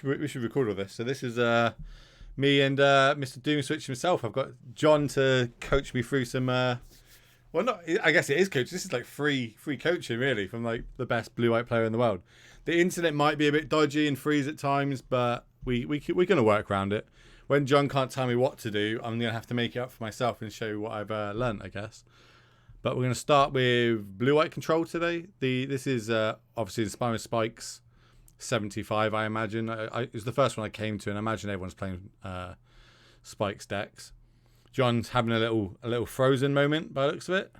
We should record all this. So this is me and Mr. Do0mSwitch himself. I've got John to coach me through some. Well, not. I guess it is coach. This is like free coaching, really, from like the best blue-white player in the world. The internet might be a bit dodgy and freeze at times, but we're gonna work around it. When John can't tell me what to do, I'm gonna have to make it up for myself and show you what I've learned, I guess. But we're gonna start with blue-white control today. This is obviously Inspiring Spikes 75, I imagine. It was the first one I came to, and I imagine everyone's playing Spikes decks. John's having a little frozen moment by the looks of it.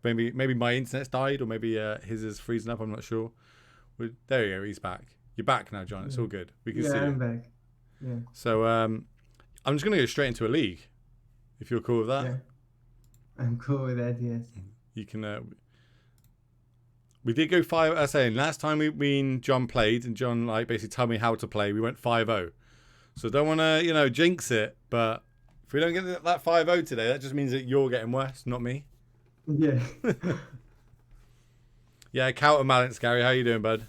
Maybe my internet's died, or maybe his is freezing up. I'm not sure. There you go. He's back. You're back now, John. It's all good. We can see. Yeah, I'm back. Yeah. So I'm just gonna go straight into a league, if you're cool with that. Yeah. I'm cool with that. Yes. You can. We did go 5. I was saying last time me and John played, and John like basically told me how to play. We went 5-0. So don't want to jinx it, but if we don't get that 5-0 today, that just means that you're getting worse, not me. Yeah. Yeah, counterbalance, Gary. How you doing, bud?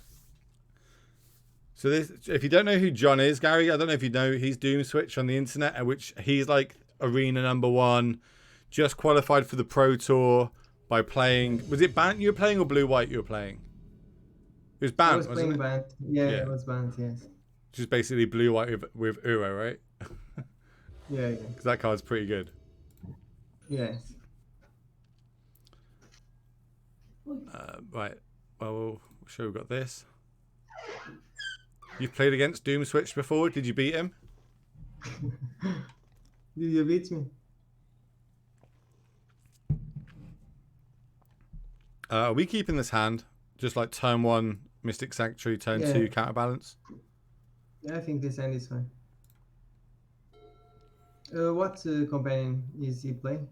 So this, if you don't know who John is, Gary, I don't know if you know, he's Do0mSwitch on the internet, at which he's like arena #1, just qualified for the Pro Tour by playing. Was it Bant you were playing or blue-white you were playing? It was Bant, wasn't it? Bant. Yeah, it was Bant. Yes. Just basically blue-white with Uro, right? Yeah. Because that card's pretty good. Yes. Right. Well, we'll show we've got this. You've played against Do0mSwitch before. Did you beat him? Did you beat me? Are we keeping this hand? Just like turn 1, Mystic Sanctuary, turn 2, counterbalance? Yeah, I think this hand is fine. What companion is he playing?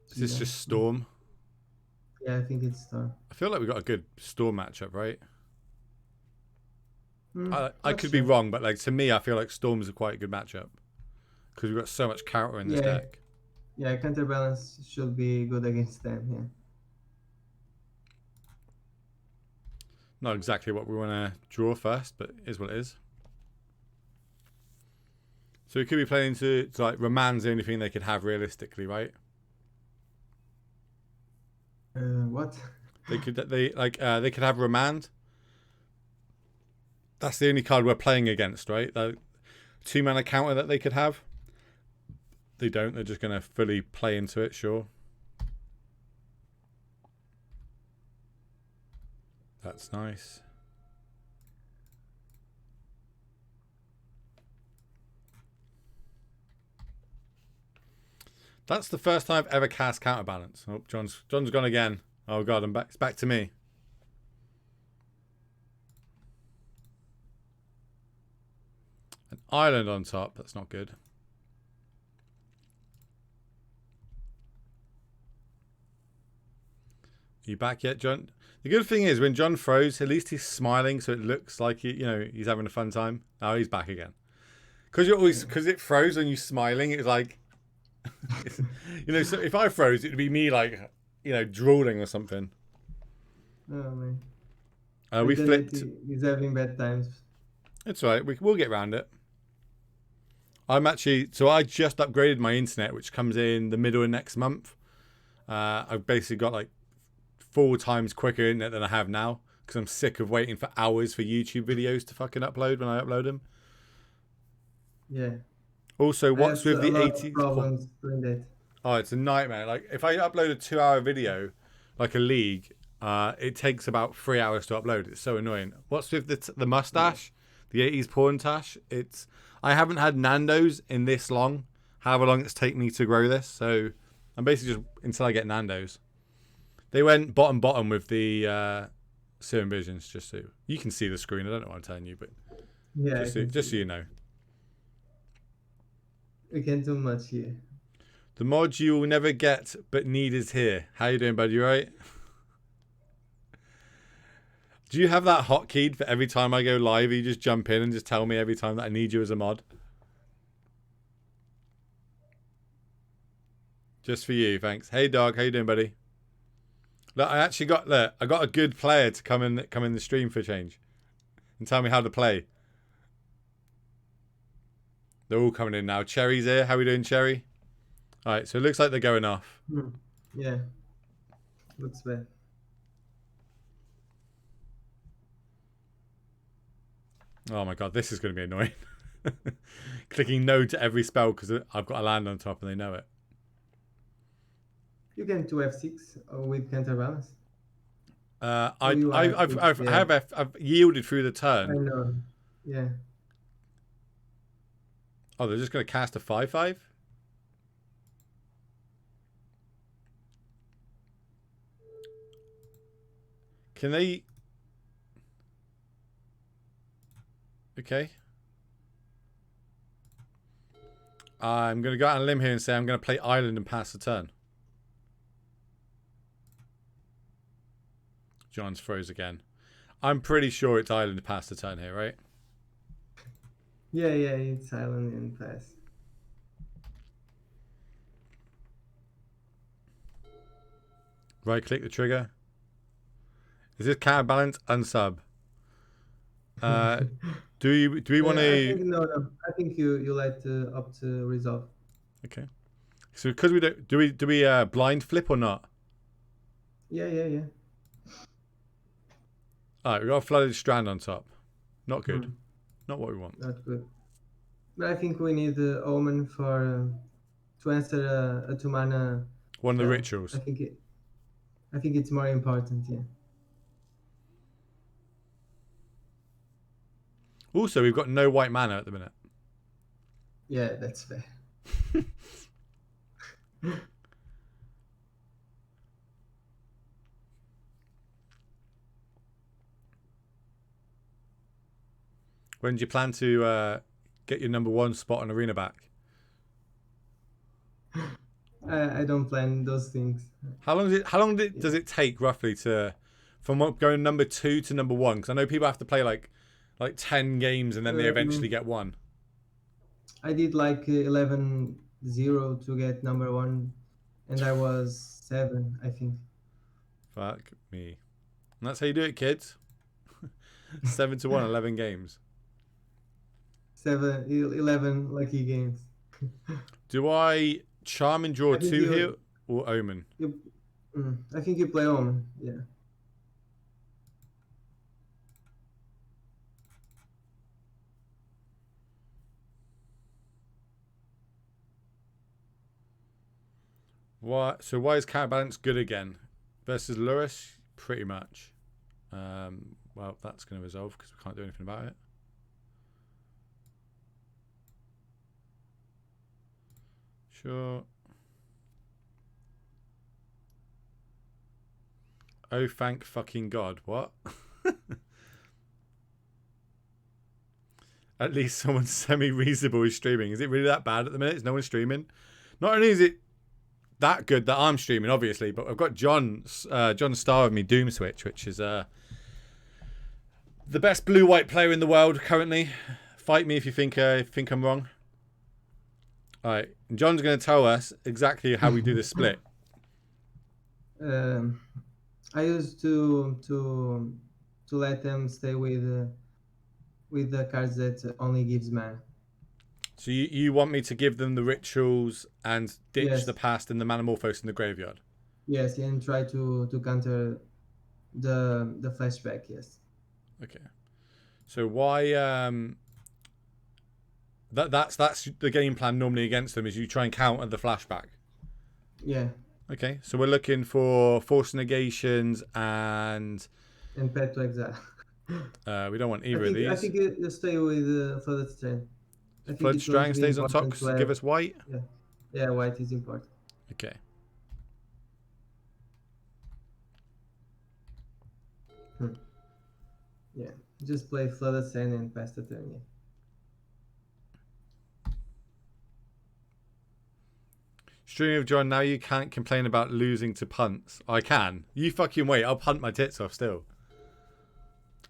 Is this just Storm? Yeah, I think it's Storm. I feel like we've got a good Storm matchup, right? I could Sure. be wrong, but like to me, I feel like Storm is quite a good matchup because we've got so much counter in this deck. Yeah, counterbalance should be good against them. Yeah. Not exactly what we want to draw first, but it is what it is. So we could be playing to like Raman's the only thing they could have realistically, right? What? They could have Remand. That's the only card we're playing against, right? The 2-mana counter that they could have. They don't. They're just going to fully play into it, sure. That's nice. That's the first time I've ever cast counterbalance. Oh, John's gone again. Oh god, I'm back. It's back to me. An island on top. That's not good. Are you back yet, John? The good thing is when John throws, at least he's smiling, so it looks like he's having a fun time. Oh, he's back again. Because it froze when you smiling. It's like, so if I froze, it'd be me like, drooling or something. Oh man. We flipped. He's having bad times. It's all right. We'll get around it. I just upgraded my internet, which comes in the middle of next month. I've basically got like 4 times quicker internet than I have now because I'm sick of waiting for hours for YouTube videos to fucking upload when I upload them. Yeah. Also, what's with the 80 problems doing that? Oh, it's a nightmare. Like if I upload a 2-hour video, like a league, it takes about 3 hours to upload. It's so annoying. What's with the mustache, the 80s porn tash? I haven't had Nando's in this long. However long it's taken me to grow this, so I'm basically just until I get Nando's. They went bottom with the Serum Visions, just so you can see the screen. I don't know what I'm telling you, but yeah, just so you know. We can't do much here. The mod you will never get, but need is here. How you doing, bud? You right? Do you have that hotkey for every time I go live? You just jump in and just tell me every time that I need you as a mod. Just for you, thanks. Hey, dog. How you doing, buddy? Look, I got a good player to come in the stream for a change. and tell me how to play. They're all coming in now. Cherry's here. How we doing, Cherry? All right, so it looks like they're going off. Yeah, looks bad. Oh my god, this is going to be annoying. Clicking no to every spell because I've got a land on top and they know it. You can 2f6 with counterbalance. I've yielded through the I turn. know. Yeah. Oh, they're just going to cast a 5/5? Can they... Okay. I'm going to go out on a limb here and say I'm going to play Island and pass the turn. John's froze again. I'm pretty sure it's Island to pass the turn here, right? Yeah, it's Island and pass. Right click the trigger. Is this counterbalance? Unsub. Do we want to? No. I think you like to opt to resolve. Okay. So because we don't, do we blind flip or not? Yeah. All right, we got a flooded strand on top. Not good. Not what we want. Not good. But I think we need the Omen for to answer a 2-mana. One of the rituals. I think it's more important. Yeah. Also, we've got no white mana at the minute. Yeah, that's fair. When do you plan to get your #1 spot on Arena back? I don't plan those things. How long does it take roughly from going #2 to #1? Because I know people have to play like 10 games and then they eventually get one. I did like 11-0 to get #1, and I was 7, I think. Fuck me. And that's how you do it, kids. 7 to 1, 11 games. 11 lucky games. Do I charm and draw 2 here or Omen? I think you play Omen, yeah. So why is counterbalance good again? Versus Lewis? Pretty much. Well, that's going to resolve because we can't do anything about it. Sure. Oh, thank fucking God. What? At least someone semi-reasonable is streaming. Is it really that bad at the minute? Is no one streaming? Not only is it that good that I'm streaming, obviously, but I've got John Star with me, Do0mSwitch, which is the best blue-white player in the world currently. Fight me if you think I'm wrong. All right, John's going to tell us exactly how we do the split. I used to let them stay with the cards that only gives mana. So you want me to give them the rituals and ditch Yes. the past and the Manamorphose in the graveyard? Yes, and try to counter the flashback. Yes. Okay. So why that's the game plan normally against them is you try and counter the flashback. Yeah. Okay, so we're looking for force negations and Path to Exile. we don't want either of these. I think you stay with Flooded Strand. Flood Strand stays on top to give us white. Yeah, white is important. Okay. Yeah, just play Flooded Strand and pass the turn. Yeah. Streaming of John, now you can't complain about losing to punts. I can. You fucking wait. I'll punt my tits off still.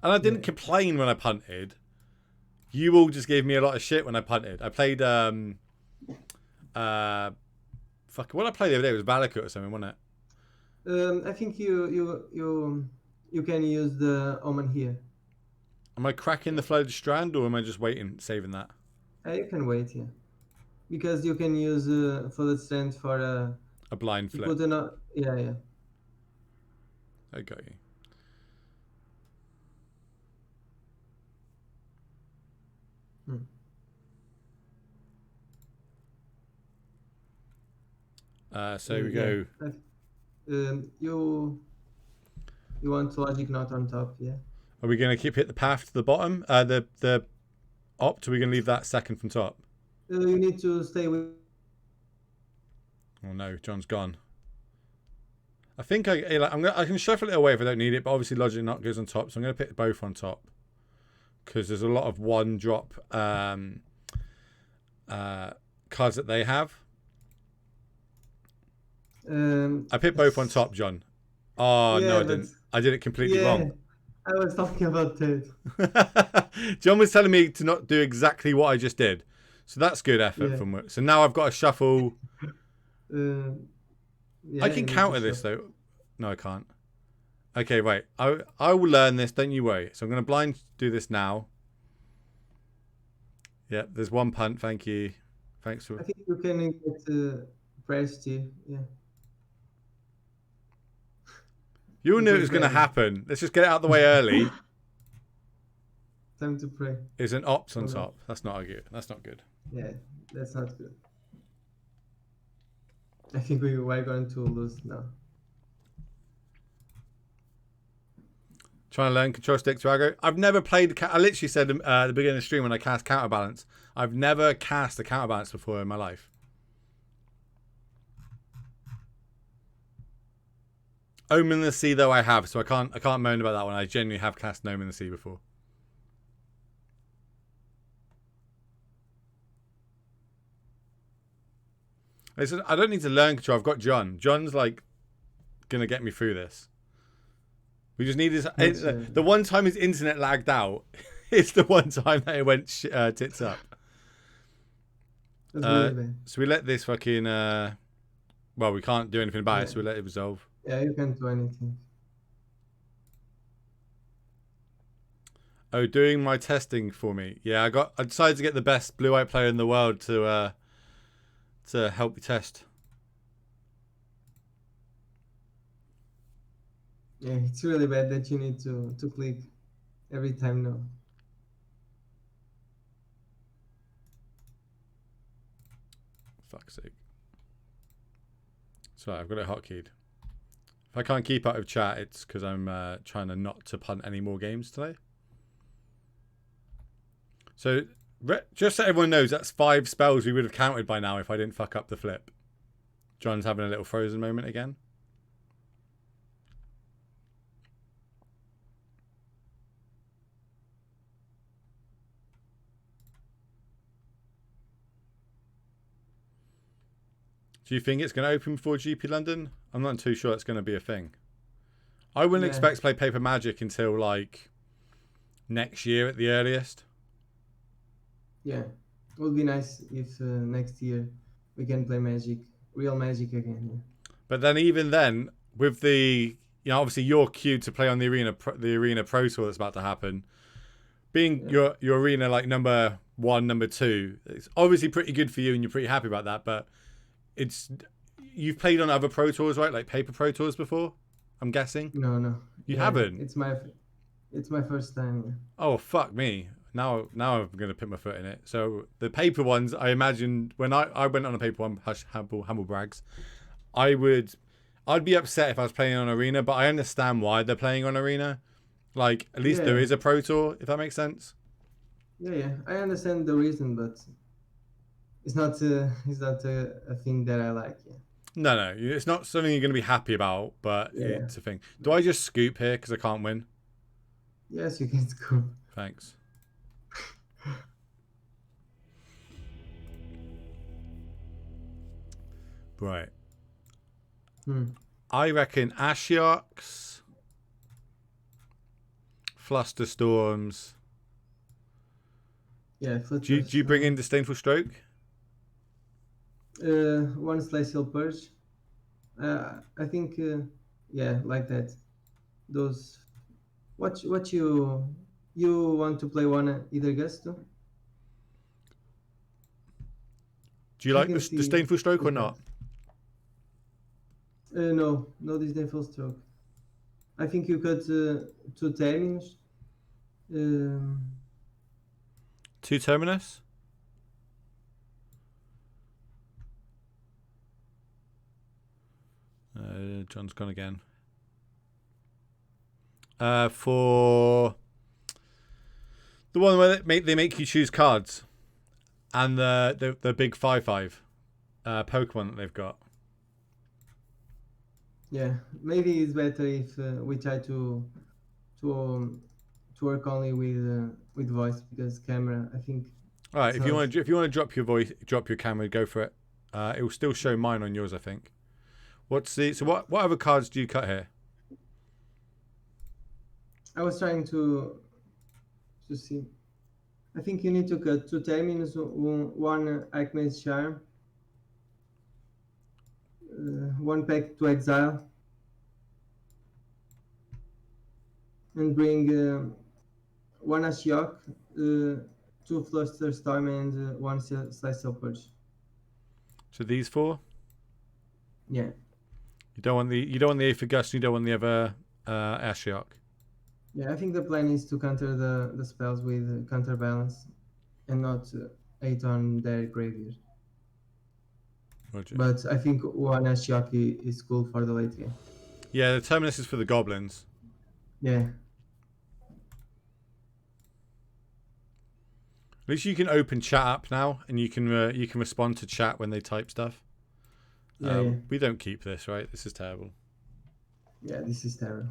And I didn't complain when I punted. You all just gave me a lot of shit when I punted. I played fuck, what I played the other day, it was Valakut or something, wasn't it? I think you can use the Omen here. Am I cracking the Flooded Strand, or am I just waiting, saving that? You can wait, yeah, because you can use for the strength for A blind to flip. put an yeah, yeah. I got you. Hmm. So we Yeah. go. You want logic not on top, yeah. Are we going to keep hit the path to the bottom? The opt. Are we going to leave that second from top? You need to stay with. Oh no, John's gone. I think I can shuffle it away if I don't need it, but obviously logic not goes on top, so I'm going to pick both on top because there's a lot of one drop cards that they have. I picked both on top, John. Oh no, Yeah, I but didn't. I did it completely yeah, wrong. I was talking about that. John was telling me to not do exactly what I just did, so that's good effort Yeah. from work. So now I've got to shuffle. Yeah, I can you need to counter this shuffle. though. No, I can't. Okay, right. I will learn this. Don't you worry. So I'm going to blind do this now. Yeah, there's one punt. Thank you. Thanks for. I think you can get pressed here. Yeah, You all knew it good was going to value. happen. Let's just get it out of the way early. Time to pray. Is an opt on Oh no. top. That's not good. That's not good. Yeah, that's not good. I think we're going to lose now. Trying to learn control stick to aggro. I've never played. I literally said at the beginning of the stream when I cast counterbalance. I've never cast a counterbalance before in my life. Omen in the Sea though I have, so I can't moan about that one. I genuinely have cast Omen in the Sea before. Listen, I don't need to learn control. I've got John. John's like gonna get me through this. We just need his. The one time his internet lagged out, it's the one time that it went tits up. That's really bad. So we let this fucking. Well, we can't do anything about it, so we let it resolve. Yeah, you can't do anything. Oh, doing my testing for me. Yeah, I decided to get the best blue-white player in the world to help me test. Yeah, it's really bad that you need to click every time now. Fuck's sake. Sorry, I've got it hotkeyed. If I can't keep up with chat, it's because I'm trying to not to punt any more games today. So, just so everyone knows, that's 5 spells we would have counted by now if I didn't fuck up the flip. John's having a little frozen moment again. Do you think it's going to open before GP London? I'm not too sure it's going to be a thing. I wouldn't expect to play Paper Magic until like next year at the earliest. Yeah, it would be nice if next year we can play Magic, real Magic again. Yeah. But then even then, with the obviously you're queued to play on the Arena Pro Tour that's about to happen. Being your Arena like number 1, number 2, it's obviously pretty good for you and you're pretty happy about that. But you've played on other Pro Tours, right? Like Paper Pro Tours before, I'm guessing. No. You haven't. It's my first time. Yeah. Oh fuck me! Now I'm gonna put my foot in it. So the paper ones, I imagined when I went on a paper one, hush, humble brags, I'd be upset if I was playing on Arena, but I understand why they're playing on Arena. Like at least there is a Pro Tour, if that makes sense. Yeah. I understand the reason, but it's not a thing that I like. Yeah. No, it's not something you're gonna be happy about, but it's a thing. Do I just scoop here because I can't win? Yes, you can scoop. Thanks. Right. I reckon Ashiok's, Flusterstorms. Yeah. Do you bring in Disdainful Stroke? 1 Celestial Purge. I think like that. Those. What you You want to play one either gust too? Do you I like can the see Disdainful Stroke the or not? cards. No, no disdainful stroke. I think you cut two terminus. Um, 2 Terminus? John's gone again. For the one where they make you choose cards, and the big 5/5 Pokemon that they've got. yeah, maybe it's better if we try to um, to work only with voice, because camera, I think All right, it's not. if you want to drop your camera, go for it. It will still show mine on yours, I think. What other cards do you cut here? I was trying to see. I think you need to cut two terminus, one Archmage's Charm, one pack to exile, and bring one Ashiok, two Fluster Storm, and one Celestial Purge. So these 4. Yeah, You don't want the Aether Gust. You don't want the other Ashiok. yeah. I think the plan is to counter the spells with counterbalance, and not 8 on their graveyard. Roger. But I think one Ashiok is cool for the late game. Yeah, the Terminus is for the goblins. Yeah, At least you can open chat up now, and you can respond to chat when they type stuff. yeah. We don't keep this, right? This is terrible. Yeah, this is terrible.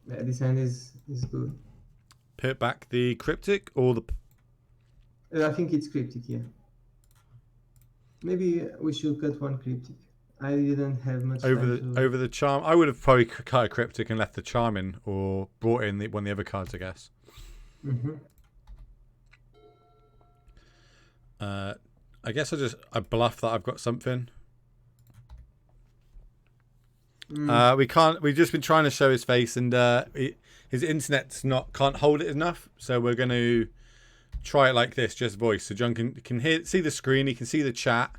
Yeah, this hand is good. Put back the Cryptic or the... I think it's cryptic, yeah. Maybe we should cut one cryptic. I didn't have much time to... over the Charm. I would have probably cut a Cryptic and left the Charm in, or brought in one of the other cards, I guess. Mm-hmm. I guess I bluff that I've got something. We can't. We've just been trying to show his face, and his internet's can't hold it enough. So we're going to try it like this, just voice. So John can see the screen. He can see the chat.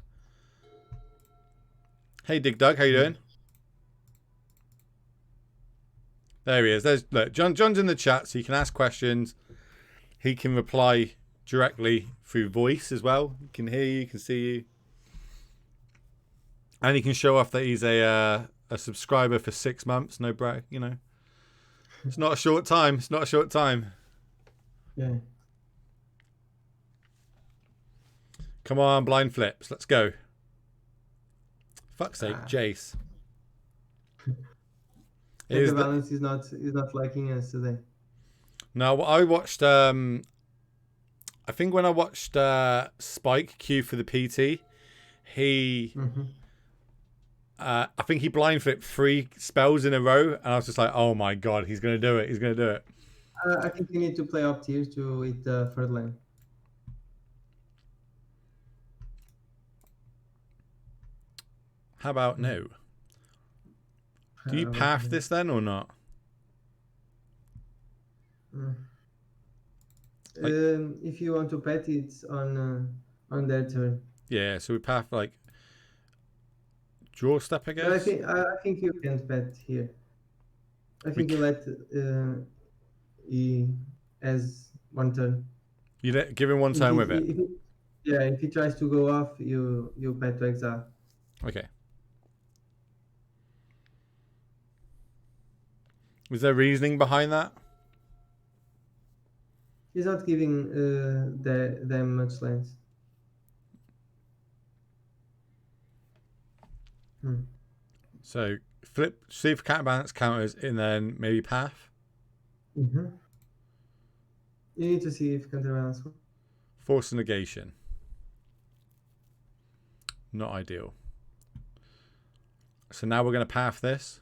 Hey, Dig Dug, how you doing? There he is. Look, John's in the chat, so you can ask questions. He can reply directly through voice as well. He can hear you, he can see you, and he can show off that he's a subscriber for 6 months. No brag, It's not a short time. It's not a short time. Yeah. Come on, blind flips. Let's go. Fuck's sake, Jace. The balance is not liking us today. No, I watched. I think when I watched Spike queue for the PT, he. Mm-hmm. I think he blind flipped 3 spells in a row, and I was just like, "Oh my god, he's gonna do it! He's gonna do it!" I think you need to play up tier to hit the third lane. How about no? Do you path this then or not? If you want to pet, it's on their turn. Yeah, so we path like draw step, I guess. But I think you can pet here. I think you let he has one turn. You give him one turn with it. If he tries to go off, you pet to exile. Okay. Was there reasoning behind that? He's not giving them much lands. So flip, see if counterbalance counters, and then maybe path. Mm-hmm. You need to see if counterbalance. Force a negation. Not ideal. So now we're going to path this.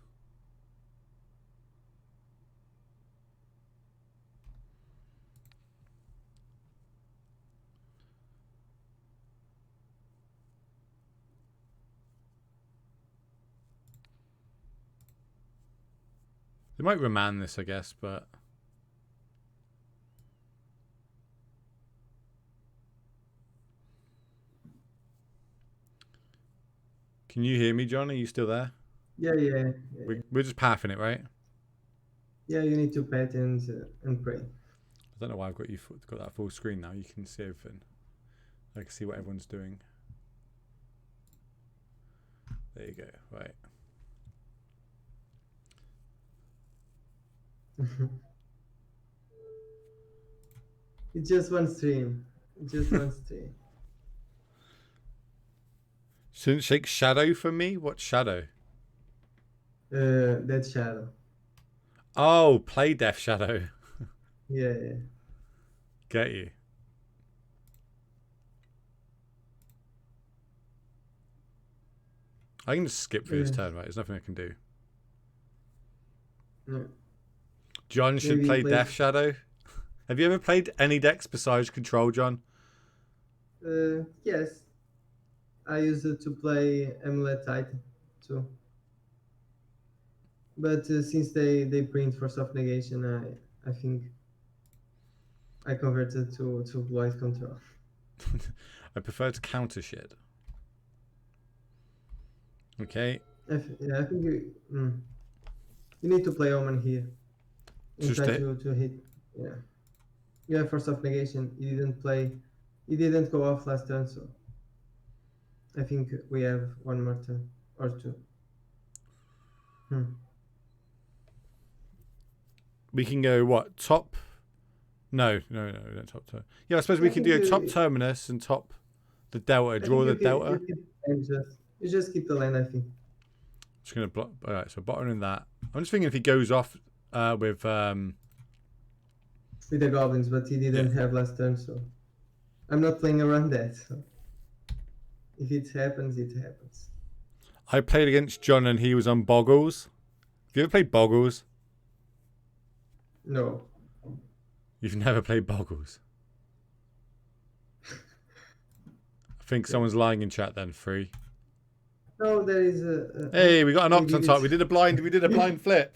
They might remand this, I guess, but... Can you hear me, John? Are you still there? Yeah. We're just pathing it, right? Yeah, you need to pet and pray. I don't know why I've got that full screen now. You can see everything. I can see what everyone's doing. There you go. Right. It's just one stream. Just one stream. Shouldn't shake shadow for me? What shadow? That shadow. Oh, play Death Shadow. Yeah. Get you. I can just skip through this turn, right? There's nothing I can do. No. John should play Death Shadow. Have you ever played any decks besides Control, John? Yes. I used it to play Amulet Titan too. But since they print for soft negation, I think I converted to voice control. I prefer to counter shit. Okay. I think you need to play Omen here. And try to hit. Yeah. Yeah, for soft negation. He didn't go off last turn, so I think we have one more turn or two. We can go what? Top? No, not top turn. Yeah, I suppose we can do a top terminus and top the delta. Draw the delta. You just keep the land, I think. Just gonna block. All right, so bottom in that. I'm just thinking if he goes off with the goblins, but he didn't have last turn, so I'm not playing around that. So if it happens, it happens. I played against John and he was on Boggles. Have you ever played Boggles? No. You've never played Boggles. I think someone's lying in chat then. 3. No, there is a hey, we got an opt on top. We did a blind flip.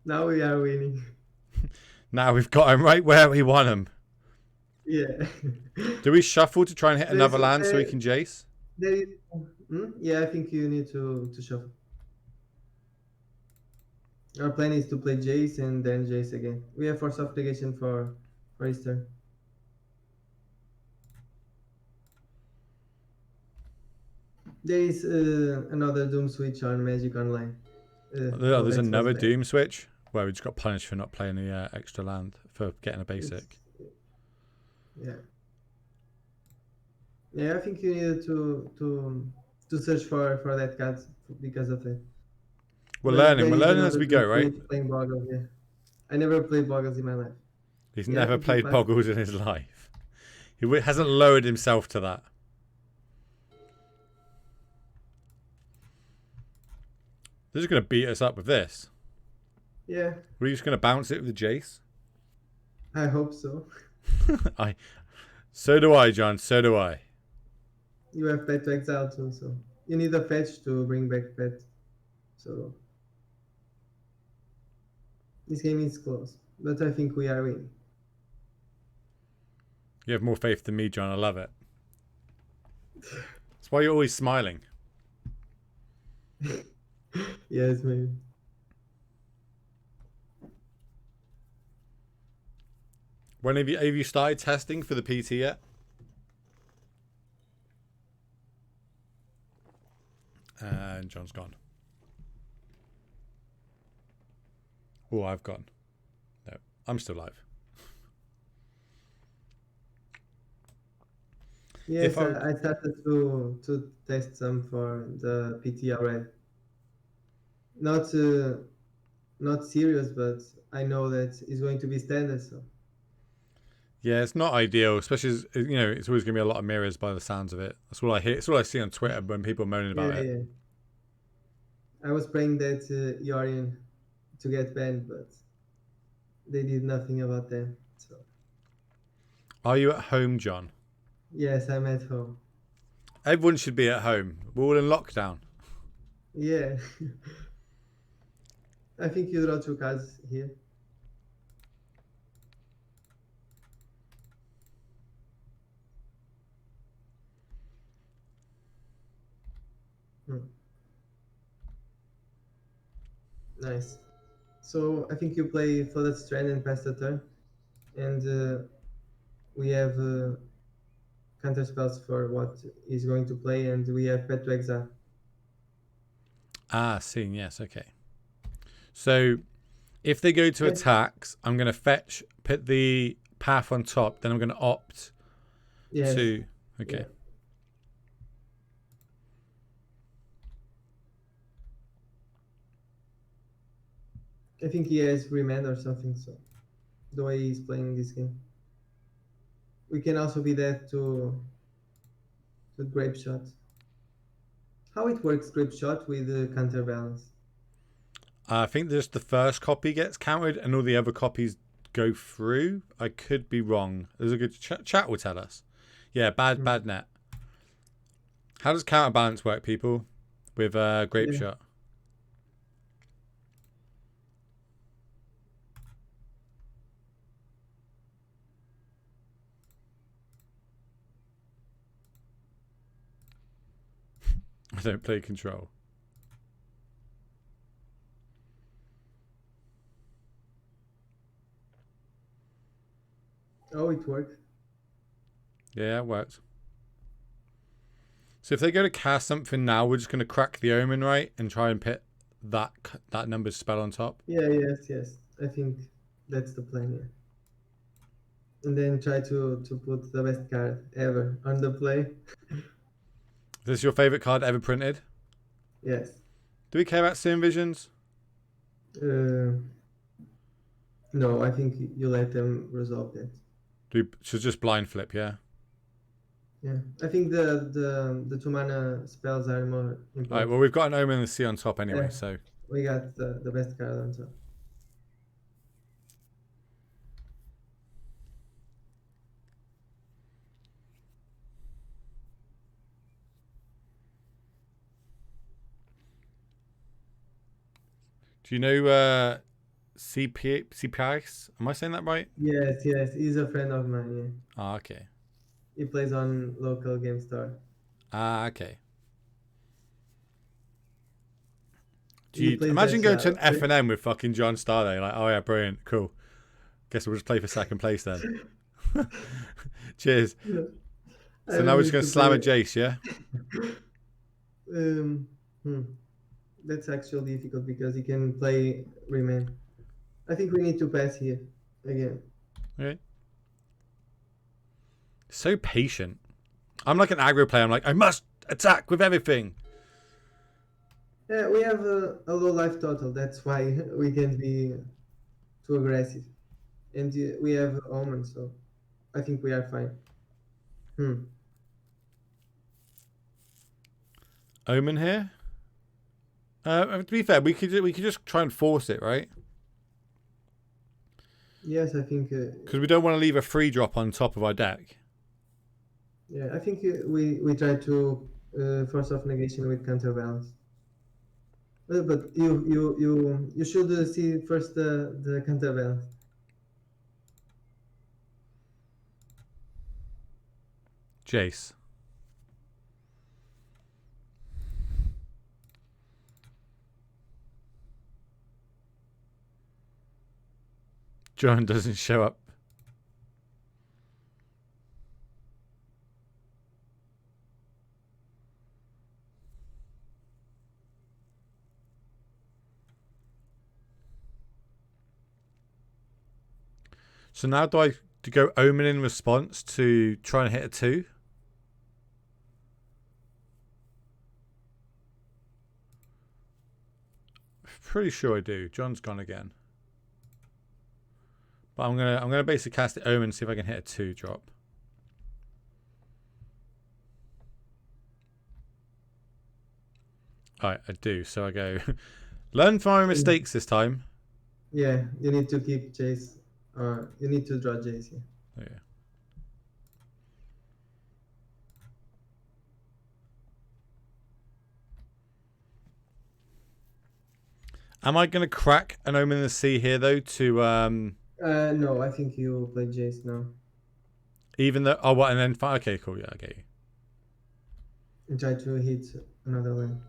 Now we are winning. Now we've got him right where we want him. Yeah. Do we shuffle to try and hit another land so we can Jace? Yeah, I think you need to shuffle. Our plan is to play Jace and then Jace again. We have force of negation for his turn. There is another Do0mSwitch on Magic Online. There's another Do0mSwitch where we just got punished for not playing the extra land for getting a basic. Yeah, I think you needed to search for that card because of that. We're learning as we go, right? Playing Boggles, yeah. I never played Boggles in my life. He's never played Boggles in his life. He hasn't lowered himself to that. They're just going to beat us up with this. Yeah. We're just going to bounce it with the Jace? I hope so. So do I, John. So do I. You have Pet to exile too, so you need a fetch to bring back Pet. So this game is close, but I think we are winning. You have more faith than me, John. I love it. That's why you're always smiling. Yes, maybe. When have you started testing for the PT yet? And John's gone. Oh, I've gone. No, I'm still live. Yes, I started to test some for the PT already. Not serious, but I know that it's going to be standard. So yeah, it's not ideal, especially as, it's always going to be a lot of mirrors by the sounds of it. That's all I hear. It's all I see on Twitter when people are moaning about it. Yeah. I was praying that Yorion to get banned, but they did nothing about that. So. Are you at home, John? Yes, I'm at home. Everyone should be at home. We're all in lockdown. Yeah, I think you draw 2 cards here. Hmm. Nice. So I think you play Flooded Strand and pass the turn, and we have counter spells for what he's going to play, and we have Pet to Exile. Ah, seen. Yes. Okay. So if they go to Yeah. attacks, I'm going to fetch, put the path on top. Then I'm going to opt Yes. to. Okay. Yeah. I think he has remand or something. So the way he's playing this game, we can also be that to Grape Shot. How it works, Grape Shot with counterbalance? I think just the first copy gets counted, and all the other copies go through. I could be wrong. There's a good chat will tell us. Yeah, bad net. How does counterbalance work, people? With grape Yeah. shot. I don't play control. Oh, it worked. Yeah, it works. So if they go to cast something now, we're just going to crack the omen, right, and try and put that number's spell on top. Yeah. Yes. I think that's the plan. Yeah. And then try to put the best card ever on the play. Is this your favorite card ever printed? Yes. Do we care about Sim Visions? No, I think you let them resolve that. Do we should just blind flip? Yeah. Yeah, I think the 2 mana spells are more All right. important. Well, we've got an omen and the C on top anyway. Yeah, So we got the best card on top. do you know CPIs? Am I saying that right? Yes, he's a friend of mine. Yeah, Ah, okay. he plays on local game store. Ah, okay. Do He you plays imagine that going to an FNM with fucking John Starday? Like, oh yeah, brilliant, cool. Guess we'll just play for second place then. Cheers. No, I So now don't we're just need going to to slam a play. Jace, yeah? Um, hmm, that's actually difficult because he can play remain. I think we need to pass here again. Okay. So patient. I'm like an aggro player. I'm like, I must attack with everything. Yeah, we have a low life total. That's why we can't be too aggressive. And we have Omen, so I think we are fine. Omen here. To be fair, we could just try and force it, right? Yes, I think. Because we don't want to leave a free drop on top of our deck. Yeah, I think we try to force off negation with counterbalance. But you should see first the counterbalance. Jace. John doesn't show up. So now do I go Omen in response to try and hit a 2? Pretty sure I do. John's gone again. But I'm gonna basically cast the Omen and see if I can hit a 2 drop. Alright, I do. So I go learn from my mistakes this time. Yeah, you need to keep Jace. You need to draw Jace. Yeah. Okay. Am I going to crack an Omen in the Sea here, though, to... No, I think you play Jace now. Even though... Oh, what? And then... Okay, cool. Yeah, I get you. And try to hit another land.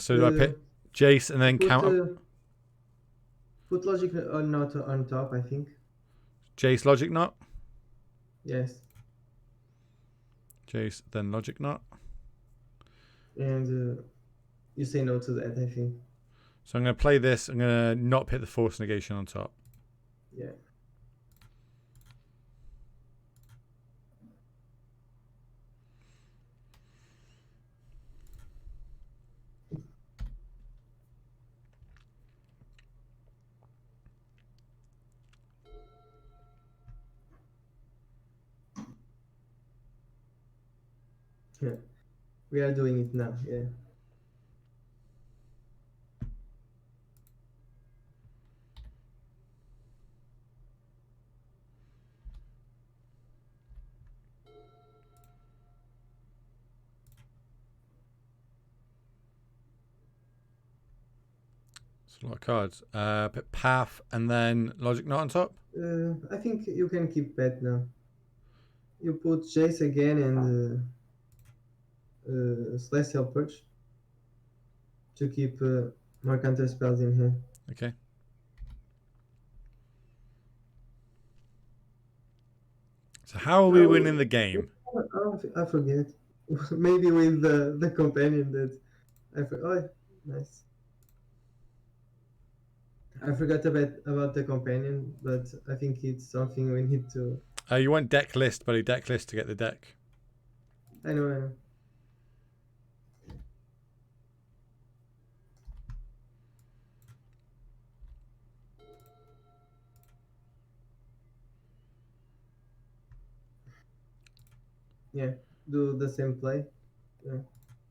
So do I pick Jace and then counter... Put Logic not on top, I think. Jace, Logic Knot? Yes. Jace, then Logic Knot. And you say no to that, I think. So I'm going to play this. I'm going to not put the Force Negation on top. Yeah. Yeah. We are doing it now, yeah. It's a lot of cards. Put Path and then Logic Knot on top. I think you can keep bet now. You put Jace again and Celestial Purge to keep more counter spells in hand. Okay. So how are we winning the game? I forget. Maybe with the companion that oh, nice. I forgot about the companion, but I think it's something we need to. You want deck list, buddy. Deck list to get the deck. I know. Yeah, do the same play. Yeah.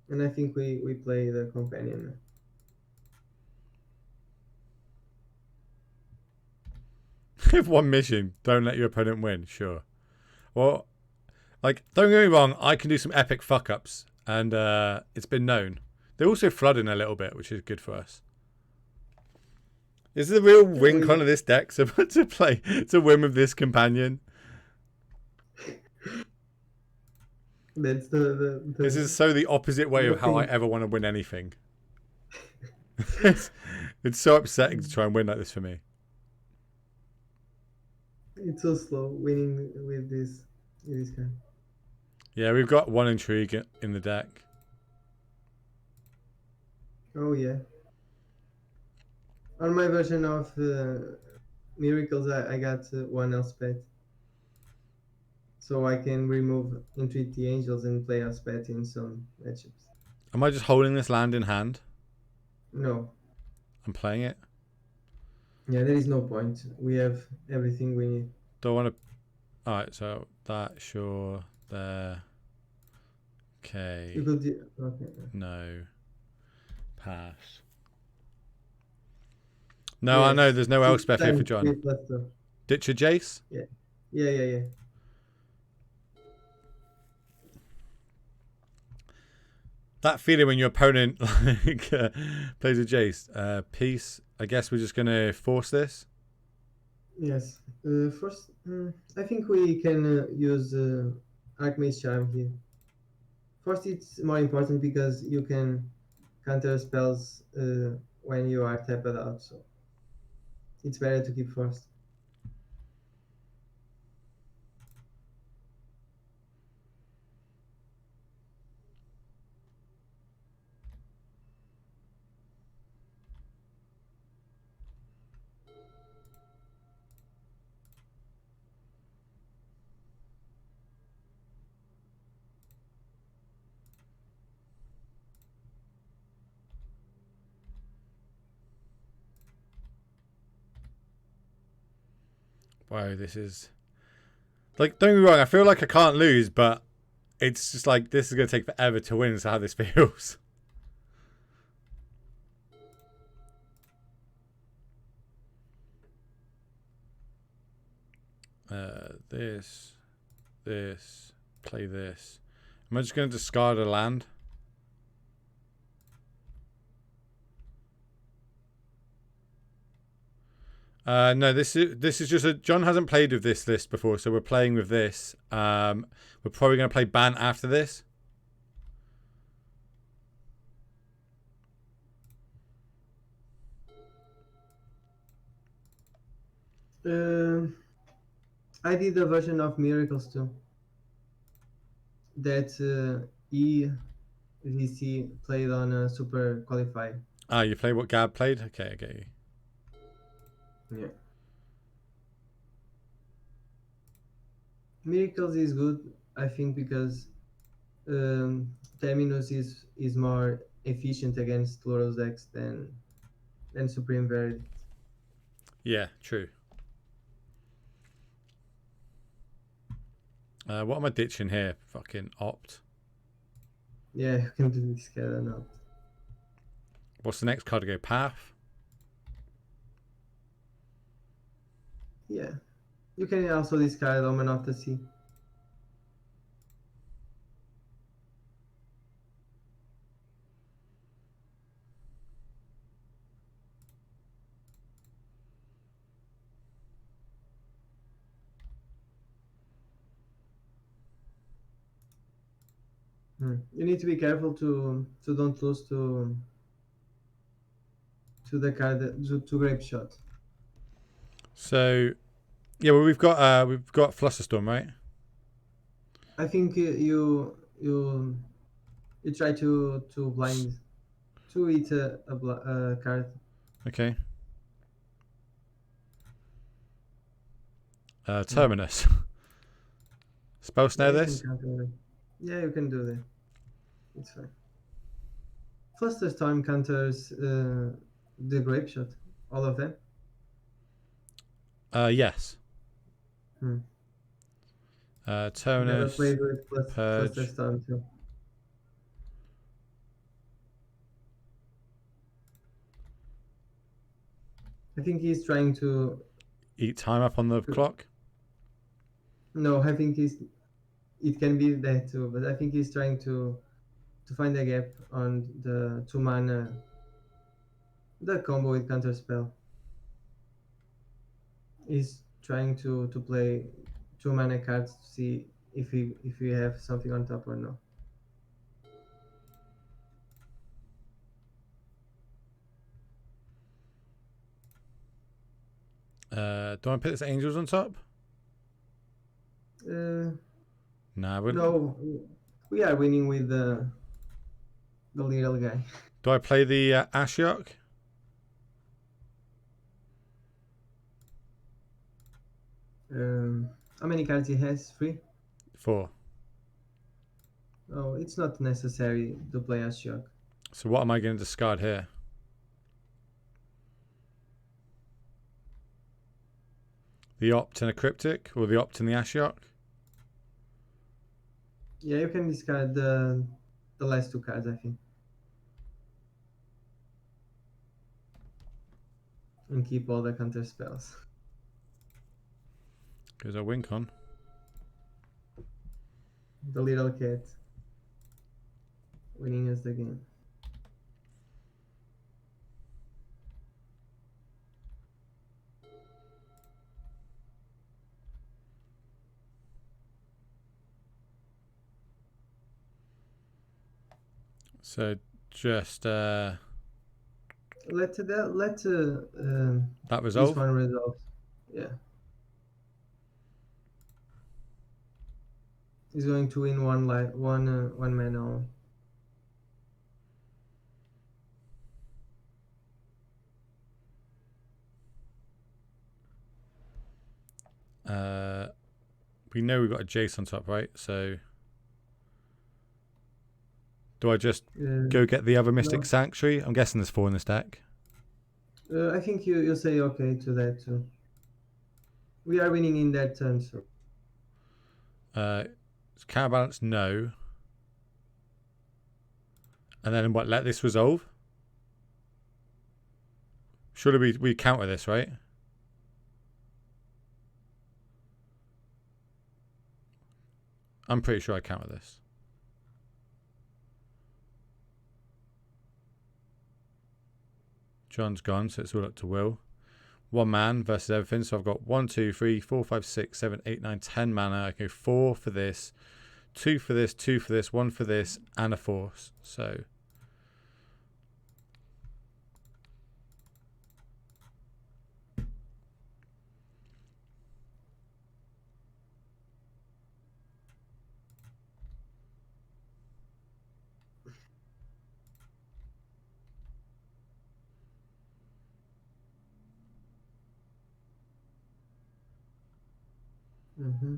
And I think we play the companion. If one mission, don't let your opponent win. Sure. Well, like, don't get me wrong. I can do some epic fuck ups, and it's been known. They're also flooding a little bit, which is good for us. This is the real win con of this deck. So to play to win with this companion. That's the This is so the opposite way of how I ever want to win anything. it's so upsetting to try and win like this for me. It's so slow winning with this guy. Yeah, we've got one intrigue in the deck. Oh yeah. On my version of Miracles, I got one Elspeth. So I can remove Entreat the Angels and play Elspeth in some matchups. Am I just holding this land in hand? No. I'm playing it? Yeah, there is no point. We have everything we need. Don't want to... Alright, so that, sure, there. Okay. You could okay. No. Pass. No, yes. I know there's no Elspeth here for John. Ditch a Jace? Yeah. Yeah. That feeling when your opponent like plays a Jace. Peace. I guess we're just going to force this. Yes. First, I think we can use Archmage Charm here. First, it's more important because you can counter spells when you are tapped out, so it's better to keep first. Wow, this is... Like, don't get me wrong, I feel like I can't lose, but it's just like, this is going to take forever to win, is how this feels. This, play this. Am I just going to discard a land? No, this is just a John hasn't played with this list before, so we're playing with this. We're probably going to play Ban after this. I did a version of Miracles too. That EVC played on a Super Qualify. Ah, you play what Gab played? Okay, I get you. Yeah. Miracles is good, I think, because Terminus is more efficient against Laurel's decks than Supreme Verdict. Yeah, true. What am I ditching here? Fucking opt. Yeah, you can do this card or not. What's the next card to go? Path? Yeah. You can also discard Omen of the Sea. You need to be careful to don't lose to the card to Grape Shot. So, yeah, well we've got Flusterstorm, right? I think you try to blind to eat a card. Okay. Terminus. Spell snare this? Yeah, you can do that. It's fine. Flusterstorm counters the Grape Shot. All of them? Yes. Terminus. Never played with Purge. Flusterstorm too. I think he's trying to Eat time up on the clock? No, I think it can be that too, but I think he's trying to find a gap on the 2 mana, the combo with counter spell. He's trying to play 2 mana cards to see if we have something on top or no. Do I put this Angels on top? Nah, I wouldn't. No, we are winning with the little guy. Do I play the Ashiok? How many cards he has? 3? 4. Oh, it's not necessary to play Ashiok. So what am I going to discard here? The Opt and a Cryptic, or the Opt and the Ashiok? Yeah, you can discard the last 2 cards, I think. And keep all the counter spells. Goes a wink on. The little cat winning us the game. So just let that resolve. This one resolve. Yeah. He's going to win one mana. We know we've got a Jace on top, right? So do I just go get the other Mystic Sanctuary? I'm guessing there's 4 in this deck. I think you say okay to that too. We are winning in that turn, so. Counterbalance, no. And then what? Let this resolve? Surely we counter this, right? I'm pretty sure I counter this. John's gone, so it's all up to Will. 1 man versus everything. So I've got 1, 2, 3, 4, 5, 6, 7, 8, 9, 10 mana. I go 4 for this, 2 for this, 2 for this, 1 for this, and a force. So Mm-hmm.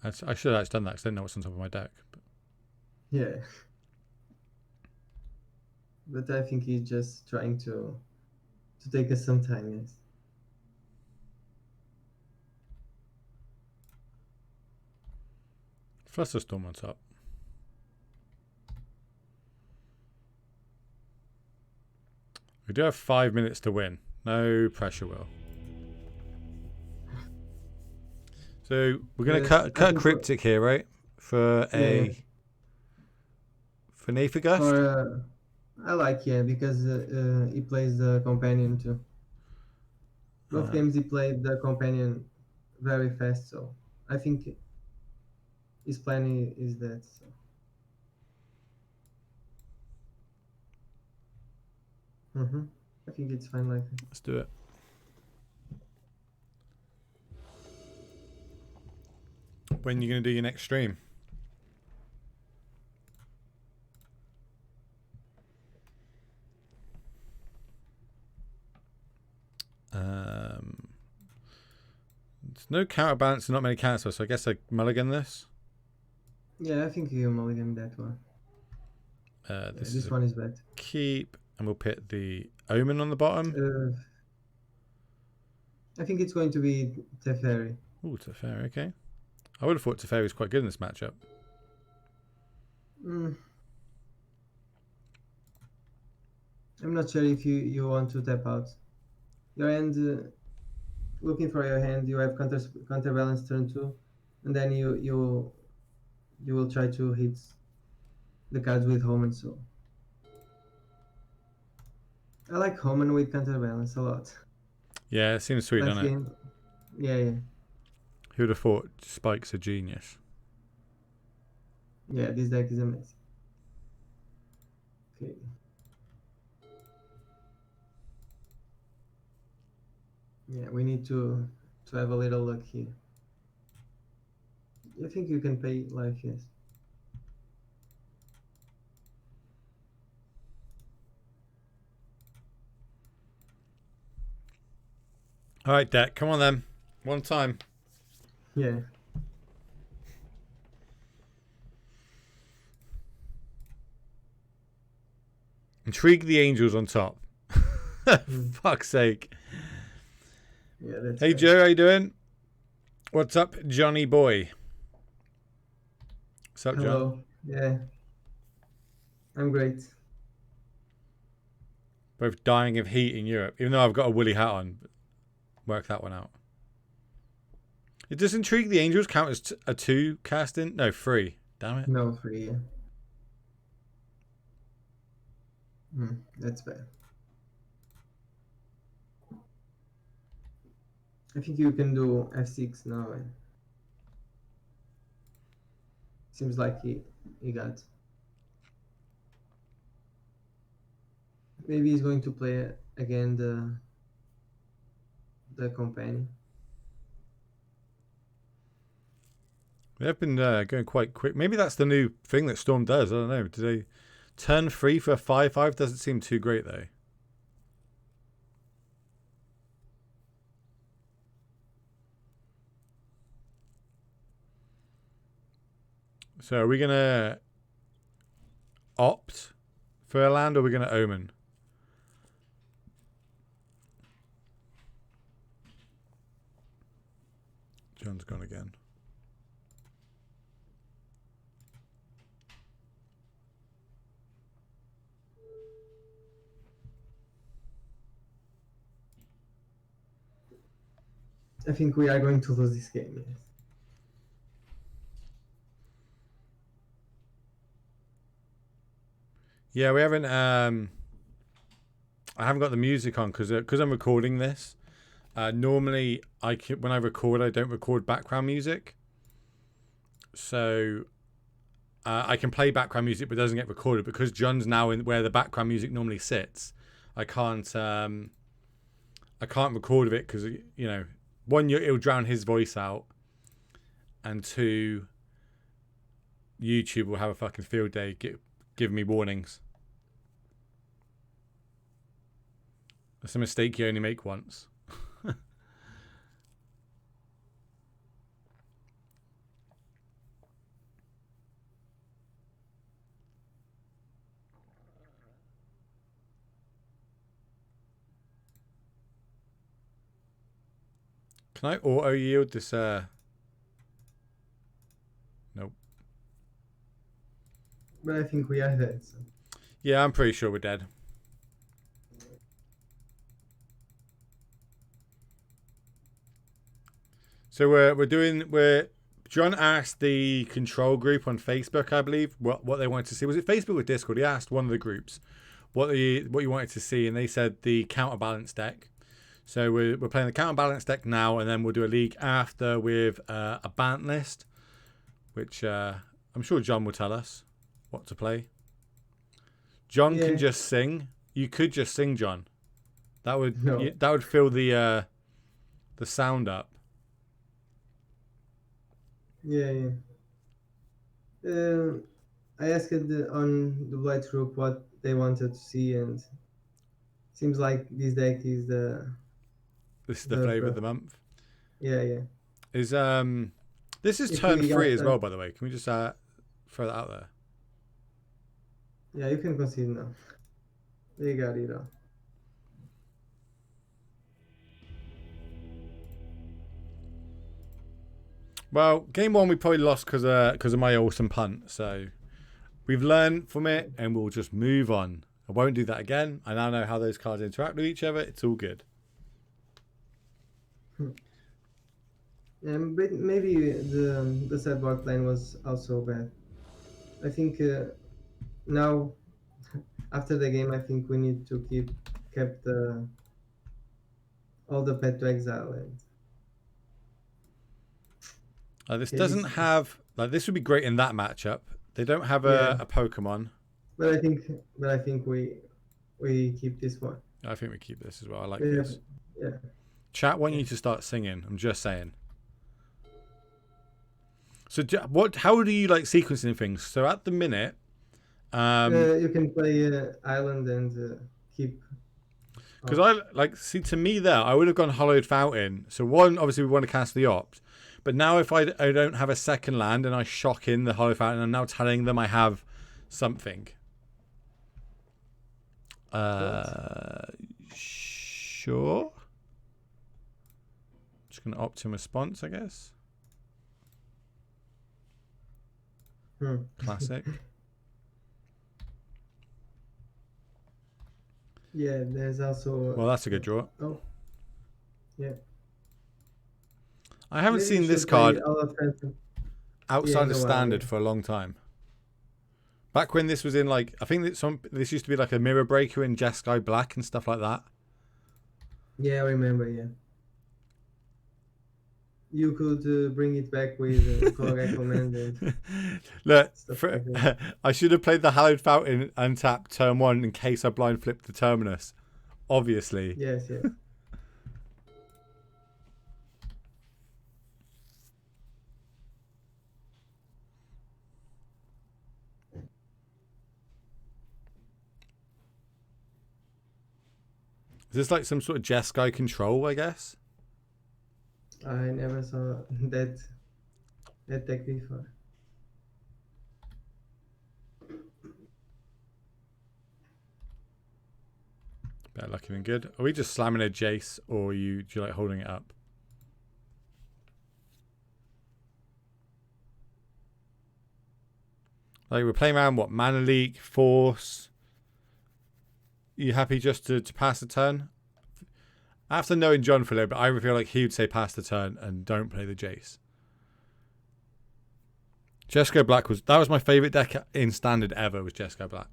I should have actually done that because I didn't know what's on top of my deck. But Yeah. But I think he's just trying to take us some time, yes. Flusterstorm on top. We do have 5 minutes to win. No pressure, Will. So we're going to cut Cryptic here, right? For a... For Nayfagus? For, I like, yeah, because he plays the companion too. Both games he played the companion very fast, so I think his plan is that. So. I think it's fine like that. Let's do it. When are you going to do your next stream? There's no counterbalance and not many counters, so I guess I mulligan this. Yeah, I think you mulligan that one. This one is bad. Keep, and we'll put the Omen on the bottom. I think it's going to be Teferi. Ooh, Teferi, okay. I would have thought Teferi was quite good in this matchup. I'm not sure if you want to tap out. Your hand, looking for your hand, you have counterbalance turn 2, and then you will try to hit the cards with Homan. So I like Homan with counterbalance a lot. Yeah, it seems sweet, doesn't it? Yeah. Who would have thought Spike's a genius? Yeah, this deck is amazing. Okay. Yeah, we need to have a little luck here. I think you can pay life, yes. All right, deck, come on then. One time. Yeah. Intrigue the Angels on top. Fuck's sake. Yeah, that's hey, right. Joe, how you doing? What's up, Johnny boy? What's up, John? Hello. Yeah. I'm great. Both dying of heat in Europe, even though I've got a woolly hat on. Work that one out. It does Intrigue the Angels count as a 2 casting? No, 3. Damn it. No, 3, yeah. That's bad. I think you can do F6 now. Seems like he got. Maybe he's going to play again the companion. They've been going quite quick. Maybe that's the new thing that Storm does. I don't know. Do they turn 3 for a 5/5? Doesn't seem too great though. So are we gonna opt for a land, or are we gonna Omen? John's gone again. I think we are going to lose this game. Yes. Yeah, we haven't. I haven't got the music on because I'm recording this. Normally, when I record, I don't record background music. So I can play background music, but it doesn't get recorded because John's now in where the background music normally sits. I can't record of it because one, it'll drown his voice out, and two, YouTube will have a fucking field day giving me warnings. That's a mistake you only make once. Can I auto yield this? Nope. But I think we are dead. So. Yeah, I'm pretty sure we're dead. So John asked the control group on Facebook, I believe, what they wanted to see. Was it Facebook or Discord? He asked one of the groups what you wanted to see, and they said the counterbalance deck. So we're playing the counterbalance deck now, and then we'll do a league after with a banned list, which I'm sure John will tell us what to play. John can just sing. You could just sing, John. That would fill the sound up. Yeah. I asked on the Blight group what they wanted to see, and seems like this deck is the. This is the flavor of the month. Yeah. Is this is turn 3 as well, by the way. Can we just throw that out there? Yeah, you can concede now. They got it all. Well, game 1 we probably lost because of my awesome punt. So we've learned from it, and we'll just move on. I won't do that again. I now know how those cards interact with each other. It's all good. But maybe the sideboard plan was also bad. I think now after the game, I think we need to kept all the pet to exile. And This doesn't have this would be great in that matchup. They don't have a Pokemon. But I think we keep this one. I think we keep this as well. I like this. Yeah. Chat want you to start singing. I'm just saying. So how do you like sequencing things? So at the minute, you can play Island and keep. Because to me there, I would have gone Hollowed Fountain. So one, obviously we want to cast the Opt, but now if I don't have a second land and I shock in the Hollowed Fountain, I'm now telling them I have something. Sure. Just gonna opt in response, I guess. Classic. Yeah, there's also. Well, that's a good draw. Oh. Yeah. I haven't seen this card outside of standard for a long time. Back when this was in I think this used to be like a Mirror Breaker in Jeskai Black and stuff like that. Yeah, I remember. Yeah. You could bring it back with Color Command. And look, I should have played the Hallowed Fountain untapped turn 1 in case I blind flipped the Terminus. Obviously. Yes. Is this like some sort of Jeskai control, I guess? I never saw that deck before. Better lucky than good. Are we just slamming a Jace, or do you like holding it up? Like we're playing around what? Mana Leak, Force. You happy just to pass the turn? After knowing John for a little bit, I feel like he would say pass the turn and don't play the Jace. Jesco Black that was my favourite deck in Standard ever, was Jesco Black.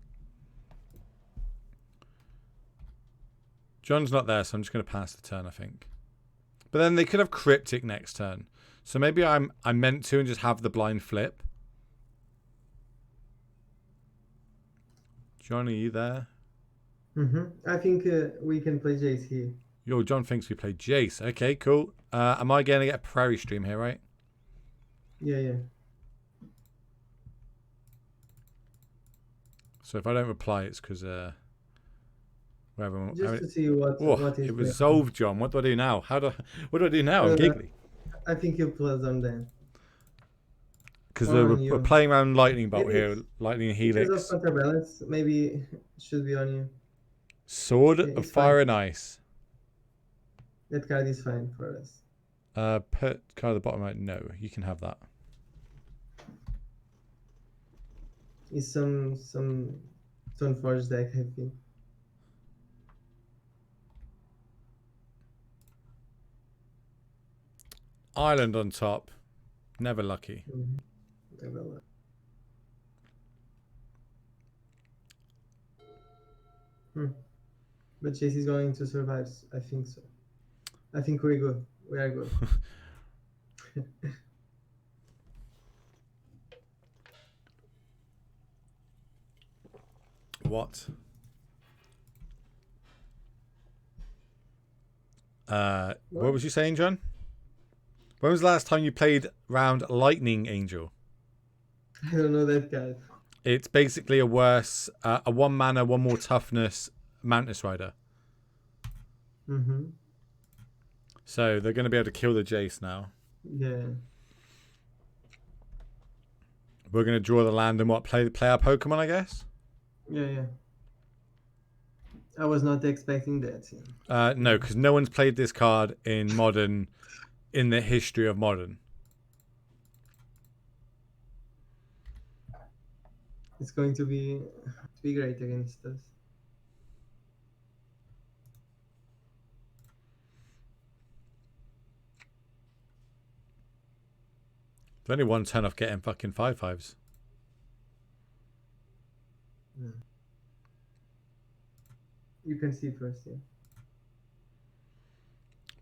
John's not there, so I'm just going to pass the turn, I think. But then they could have Cryptic next turn. So maybe I'm meant to and just have the blind flip. John, are you there? I think we can play Jace here. Yo, John thinks we play Jace. Okay, cool. Am I going to get a Prairie Stream here, right? Yeah. So if I don't reply, it's because just to see what is it was solved, John. What do I do now? What do I do now? I'm giggly. I think you plus them then. Because we're playing around Lightning Bolt here, Lightning Helix. Because of counterbalance, maybe it should be on you. Sword of Fire and Ice. That card is fine for us. Put card at the bottom right. No, you can have that. Is some Stoneforge deck, I think. Island on top. Never lucky. Never lucky. But Chase is going to survive. I think so. I think we're good. We are good. What? What was you saying, John? When was the last time you played round Lightning Angel? I don't know that card. It's basically a 1 mana, 1 more toughness Mantis Rider. So they're going to be able to kill the Jace now. Yeah. We're going to draw the land and play our Pokemon, I guess? Yeah. I was not expecting that. No, because no one's played this card in Modern, in the history of Modern. It's going to be great against us. There's only one turn off getting fucking 5/5s. Yeah. You can see first, yeah.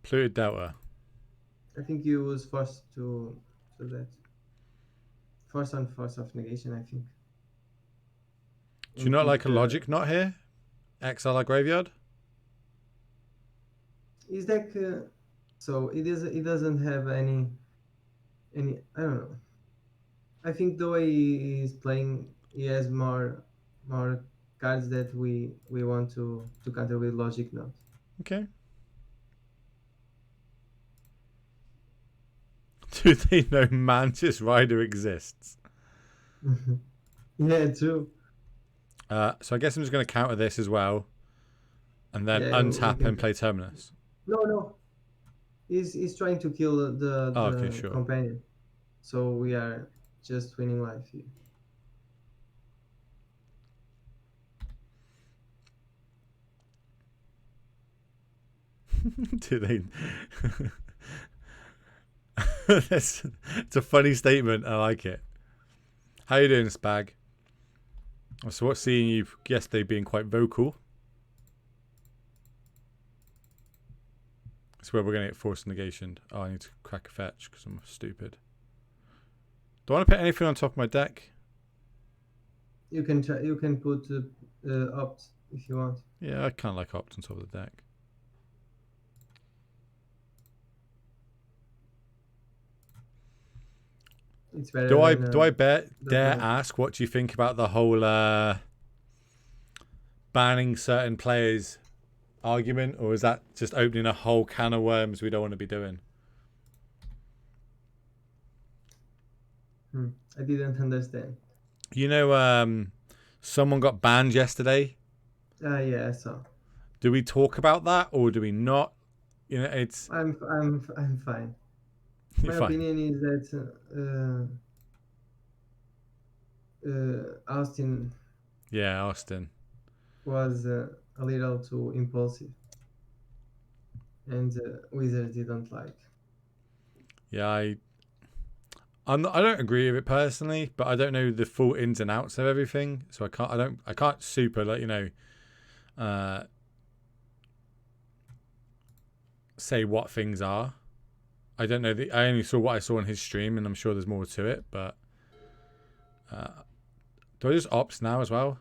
Polluted Delta. I think you was forced to that. Force on force of negation, I think. Do you not like a Logic Knot here? Exile our Graveyard? Is deck so it doesn't have any I don't know. I think the way he is playing, he has more cards that we want to counter with Logic Knot. Okay. Do they know Mantis Rider exists? Yeah, true. So I guess I'm just going to counter this as well. And then untap and play Terminus. No. He's trying to kill the companion. So we are just winning life here. Do they? It's a funny statement. I like it. How you doing, Spag? So what's seeing you yesterday being quite vocal? That's where we're going to get forced negation. Oh, I need to crack a fetch because I'm stupid. Do I want to put anything on top of my deck? You can put opt if you want. Yeah, I kind of like opt on top of the deck. It's better. Do I dare ask what do you think about the whole banning certain players argument, or is that just opening a whole can of worms we don't want to be doing? I didn't understand. You know, someone got banned yesterday. Yeah, I saw. Do we talk about that or do we not? You know, it's. I'm fine. My opinion is that Austin. Yeah, Austin was a little too impulsive. and Wizards didn't like. Yeah, I don't agree with it personally, but I don't know the full ins and outs of everything, so I can't super like say what things are. I don't know. I only saw what I saw on his stream, and I'm sure there's more to it. But do I just opt now as well?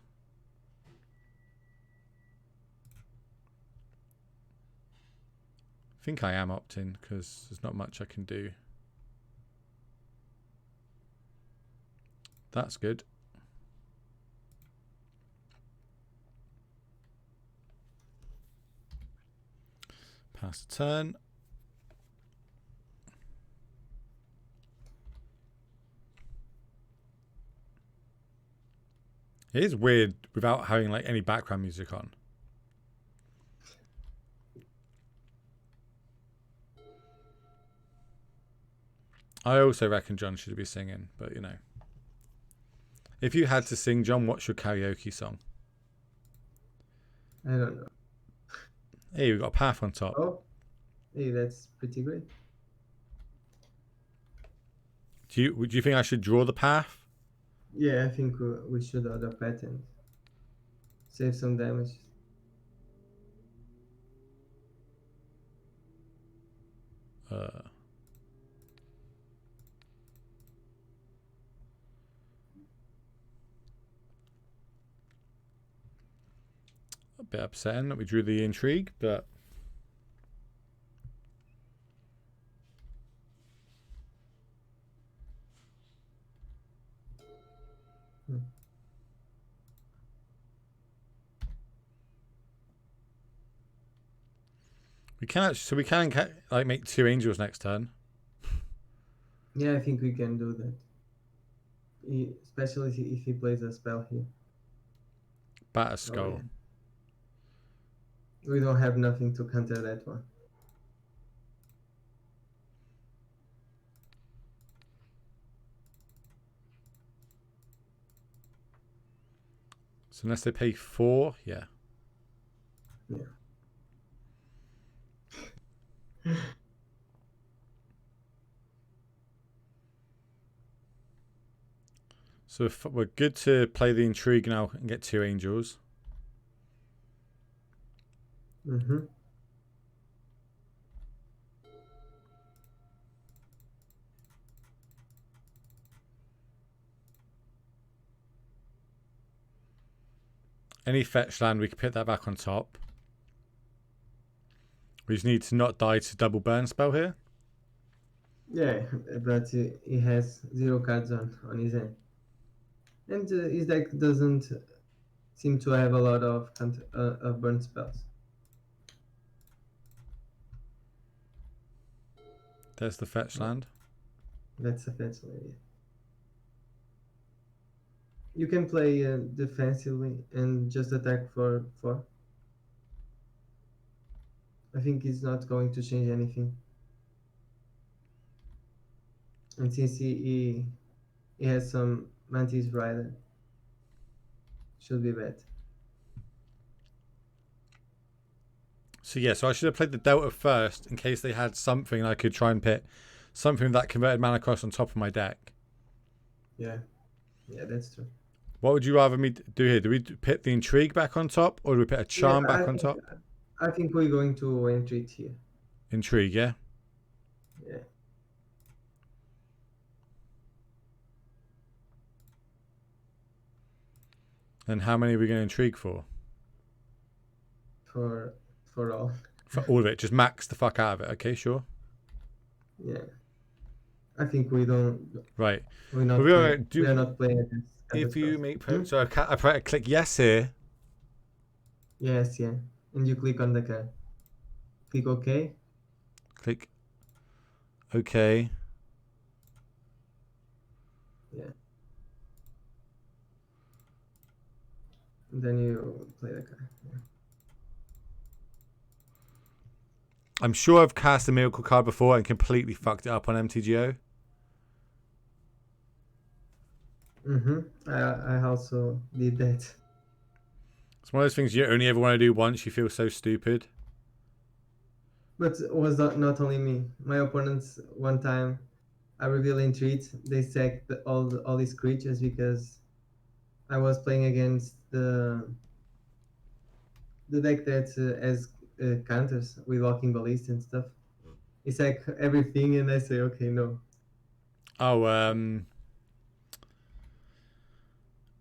I think I am opting because there's not much I can do. That's good. Pass the turn. It is weird without having like any background music on. I also reckon John should be singing, but you know. If you had to sing, John, what's your karaoke song? I don't know. Hey, we've got a path on top. Oh, hey, that's pretty great. Do you think I should draw the path? Yeah, I think we should order patent. Save some damage. A bit upsetting that we drew the intrigue, but we can actually, so we can like make 2 angels next turn. Yeah, I think we can do that. Especially if he plays a spell here. Batter skull. Oh, yeah. We don't have nothing to counter that one. So unless they pay 4, yeah. Yeah. So if we're good to play the intrigue now and get 2 angels. Mm-hmm. Any fetch land, we can put that back on top. We just need to not die to double burn spell here. Yeah, but he has 0 cards on his hand. And his deck doesn't seem to have a lot of burn spells. There's the fetch land. That's a fetch land, yeah. You can play defensively and just attack for 4. I think it's not going to change anything. And since he has some Mantis Rider, should be bad. So yeah, so I should have played the Delta first in case they had something I could try and pit. Something that converted mana cost on top of my deck. Yeah, that's true. What would you rather me do here? Do we pit the intrigue back on top, or do we put a charm back on top? I think we're going to entreat here. Intrigue, yeah? Yeah. And how many are we going to intrigue for? For all. For all of it. Just max the fuck out of it. Okay, sure. Yeah. I think we don't. Right. We're not playing against. If you make so I click yes here. Yes, yeah. And you click on the card. Click OK. Click OK. Yeah. And then you play the card. Yeah. I'm sure I've cast a miracle card before and completely fucked it up on MTGO. I also did that. It's one of those things you only ever want to do once. You feel so stupid. But it was not only me. My opponents, one time, I reveal in treat, they sacked all these creatures because I was playing against the deck that has counters with walking ballista and stuff. It's like everything, and I say, okay, no. Oh,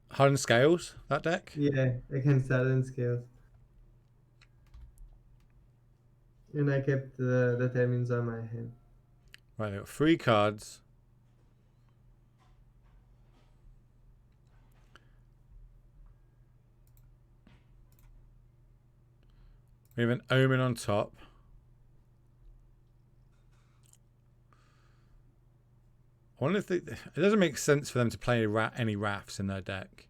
Hard Scales, that deck? Yeah, against Sudden Scales. And I kept the termins on my hand. Right, I got 3 cards. We have an Omen on top. I wonder if it doesn't make sense for them to play any Wraths in their deck.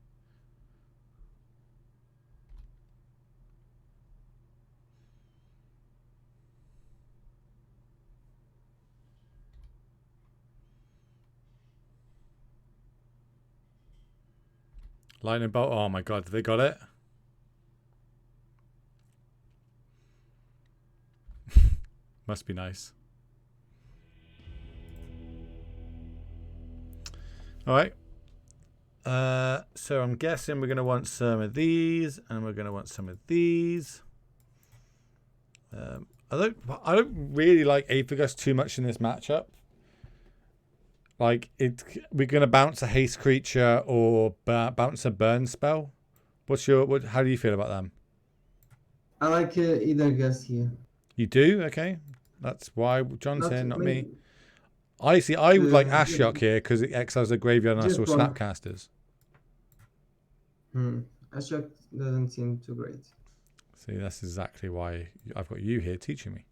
Lightning Bolt. Oh my god, they got it. Must be nice. Alright. So I'm guessing we're going to want some of these, and we're going to want some of these. I don't really like Aethergust too much in this matchup. Like, we're going to bounce a haste creature or bounce a burn spell. How do you feel about them? I like either Gus here. You do? Okay. That's why John's here, not me. Maybe I would like Ashiok here because it exiles the graveyard and I saw Snapcasters. Ashok doesn't seem too great. See, that's exactly why I've got you here teaching me.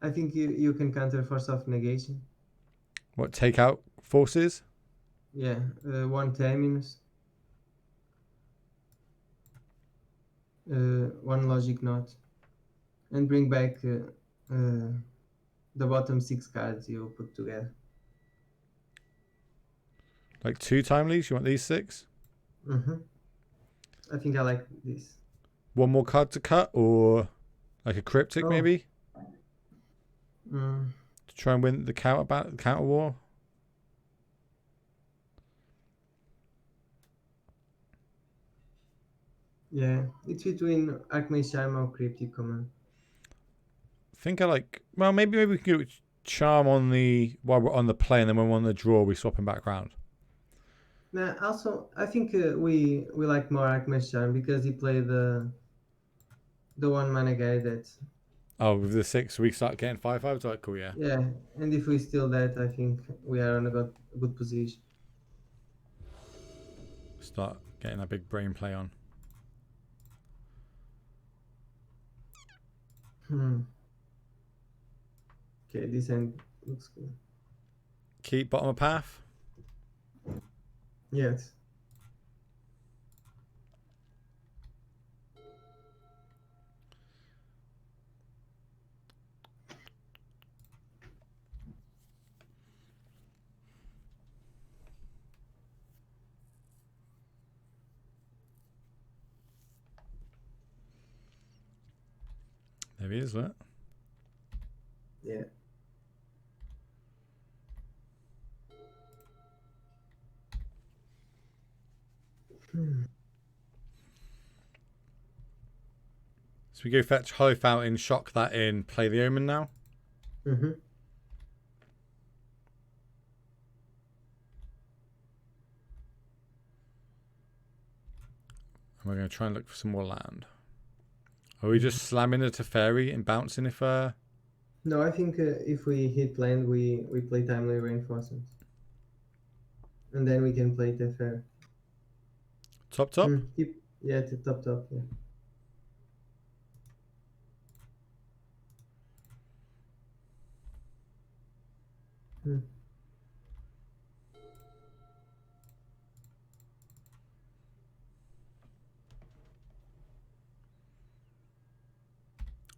I think you can counter Force of Negation. What, take out forces? Yeah, 1 terminus. 1 logic knot. And bring back the bottom 6 cards you put together. Like 2 timelies? You want these 6? I think I like this. 1 more card to cut, or like a cryptic maybe? To try and win the counter war? Yeah, it's between Archmage Charm or Cryptic Command. I think I like... Well, maybe we can go with Charm while we're on the play, and then when we're on the draw, we swap him back around. Nah, also, I think we like more Archmage Charm because he played the 1 mana guy that... Oh, with the 6, we start getting 5/5s? Like, cool, yeah. Yeah, and if we steal that, I think we are in a good position. Start getting a big brain play on. Okay, this end looks good. Keep bottom of path. Yes. There he is, look. Yeah. So we go fetch Hollow Fountain, shock that in, play the Omen now. And we're going to try and look for some more land. Are we just slamming the Teferi and bouncing if... No, I think if we hit land, we play Timely Reinforcements. And then we can play Teferi. Top? Yeah, to top, yeah.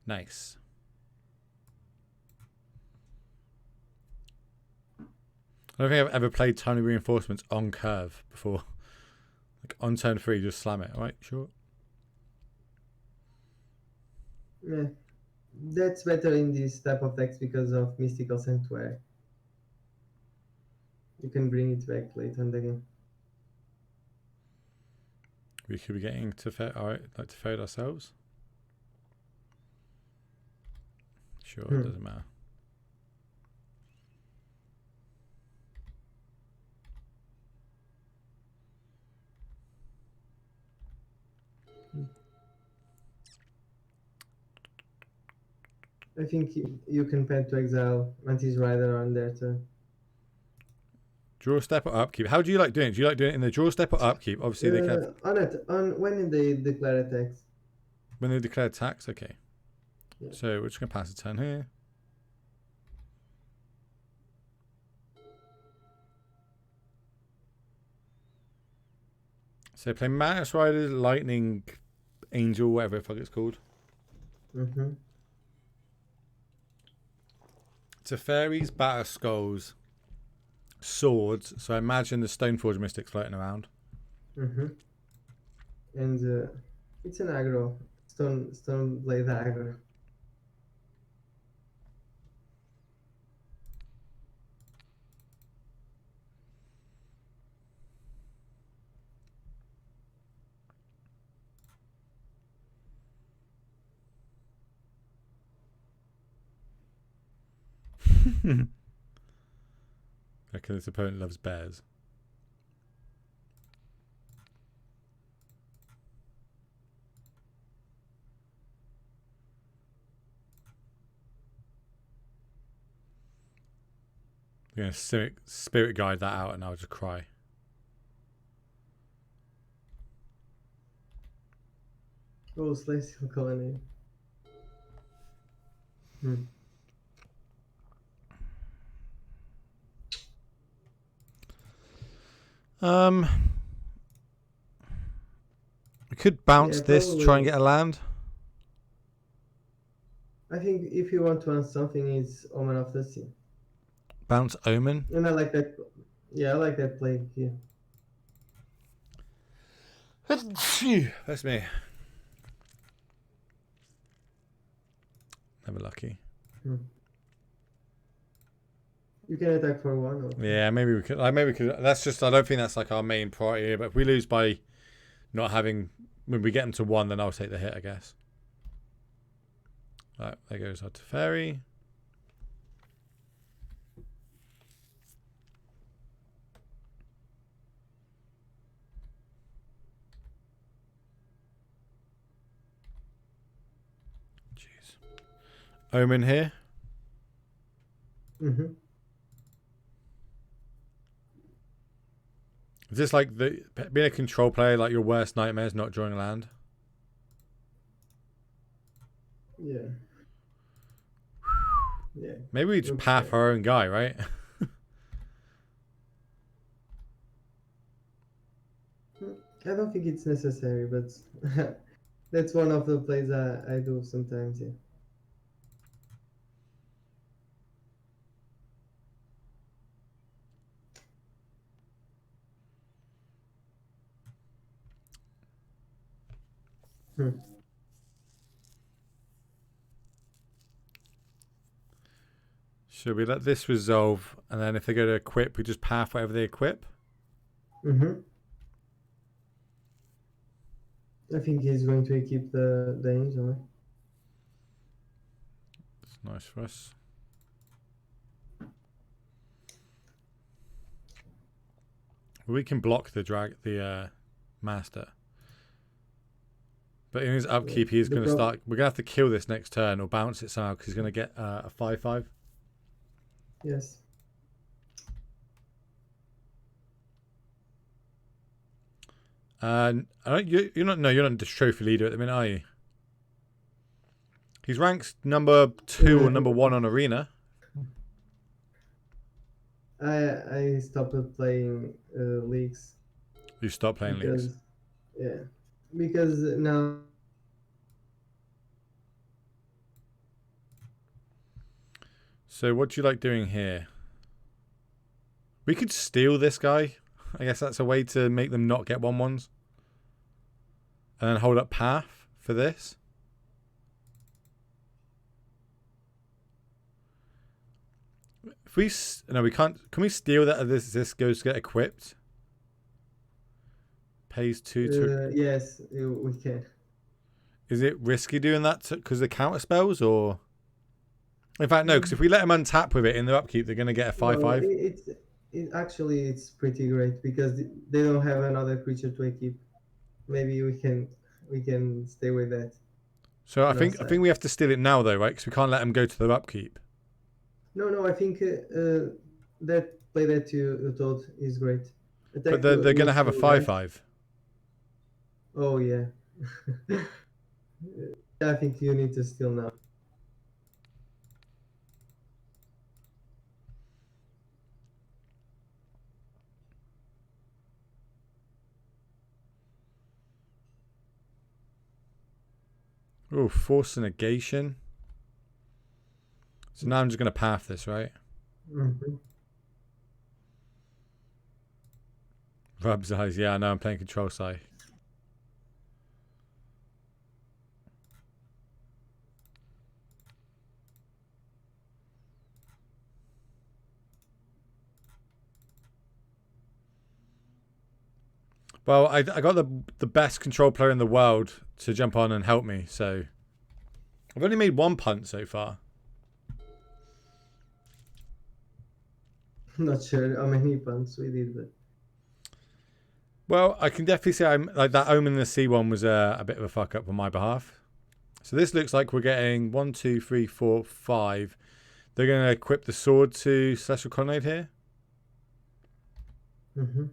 Nice. I don't think I've ever played Timely Reinforcements on curve before. Like on turn 3, just slam it. Alright, sure. Yeah, That's better in this type of decks because of Mystical Sanctuary. You can bring it back later in the game. We could be getting to fade ourselves. Sure, it doesn't matter. I think you can pen to exile Mantis Rider on there too. Draw step or upkeep. How do you like doing it? Do you like doing it in the draw step or upkeep? Obviously, they can on when they declare attacks. When they declare attacks, okay. Yeah. So we're just gonna pass a turn here. So play Mantis Rider, Lightning Angel, whatever the fuck it's called. Teferis, Batter Skulls, Swords. So I imagine the Stoneforge Mystics floating around. And it's an aggro. Stone Blade aggro. Reckon his opponent loves bears. I'm going to spirit guide that out and I'll just cry. Oh, Celestial Colony. We could bounce this to try and get a land. I think if you want to run something, it's Omen of the Sea. Bounce Omen. And I like that. Yeah, I like that play here. That's me. Never lucky. You can attack for one. Or... Yeah, maybe we could. Maybe we could. That's just. I don't think that's like our main priority here. But if we lose by not having, when we get them to one, then I'll take the hit, I guess. Right, there goes our Teferi. Jeez. Omen here. Is this like being a control player, like your worst nightmare is not drawing land? Yeah. Yeah. Maybe we just path our own guy, right? I don't think it's necessary, but that's one of the plays I do sometimes, yeah. Should we let this resolve, and then if they go to equip, we just path whatever they equip? I think he's going to keep the angel. It's nice for us. We can block the master. But in his upkeep, he's going to start. We're going to have to kill this next turn or bounce it somehow because he's going to get a 5/5. Yes. You're not the trophy leader at the minute, are you? He's ranked number 2 or number 1 on Arena. I stopped playing leagues. You stopped playing leagues? Yeah. Because now... So what do you like doing here? We could steal this guy. I guess that's a way to make them not get 1/1s. And then hold up path for this. If we no, we can't. Can we steal that? This goes to get equipped. Pays 2 to. Yes, we can. Is it risky doing that because the counter spells, or? In fact, no. Because if we let them untap with it in their upkeep, they're going to get a 5/5. Actually it's pretty great because they don't have another creature to equip. Maybe we can stay with that. So I think we have to steal it now though, right? Because we can't let them go to their upkeep. No, I think that play that you told is great. But they're going to have a 5/5. Oh yeah. I think you need to steal now. Oh, force a negation. So now I'm just going to path this, right? Mm-hmm. Rub's eyes. Yeah, I know I'm playing control side. Well, I got the best control player in the world to jump on and help me, so I've only made 1 punt so far. Not sure how many punts we did, but Well, I can definitely say I'm like that. Omen in the C one was a bit of a fuck up on my behalf. So this looks like we're getting 1, 2, 3, 4, 5. They're going to equip the sword to Celestial Colonnade here. mm-hmm.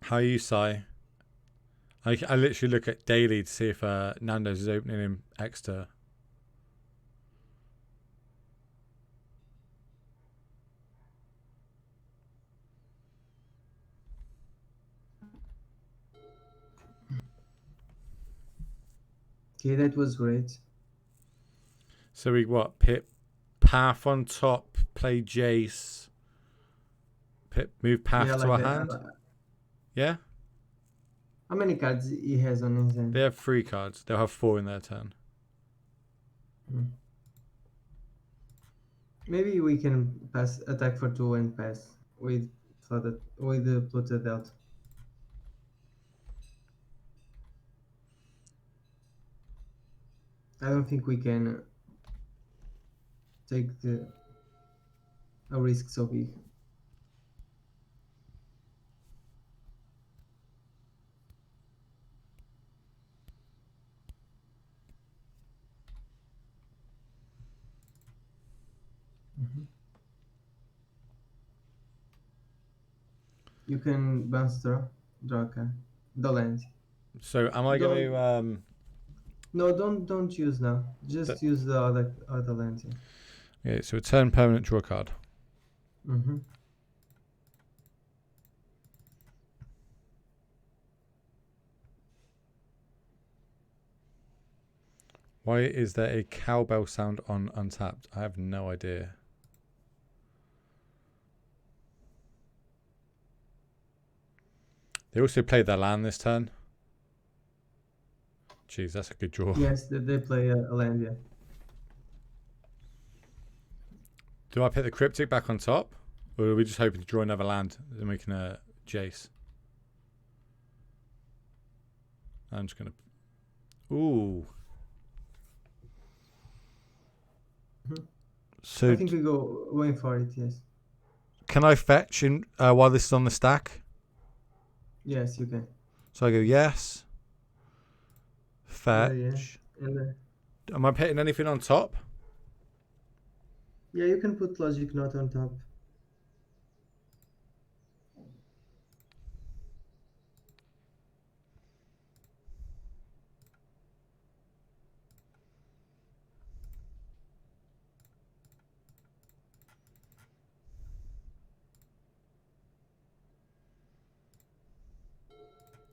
How are you, Sai? I literally look at daily to see if Nando's is opening him extra. Okay, that was great. So we what? Pip Path on top, play Jace. Pip move Path Yeah, to like our that. hand. Yeah? How many cards he has on his hand? They have 3 cards. They'll have 4 in their turn. Maybe we can pass attack for 2 and pass with the Pluto Delta. I don't think we can take a risk so big. You can bounce draw a card. The land. So am I going to No, don't use now. Just use the other land. Yeah. Okay, so a turn permanent, draw a card. Mm-hmm. Why is there a cowbell sound on Untapped? I have no idea. They also played their land this turn. Jeez, that's a good draw. Yes, they play a land, yeah. Do I put the Cryptic back on top? Or are we just hoping to draw another land and we can Jace? I'm just going to... Ooh. So I think we going for it, yes. Can I fetch in while this is on the stack? Yes, you can. So I go yes. Fetch. Yeah. And am I putting anything on top? yeah, you can put Logic Knot on top.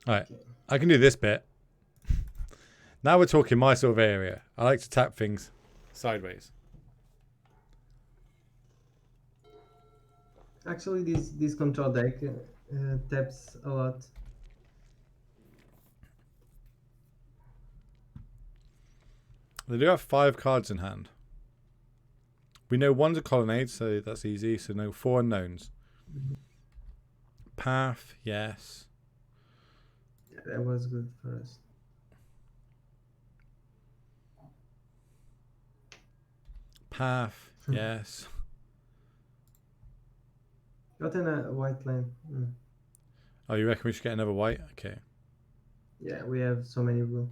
Alright, I can do this bit. Now we're talking my sort of area. I like to tap things sideways. Actually, this control deck taps a lot. They do have 5 cards in hand. We know one's a colonnade, so that's easy. So no 4 unknowns. Path, yes. Yeah, that was good for us. Path, yes. Got in a white land. Oh, you reckon we should get another white? Okay. Yeah, we have so many blue.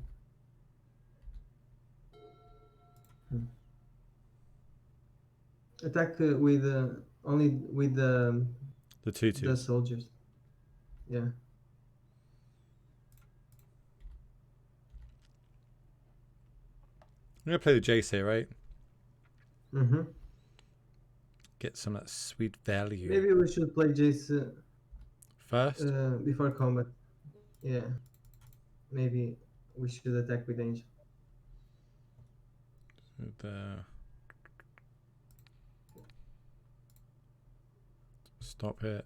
Attack with only with The the 2/2s. soldiers. Yeah. I'm gonna play the Jace here, right? Mm-hmm. Get some of that sweet value. Maybe we should play Jace First? before combat. Yeah. Maybe we should attack with Angel. Stop it.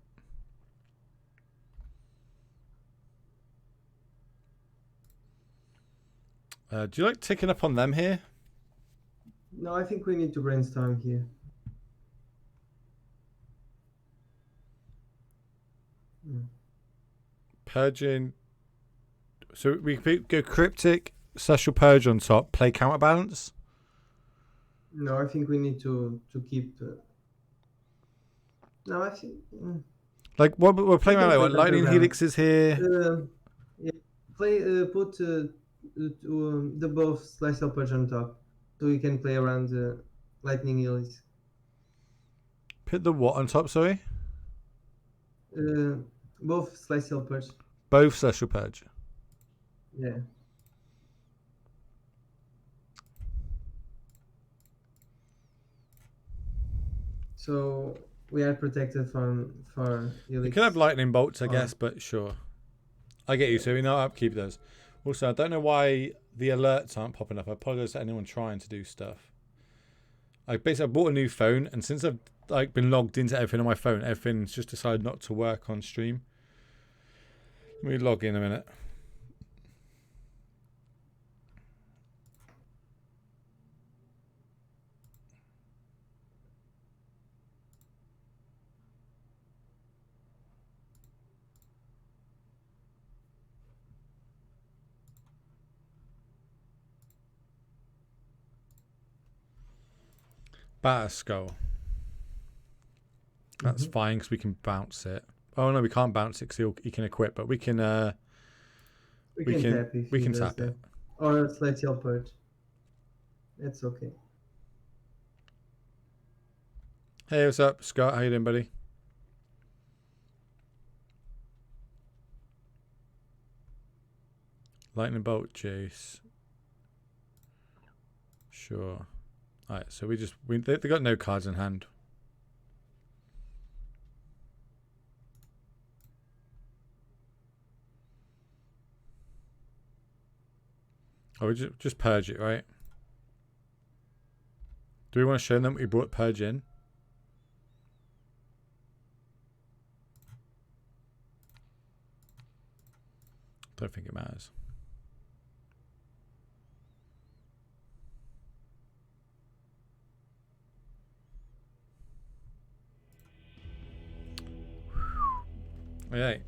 Do you like ticking up on them here? No, I think we need to brainstorm here. Purging. So we go Cryptic, Special Purge on top, play Counterbalance. No, I think we need to keep. No, I think. Like what we're playing We can around, play like Lightning Counterbalance. Helix is here. Yeah, put the both Celestial Purge on top, so we can play around Lightning Helix. Put the what on top, sorry? Both Celestial Purge. Both Special Purge. Yeah. So we are protected for Helix. You can have Lightning Bolts, I guess, but sure. I get you, so we know upkeep those. Also, I don't know why the alerts aren't popping up. I apologize to anyone trying to do stuff. I bought a new phone, and since I've been logged into everything on my phone, everything's just decided not to work on stream. Let me log in a minute. Batter Skull. That's fine because we can bounce it. Oh no, we can't bounce it because he can equip, but we can. We can tap it. Or Celestial Purge. That's okay. Hey, what's up, Scott? How you doing, buddy? Lightning Bolt, Jace. Sure. Alright, so they got no cards in hand. Oh, we just purge it, right? Do we want to show them we brought purge in? Don't think it matters. Okay.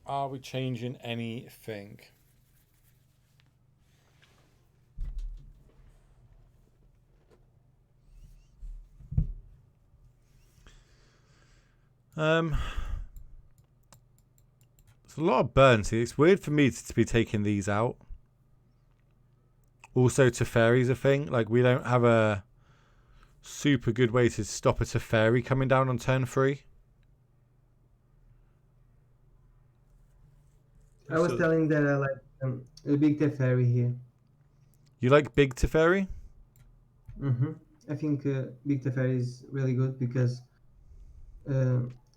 Are we changing anything? There's a lot of burns here. It's weird for me to be taking these out. Also, Teferi's a thing. Like, we don't have a super good way to stop a Teferi coming down on turn 3. I was telling that I like a big Teferi here. You like big Teferi? I think big Teferi is really good because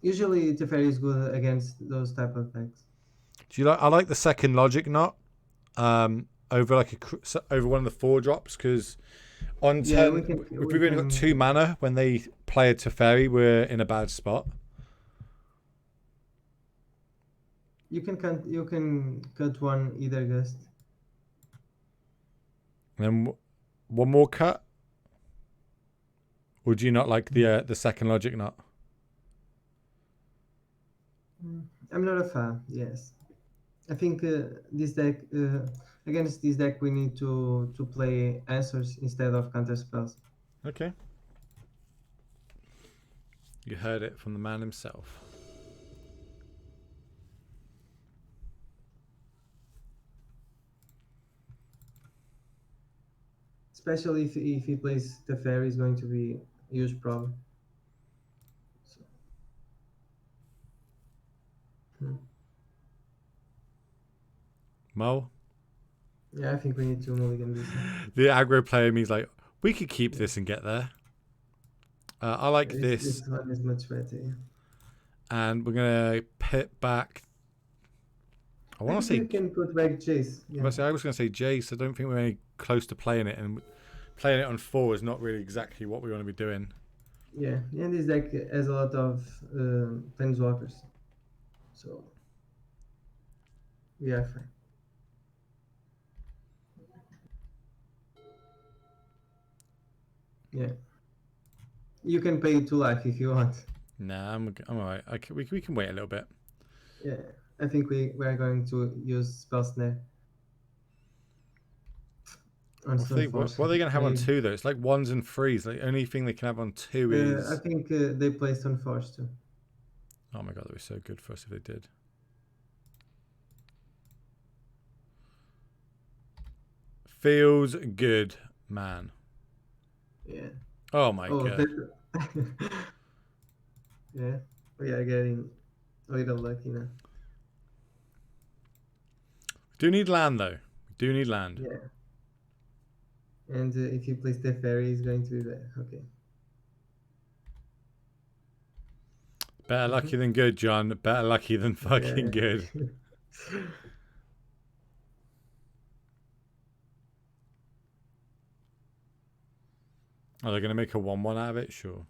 usually Teferi is good against those type of decks. Do you like? I like the second Logic Knot over over one of the 4 drops because On Yeah, turn, we can. if We we've only got 2 can. mana when they play a Teferi, we're in a bad spot. You can cut. You can cut one either gust. And then one more cut. Or do you not like the second logic knot? I'm not a fan. Yes, I think this deck against this deck we need to play answers instead of counter spells. Okay. You heard it from the man himself. Especially if he plays the fairy, is going to be a huge problem. So, Mo? yeah, I think we need to mulligan this. The aggro player means like, we could keep this and get there. I like this. This one is much better. Yeah. And we're going to pit back. I want to say. We can put back Jace. Yeah. I was going to say Jace. I don't think we're any close to playing it. And playing it on 4 is not really exactly what we want to be doing. Yeah, and this deck has a lot of planeswalkers. So, we are fine. Yeah. You can pay 2 life if you want. Nah, I'm alright. We can wait a little bit. Yeah, I think we're going to use Spell Snare. What are they going to have on 2 though? It's like 1s and 3s. The only thing they can have on 2 is. I think they play Stoneforge too. Oh my god, that was so good for us if they did. Feels good, man. Yeah. Oh my god. Yeah, we are getting a little lucky now. Do need land though. We do need land. Yeah. And if he plays the fairy, he's going to be there. Okay. Better lucky than good, John. Better lucky than fucking good. Are they going to make a 1-1 out of it? Sure.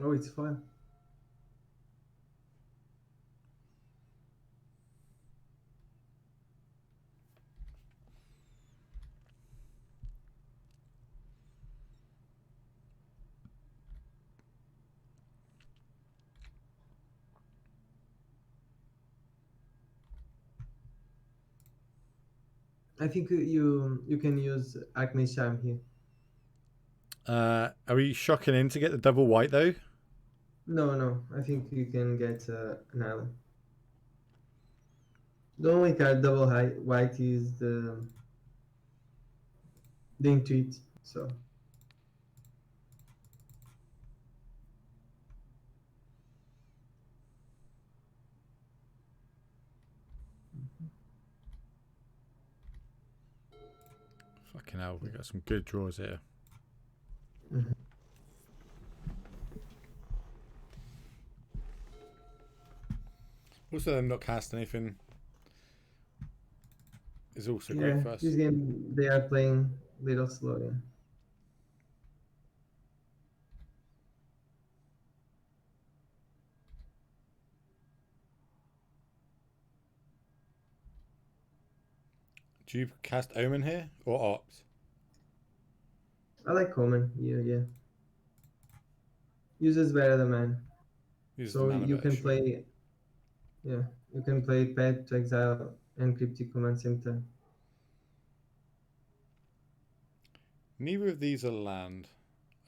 Oh, it's fun. I think you can use Acme Charm here. Are we shocking in to get the double white though? No. I think you can get an island. The only card double white is the Intuit. So. Fucking hell, we got some good draws here. Also, them not cast anything is also great for us. This game they are playing little slow. Yeah. Do you cast Omen here or Opt? I like Omen. Yeah. Uses better than man. So you can play. Yeah, you can play Pet to Exile and Cryptic Command same time. Neither of these are land.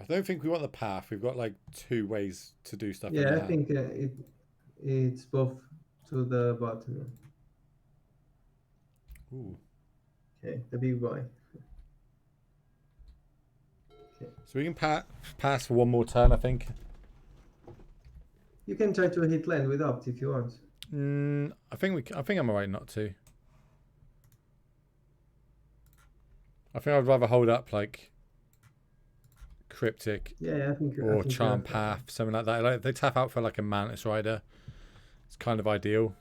I don't think we want the path. We've got like 2 ways to do stuff. Yeah, I think it's both to the bottom. Ooh. Okay, the big boy. Okay. So we can pass for 1 more turn, I think. You can try to hit land with Opt if you want. I think I'm alright not to. I think I'd rather hold up like Cryptic, I think, or Charm Path, something like that. Like, they tap out for like a Mantis Rider. It's kind of ideal.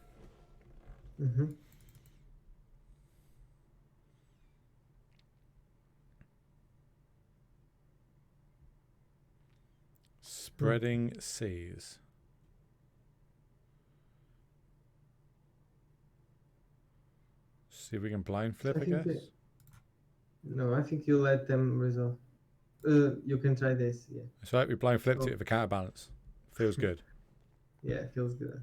Spreading seas. See if we can blind flip, I guess. No, I think you let them resolve. You can try this, yeah. It's right, we blind flipped it for counterbalance. Feels good. Yeah, it feels good.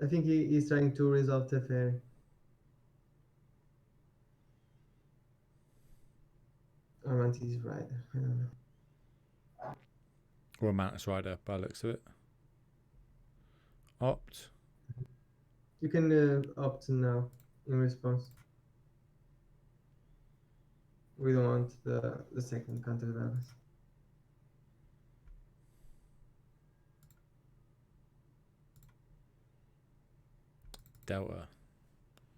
I think he's trying to resolve the fairy. Or Mantis Rider, I don't know. Or a Mantis Rider by the looks of it. Opt. You can opt now in response. We don't want the second counterbalance. Delta.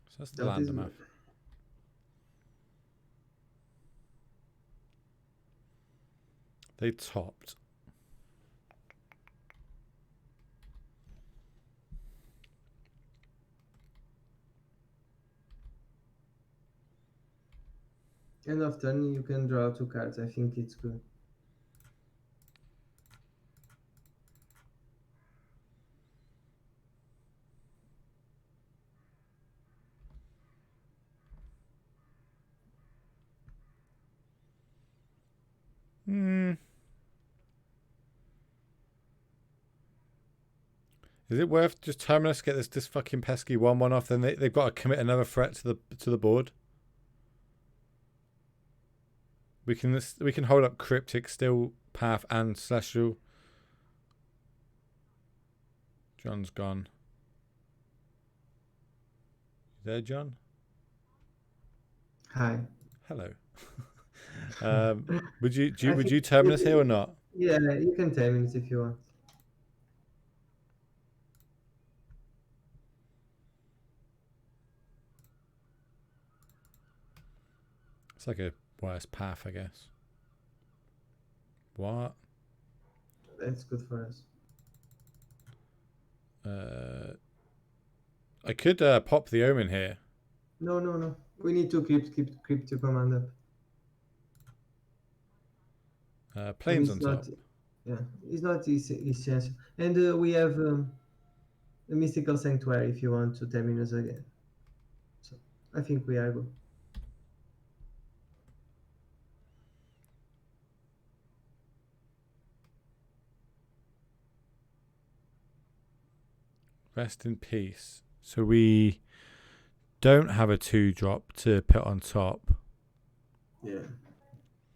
So that's the Delta land is enough. They topped. End of turn, you can draw 2 cards. I think it's good. Is it worth just Terminus, get this fucking pesky 1/1 off? Then they've got to commit another threat to the board. We can hold up Cryptic, Still Path, and Celestial. John's gone. You there, John? Hi. Hello. Would you Terminus here or not? Yeah, you can 10 minutes if you want. It's like a worse path, I guess. What? That's good for us. I could pop the Omen here. No. We need to keep Crypto Command up. Planes on top. Yeah, it's not essential. And we have a Mystical Sanctuary if you want to 10 minutes again. So I think we are good. Rest in peace. So we don't have a 2-drop to put on top. Yeah.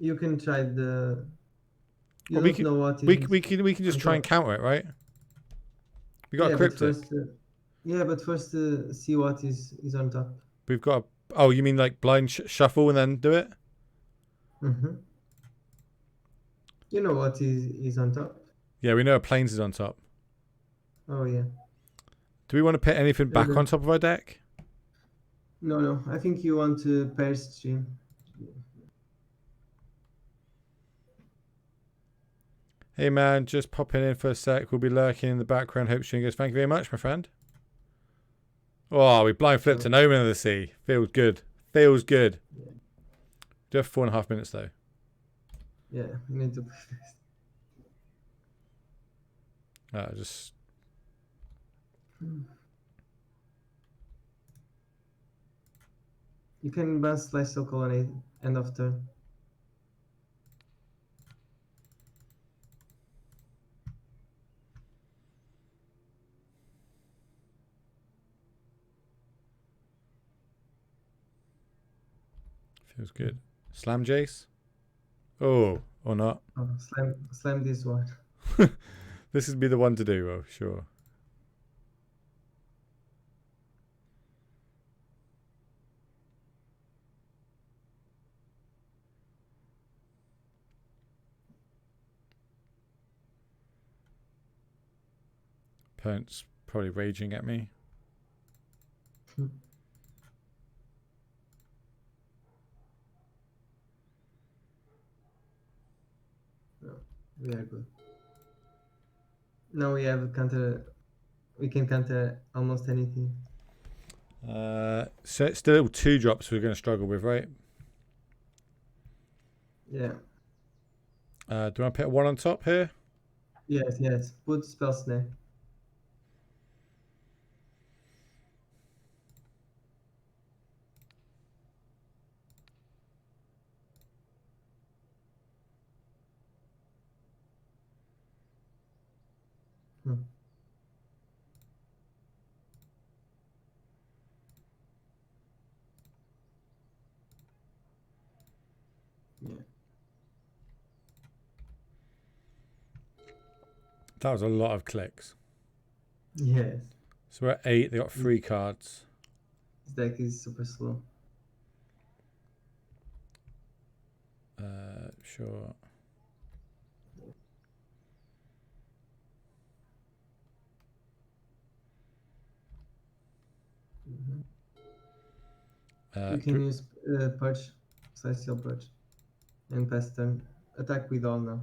You can try the... Well, we can just try and counter it, right? We got a Cryptic. But first see what is on top. We've got oh, you mean like blind shuffle and then do it? Mm-hmm. You know what is on top? Yeah, we know a Plains is on top. Oh, yeah. Do we want to put anything back on top of our deck? No. I think you want to pair stream. Hey man, just popping in for a sec. We'll be lurking in the background. Hope stream goes. Thank you very much, my friend. Oh, we blind flipped an Omen of the Sea. Feels good. Feels good. Yeah. Do have 4.5 minutes though. Yeah, you need to. Just. You can ban Celestial Colonnade end of turn. Feels good. Slam Jace? Oh, or not. Oh, slam this one. This would be the one to do, oh, sure. Opponent's probably raging at me. We are good. Now we have counter. We can counter almost anything. So it's still 2 drops we're going to struggle with, right? Yeah. Do you want to put a 1 on top here? Yes, yes. Put spell snare. Hmm. Yeah. That was a lot of clicks. Yes. So we're at 8. They got 3 cards. This deck is super slow. Sure. You can use Purge, Celestial Purge, and pass turn. Attack with all now.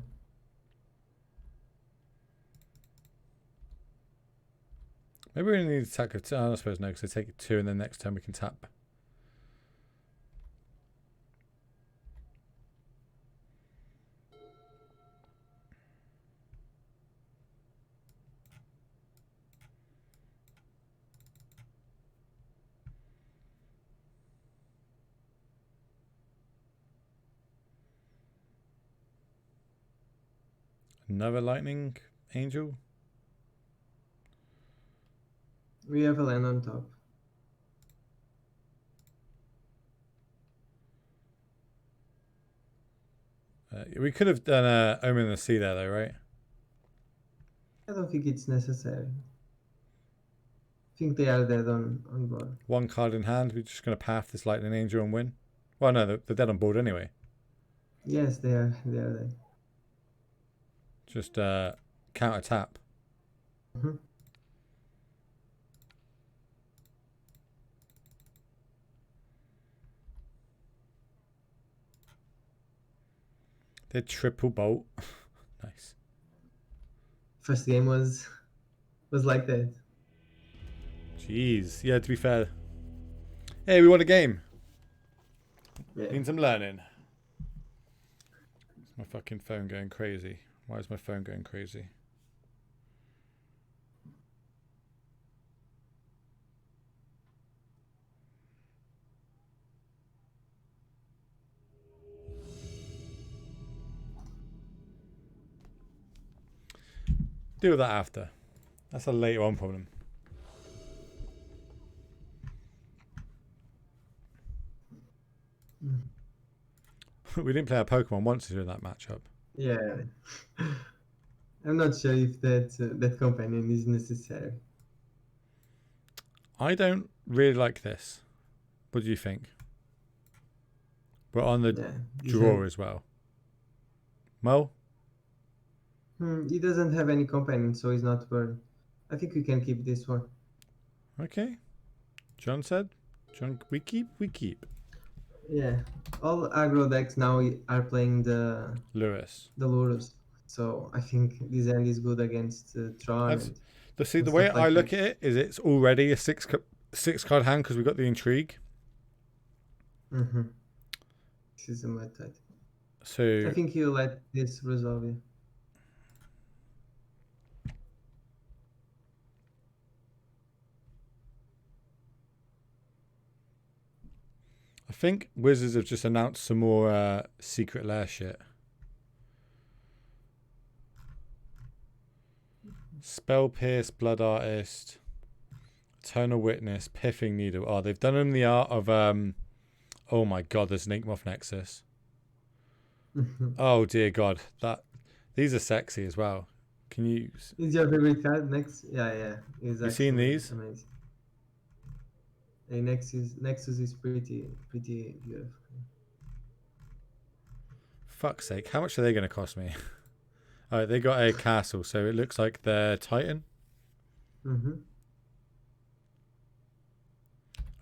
Maybe we need to attack a turn. I suppose no, because they take 2 and then next turn we can tap. Another lightning angel. We have a land on top. We could have done a Omen in the Sea there though, right? I don't think it's necessary. I think they are dead on board. 1 card in hand. We're just going to path this lightning angel and win. Well, no, they're dead on board anyway. Yes, they are dead. Just counter tap. Mm-hmm. They triple bolt. Nice. First game was like that. Jeez. Yeah, to be fair. Hey, we won a game. Yeah. Means I'm learning. Is my fucking phone going crazy? Why is my phone going crazy? Deal with that after. That's a later on problem. We didn't play our Pokemon once during that matchup. Yeah. I'm not sure if that companion is necessary. I don't really like this. What do you think? We're on the draw as well. Mo? He doesn't have any companion, so he's not burned. I think we can keep this one. Okay. John said. John, we keep. Yeah. All aggro decks now are playing the Lewis. So I think this end is good against Tron. The way I look at it is it's already a 6 card hand because we got the intrigue. Mm-hmm. This is a method. So I think you let this resolve you. I think Wizards have just announced some more secret lair shit. Spell Pierce, Blood Artist, Eternal Witness, Piffing Needle. Oh, they've done them the art of oh my god, there's an Inkmoth Nexus. Oh dear god. These are sexy as well. Can you Is your favorite card next? Yeah. You seen these? Amazing. Hey, Nexus is pretty beautiful. Fuck's sake, how much are they going to cost me? Alright, they got a castle, so it looks like they're Titan. Mm-hmm.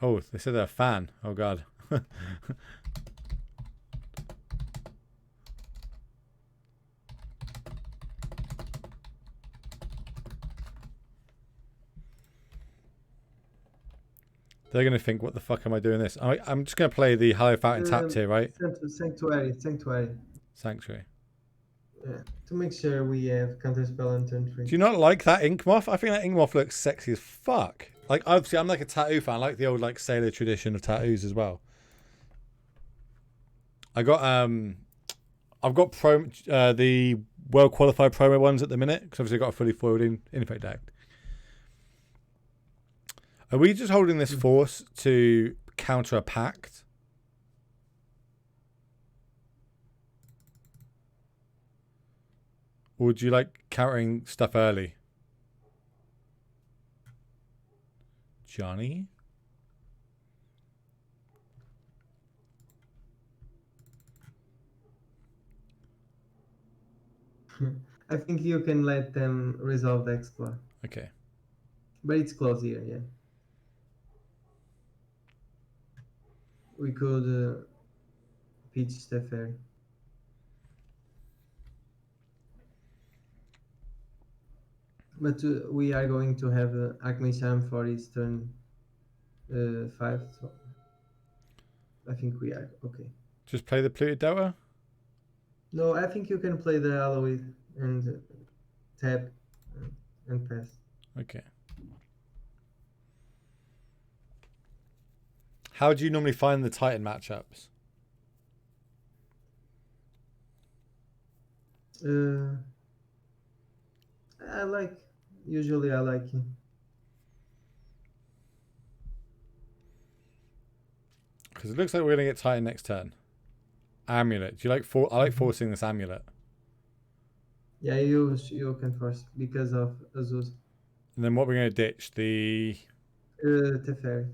Oh, they said they're a fan. Oh god. They're going to think, what the fuck am I doing this? I'm just going to play the Hallowed Fountain tapped here, right? Sanctuary. Sanctuary. To make sure we have counterspell on turn Do 3. you not like that ink moth? I think that ink moth looks sexy as fuck. Like, obviously, I'm like a tattoo fan. I like the old like sailor tradition of tattoos as well. I've got the well qualified promo ones at the minute because obviously I've got a fully foiled in effect deck. Are we just holding this force to counter a pact? Or would you like countering stuff early? Johnny? I think you can let them resolve the explore. Okay. But it's close here, yeah. We could pitch the fairy. But we are going to have Akmisham for his turn 5, so I think we are okay. Just play the Polluted Delta? No, I think you can play the Halloween and tap and pass. Okay. How do you normally find the Titan matchups? Usually I like him. Because it looks like we're going to get Titan next turn. Amulet. Do you like I like forcing this amulet. Yeah, you can force because of Azuz. And then what we're going to ditch? The Teferi.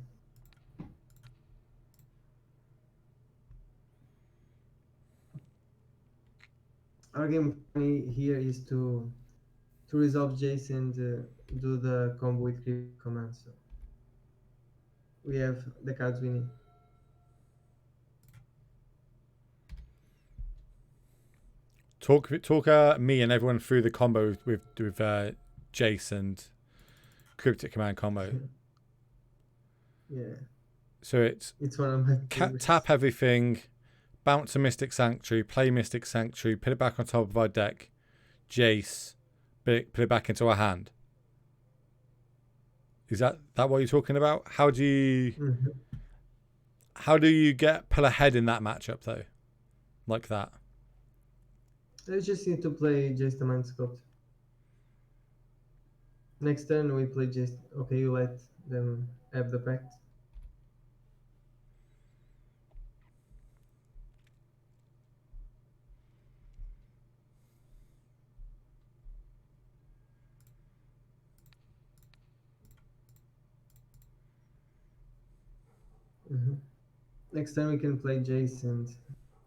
Our game here is to resolve Jace and do the combo with creep commands. So we have the cards we need. talk me and everyone through the combo with Jace and Cryptic Command combo. Yeah. So it's one of my favorites. Tap everything, bounce a Mystic Sanctuary, play Mystic Sanctuary, put it back on top of our deck, Jace, put it back into our hand. Is that what you're talking about? How do you pull ahead in that matchup though? Like that? I just need to play Jace the Mind Sculpt. Next turn we play Jace. Okay, you let them have the pact. Next time we can play Jace, and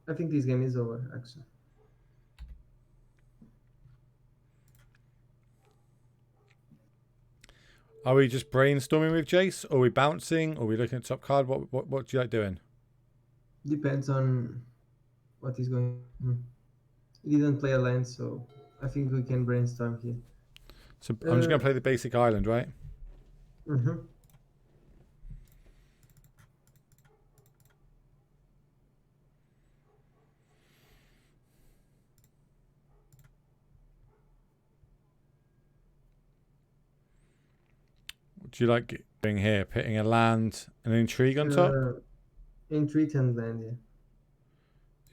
I think this game is over actually. Are we just brainstorming with Jace? Or are we bouncing? Or are we looking at top card? What do you like doing? Depends on what is going on. He didn't play a land, so I think we can brainstorm here. So I'm just going to play the basic island, right? What do you like doing here? Putting a land and an intrigue on top? Intrigue and land, yeah.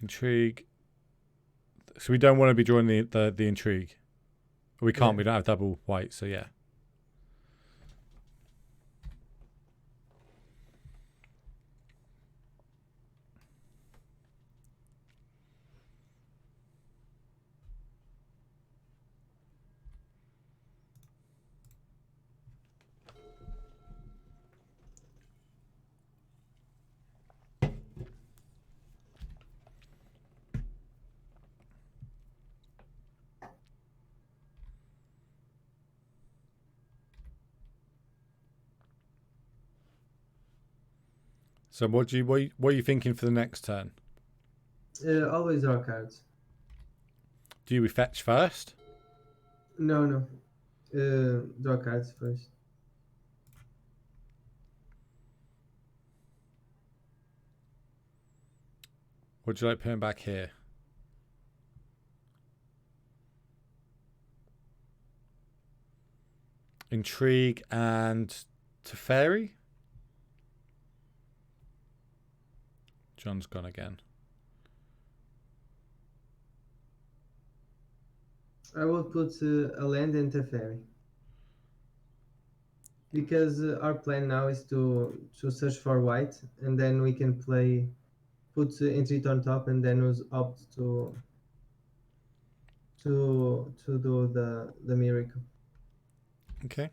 Intrigue. So we don't want to be drawing the intrigue. We can't. Yeah. We don't have double white, so yeah. So what are you thinking for the next turn? Always draw cards. Do we fetch first? No. Draw cards first. What do you like putting back here? Intrigue and Teferi. John's gone again. I will put a land and Teferi. Because our plan now is to search for white, and then we can put entry on top, and then we'll opt to do the miracle. Okay.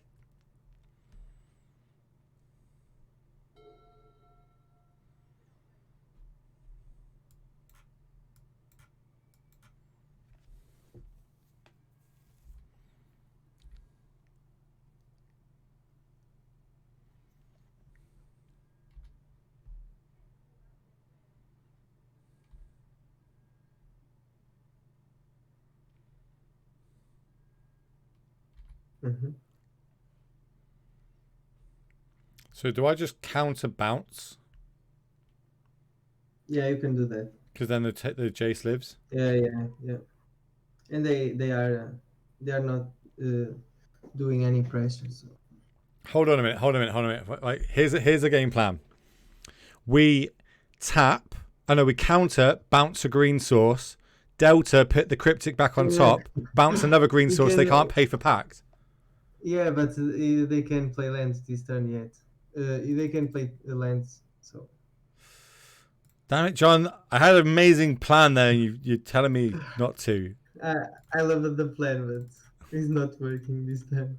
Mm-hmm. So do I just counter bounce? Yeah, you can do that. Because then the Jace lives. Yeah. And they are not doing any pressure. So. Hold on a minute. Like here's a game plan. We tap. I know we counter, bounce a green source, Delta put the cryptic back on top, bounce another green source. They can't pay for pact. Yeah, but they can play lands this turn yet. They can play lands. So. Damn it, John! I had an amazing plan there, and you're telling me not to. I love the plan, but it's not working this time.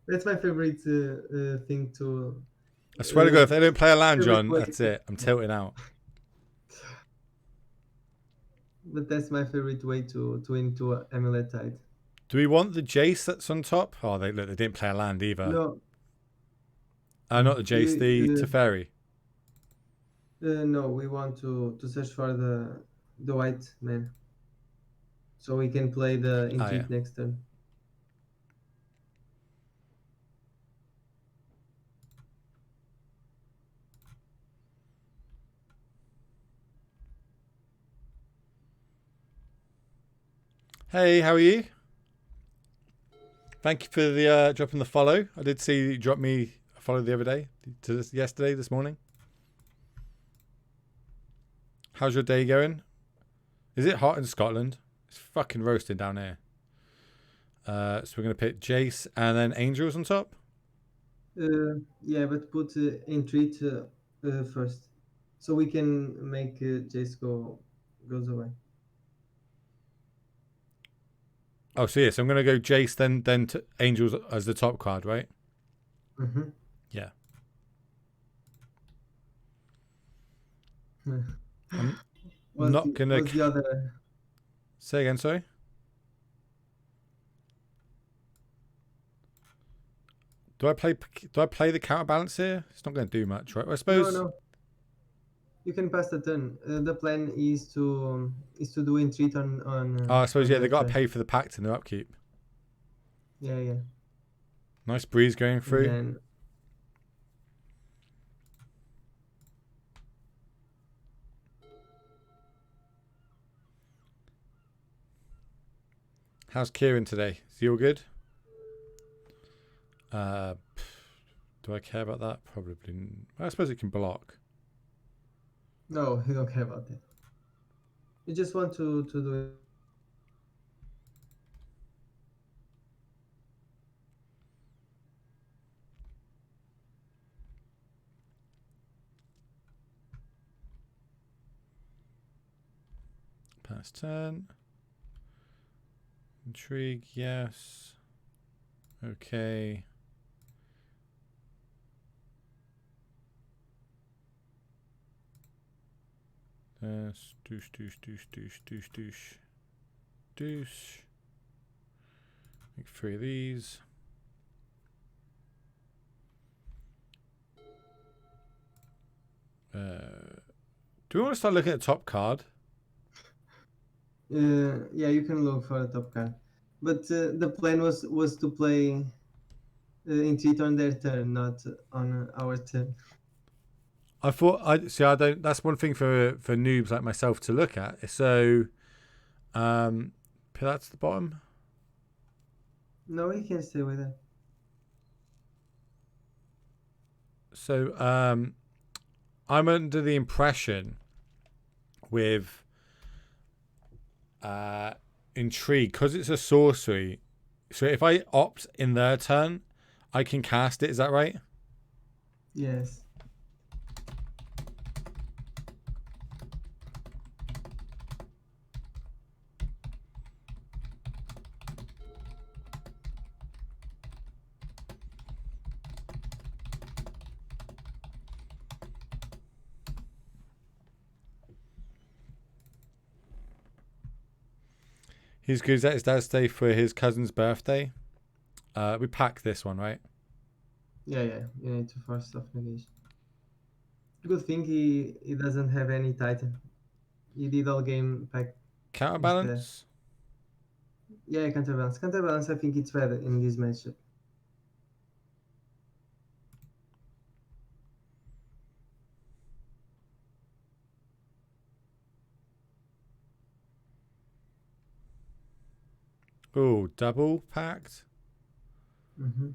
That's my favorite thing to. I swear to God, if they don't play a land, John, that's it. I'm tilting out. But that's my favorite way to into Amulet Tide. Do we want the Jace that's on top? Oh, they didn't play a land either. No. Not the Jace, the Teferi. No, we want to search for the white man, so we can play the intrigue next turn. Hey, how are you? Thank you for the dropping the follow. I did see you drop me a follow the other day, this morning. How's your day going? Is it hot in Scotland? It's fucking roasting down here. So we're going to pick Jace and then Angels on top? Yeah, but put Entreat first. So we can make Jace goes away. Oh, so so I'm going to go Jace, then to Angels as the top card, right? Mm-hmm. Yeah. I'm not going to... What's the other... Say again, sorry? Do I play the counterbalance here? It's not going to do much, right? I suppose... No. You can pass the turn. The plan is to do Entreat on I suppose, on they got to pay for the pact and their upkeep. Yeah. Nice breeze going through. And then, how's Kieran today? Is he all good? Do I care about that? Probably. I suppose it can block. no, you don't care about that. You just want to do it. Pass turn. Intrigue, yes. Okay. Deuce. Make 3 of these. Do we want to start looking at the top card? Yeah, you can look for a top card, but the plan was to play Entreat on their turn, not on our turn. I thought I don't. That's one thing for noobs like myself to look at. So, put that to the bottom. No, we can stay with it. So I'm under the impression with Intrigue, because it's a sorcery. So if I opt in their turn, I can cast it. Is that right? Yes. He's good at his dad's day for his cousin's birthday. We pack this one, right? Yeah, yeah. You need to force stuff negation. Good thing he doesn't have any Titan. He did all game pack instead. Counterbalance. Yeah, counterbalance. Counterbalance, I think it's better in this matchup. Oh, double packed. Mm-hmm.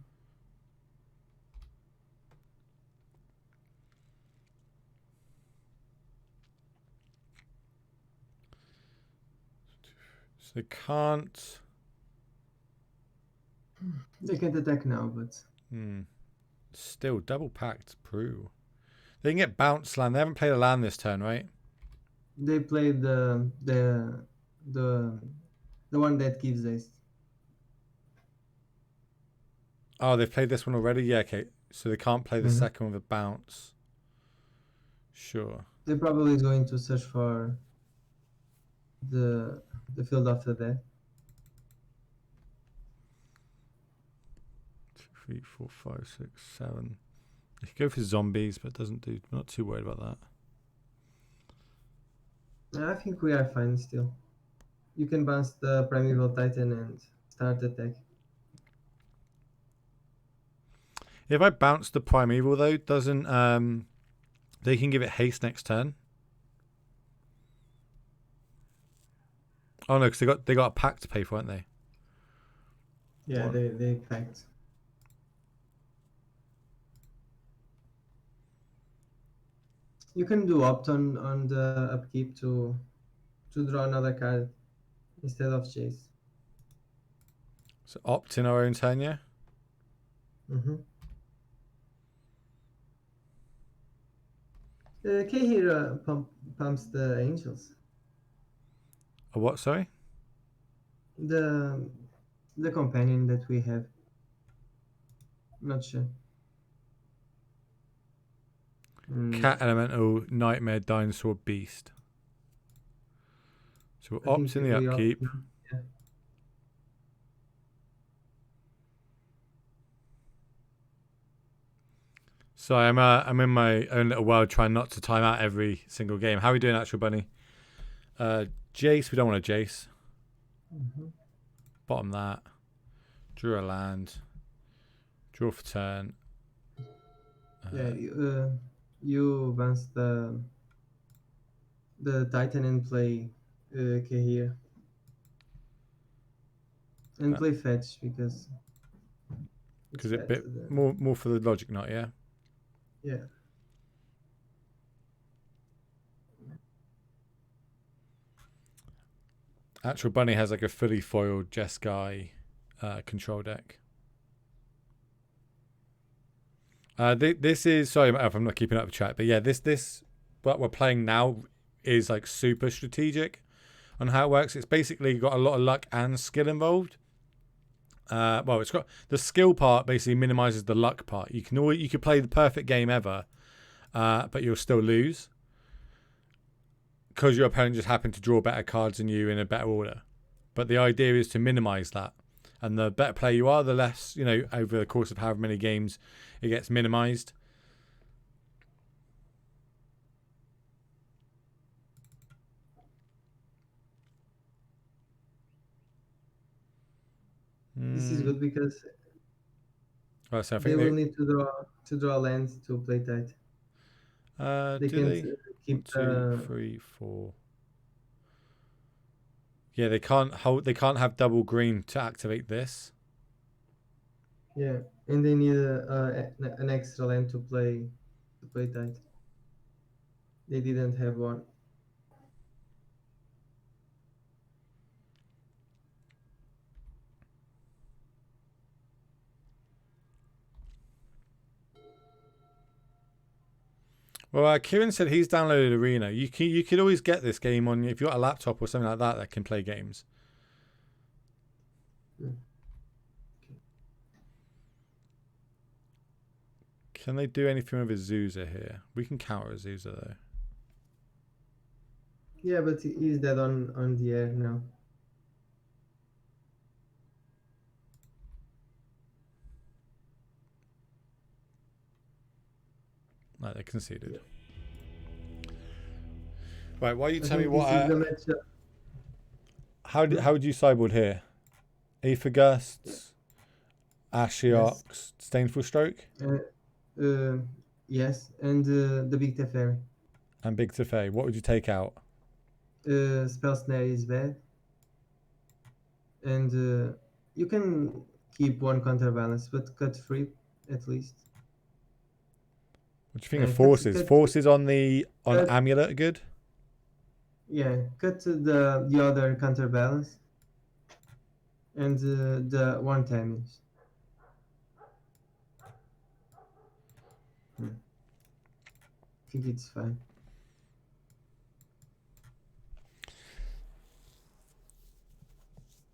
So they can't. They can't attack now, but Still double packed. Brew. They can get bounce land. They haven't played a land this turn, right? they played the one that gives haste. Oh, they've played this one already? Yeah, okay. So they can't play the second with a bounce. Sure. They're probably going to search for the field after that. 2, 3, 4, 5, 6, 7. You could go for zombies, but it doesn't do. I'm not too worried about that. I think we are fine still. You can bounce the Primeval Titan and start attack. If I bounce the Primeval though, doesn't they can give it haste next turn? Oh no, because they got a pack to pay for, haven't they? Yeah, What? they packed. You can do opt on the upkeep to draw another card instead of chase. So opt in our own turn, yeah? K-Hero pumps the angels. A what, sorry? The companion that we have. Not sure. Cat Elemental, Nightmare, Dinosaur, Beast. So we'll opt in the upkeep. Yeah. So I'm in my own little world trying not to time out every single game. How are we doing, Actual Bunny? Jace, we don't want a Jace. Bottom that. Drew a land. Draw for turn. Yeah, you bounce the Titan and play Kahir. And play fetch because it's a bit more for the logic knot, yeah? Yeah. Actual Bunny has like a fully foiled Jeskai control deck. This is, sorry if I'm not keeping up with chat, but yeah, this what we're playing now is like super strategic on how it works. It's basically got a lot of luck and skill involved. Well, it's got the skill part basically minimizes the luck part. You could play the perfect game ever, but you'll still lose because your opponent just happened to draw better cards than you in a better order. But the idea is to minimize that. And the better player you are, the less, over the course of however many games it gets minimized. This is good because right, so I they think will need to draw land to play tight. They keep 1, 2, 3, 4. Yeah, they can't have double green to activate this. Yeah, and they need an extra land to play tight. They didn't have one. Well, Kieran said he's downloaded Arena. You could always get this game on if you've got a laptop or something like that can play games. Mm. Can they do anything with Azusa here? We can counter Azusa though. Yeah, but he's dead on the air now. No, they conceded. Yeah. Right, why you I tell me think what? this is the matchup. How would you sideboard here? Aether Gusts, Ashiok, Stainful Stroke, Yes, and the Big Teferi. and Big Teferi. What would you take out? Spell Snare is bad, and you can keep one counterbalance, but cut free at least. What do you think of forces? Forces on Amulet are good. Yeah, cut the other counterbalance and the one damage. I think it's fine.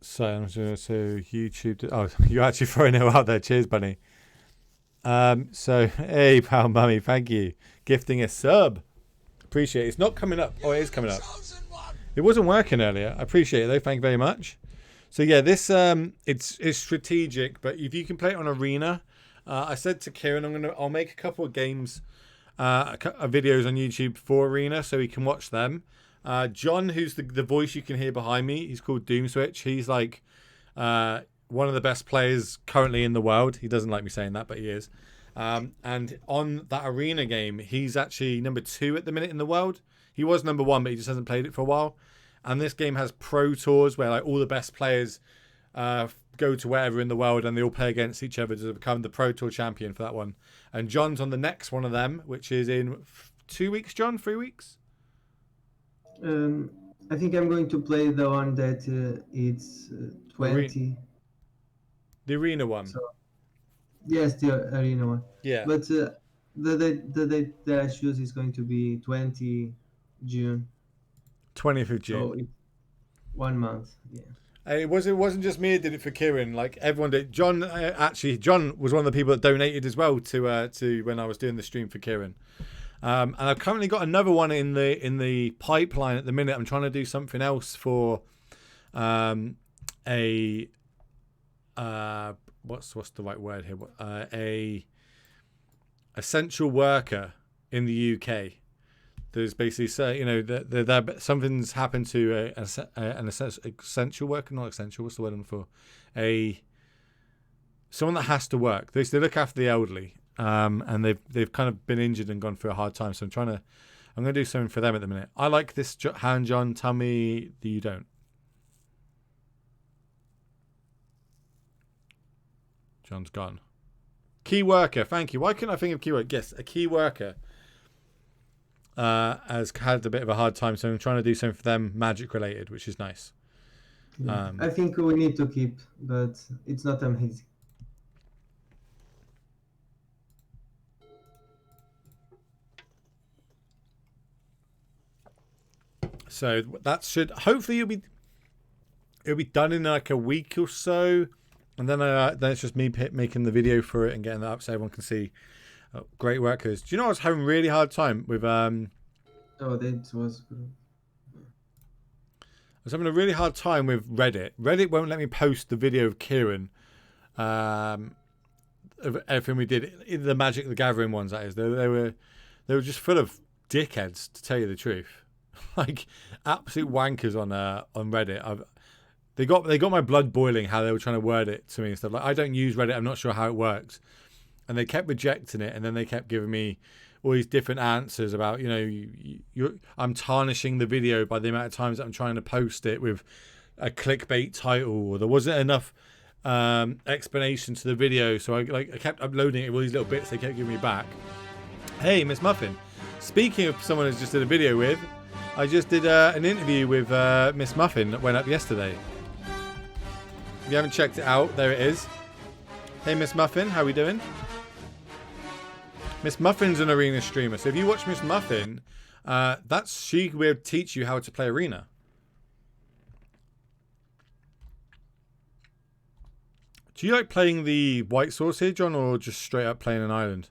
So YouTube. Oh, you're actually throwing it out there. Cheers, Bunny. So hey, pal, mummy, thank you, gifting a sub. Appreciate it. It's not coming up. Oh, it is coming up. It wasn't working earlier. I appreciate it though. Thank you very much. So yeah, this it's strategic, but if you can play it on Arena, I said to Kieran, I'll make a couple of games, videos on YouTube for Arena, so he can watch them. John, who's the voice you can hear behind me, he's called Do0mSwitch. He's like one of the best players currently in the world. He doesn't like me saying that, but he is. And on that Arena game, he's actually number 2 at the minute in the world. He was number 1, but he just hasn't played it for a while. And this game has pro tours where like all the best players go to wherever in the world and they all play against each other to become the Pro Tour champion for that one. And John's on the next one of them, which is in 2 weeks, John? 3 weeks? I think I'm going to play the one that it's 20. The Arena one. So, yes, the Arena one. Yeah. But the date that I choose is going to be 20 June. 20th of June. So it's 1 month. Yeah. And it wasn't just me that did it for Kieran. Like everyone did. John was one of the people that donated as well to when I was doing the stream for Kieran. And I've currently got another one in the pipeline at the minute. I'm trying to do something else for a what's the right word here? A essential worker in the UK. There's basically, that something's happened to an essential worker, not essential. What's the word I'm for? Someone that has to work. They look after the elderly, and they've kind of been injured and gone through a hard time. So I'm going to do something for them at the minute. I like this hand, John. Tell me that you don't. John's gone. Key worker. Thank you. Why couldn't I think of key worker? Yes, a key worker. Has had a bit of a hard time, so I'm trying to do something for them magic related, which is nice. Yeah. I think we need to keep, but it's not amazing. So that should hopefully it'll be done in like a week or so, and then it's just me making the video for it and getting that up so everyone can see. Great workers. Do you know I was having a really hard time with Oh, that was good. I was having a really hard time with Reddit. Reddit won't let me post the video of Kieran, of everything we did, the Magic the Gathering ones. That is, they were just full of dickheads, to tell you the truth, like absolute wankers on Reddit. They got my blood boiling how they were trying to word it to me and stuff. Like I don't use Reddit. I'm not sure how it works. And they kept rejecting it, and then they kept giving me all these different answers about, I'm tarnishing the video by the amount of times that I'm trying to post it with a clickbait title, or there wasn't enough explanation to the video, so I kept uploading it with all these little bits they kept giving me back. Hey, Miss Muffin. Speaking of someone I just did a video with, I just did an interview with Miss Muffin that went up yesterday. If you haven't checked it out, there it is. Hey, Miss Muffin, how we doing? Miss Muffin's an arena streamer, so if you watch Miss Muffin, she will teach you how to play arena. Do you like playing the white source here, John, or just straight up playing an island?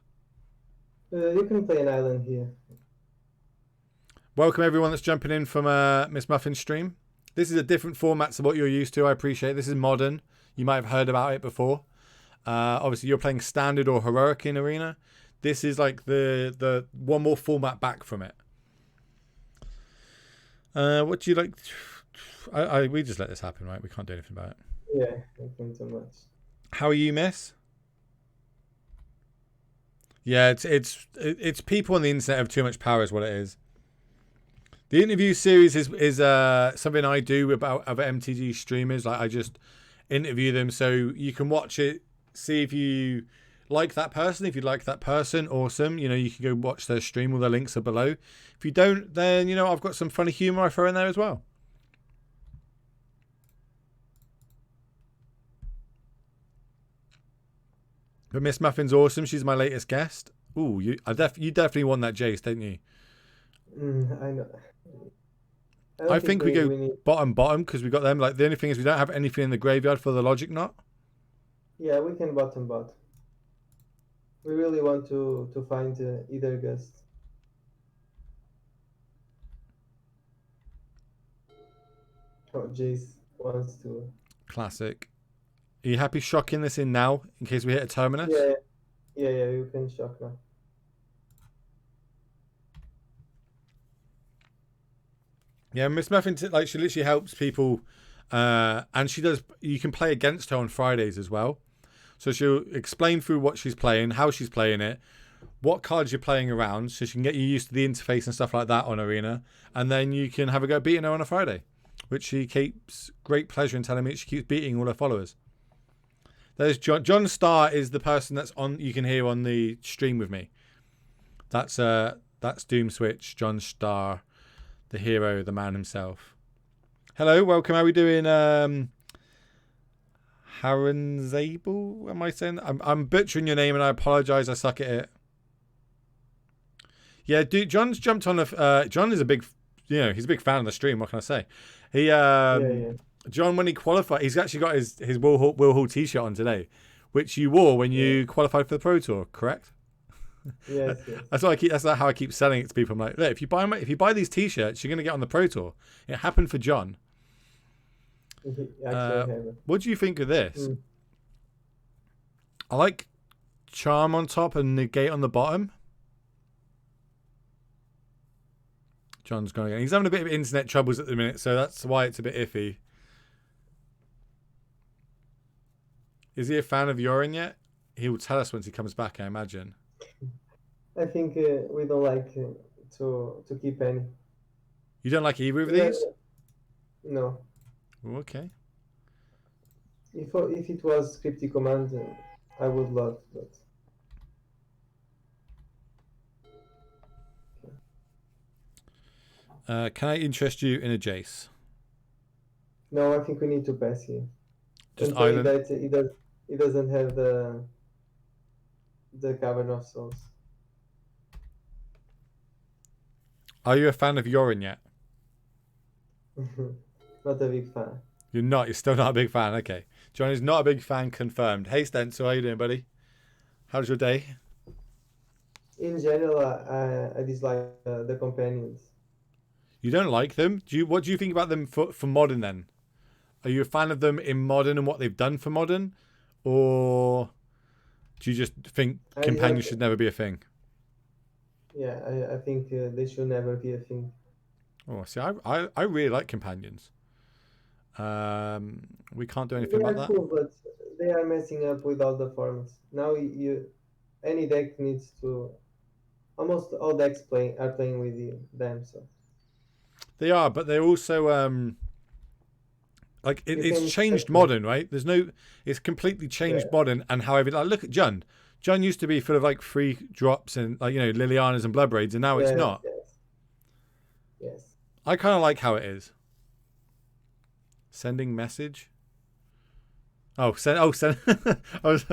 You can play an island here. Welcome everyone that's jumping in from Miss Muffin's stream. This is a different format to what you're used to, I appreciate. This is modern. You might have heard about it before. Obviously, you're playing standard or heroic in arena. This is like the one more format back from it. What do you like? We just let this happen, right? We can't do anything about it. Yeah, thank you so much. How are you, Miss? Yeah, it's people on the internet have too much power, is what it is. The interview series is something I do about other MTG streamers. Like I just interview them, so you can watch it, see if you like that person. If you like that person, awesome. You know, you can go watch their stream. All the links are below. If you don't, then you know I've got some funny humor I throw in there as well. But Miss Muffin's awesome. She's my latest guest. Ooh, you definitely want that Jace, don't you? I know. I think we go bottom because we got them. Like the only thing is we don't have anything in the graveyard for the logic knot. Yeah, we can bottom. We really want to find either guest. Oh, Jace wants to. Classic. Are you happy shocking this in now in case we hit a terminus? Yeah, you can shock now. Yeah, Miss Muffin, like she literally helps people, and she does. You can play against her on Fridays as well, so she'll explain through what she's playing, how she's playing it, what cards you're playing around, so she can get you used to the interface and stuff like that on Arena, and then you can have a go at beating her on a Friday, which she keeps great pleasure in telling me she keeps beating all her followers. There's John Starr is the person that's on. You can hear on the stream with me. That's Do0mSwitch, John Starr. The hero, the man himself. Hello, welcome. How are we doing? Haranzable? Am I saying that? I'm butchering your name and I apologize. I suck at it. Yeah, dude, John's jumped on John is a big, he's a big fan of the stream. What can I say? He, John, when he qualified, he's actually got his Will Hall t-shirt on today, which you wore when you qualified for the Pro Tour, correct? Yes. That's how I keep selling it to people. I'm like, look, if you buy these t-shirts, you're gonna get on the Pro Tour. It happened for John. What do you think of this? I like Charm on top and Negate on the bottom. John's gone again. He's having a bit of internet troubles at the minute, so that's why it's a bit iffy. Is he a fan of Yorin yet? He will tell us once he comes back, I imagine. I think we don't like to keep any. You don't like either of these? No. Okay. If it was scripty command, I would love, but. Can I interest you in a Jace? No, I think we need to pass here. Just island. That he doesn't have the Cavern of Souls. Are you a fan of Yorin yet? Not a big fan. You're not. You're still not a big fan. Okay. John is not a big fan. Confirmed. Hey, Stencil, how you doing, buddy? How's your day? In general, I dislike the companions. You don't like them? What do you think about them for modern then? Are you a fan of them in modern and what they've done for modern, or do you just think companions should never be a thing? Yeah, I think they should never be a thing. Oh, see, I really like companions. We can't do anything about that. Cool, but they are messing up with all the formats. Now any deck needs to. Almost all decks are playing with them. So they are, but they're also Like You it's can changed check modern, right? It's completely changed Yeah. modern and however. Like look at Jun. Jun used to be full of like free drops and like Lilianas and Blood Braids, and now it's Yes, not. yes, yes. I kind of like how it is. Sending message. Oh, send. Oh, send. I was.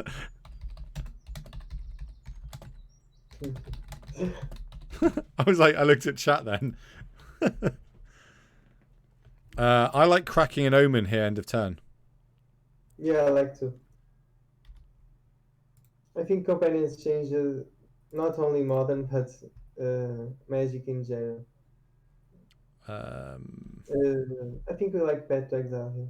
I was like, I looked at chat then. I like cracking an omen here, end of turn. Yeah, I like to. I think companions change not only modern but Magic in general. I think we like Path to Exile here.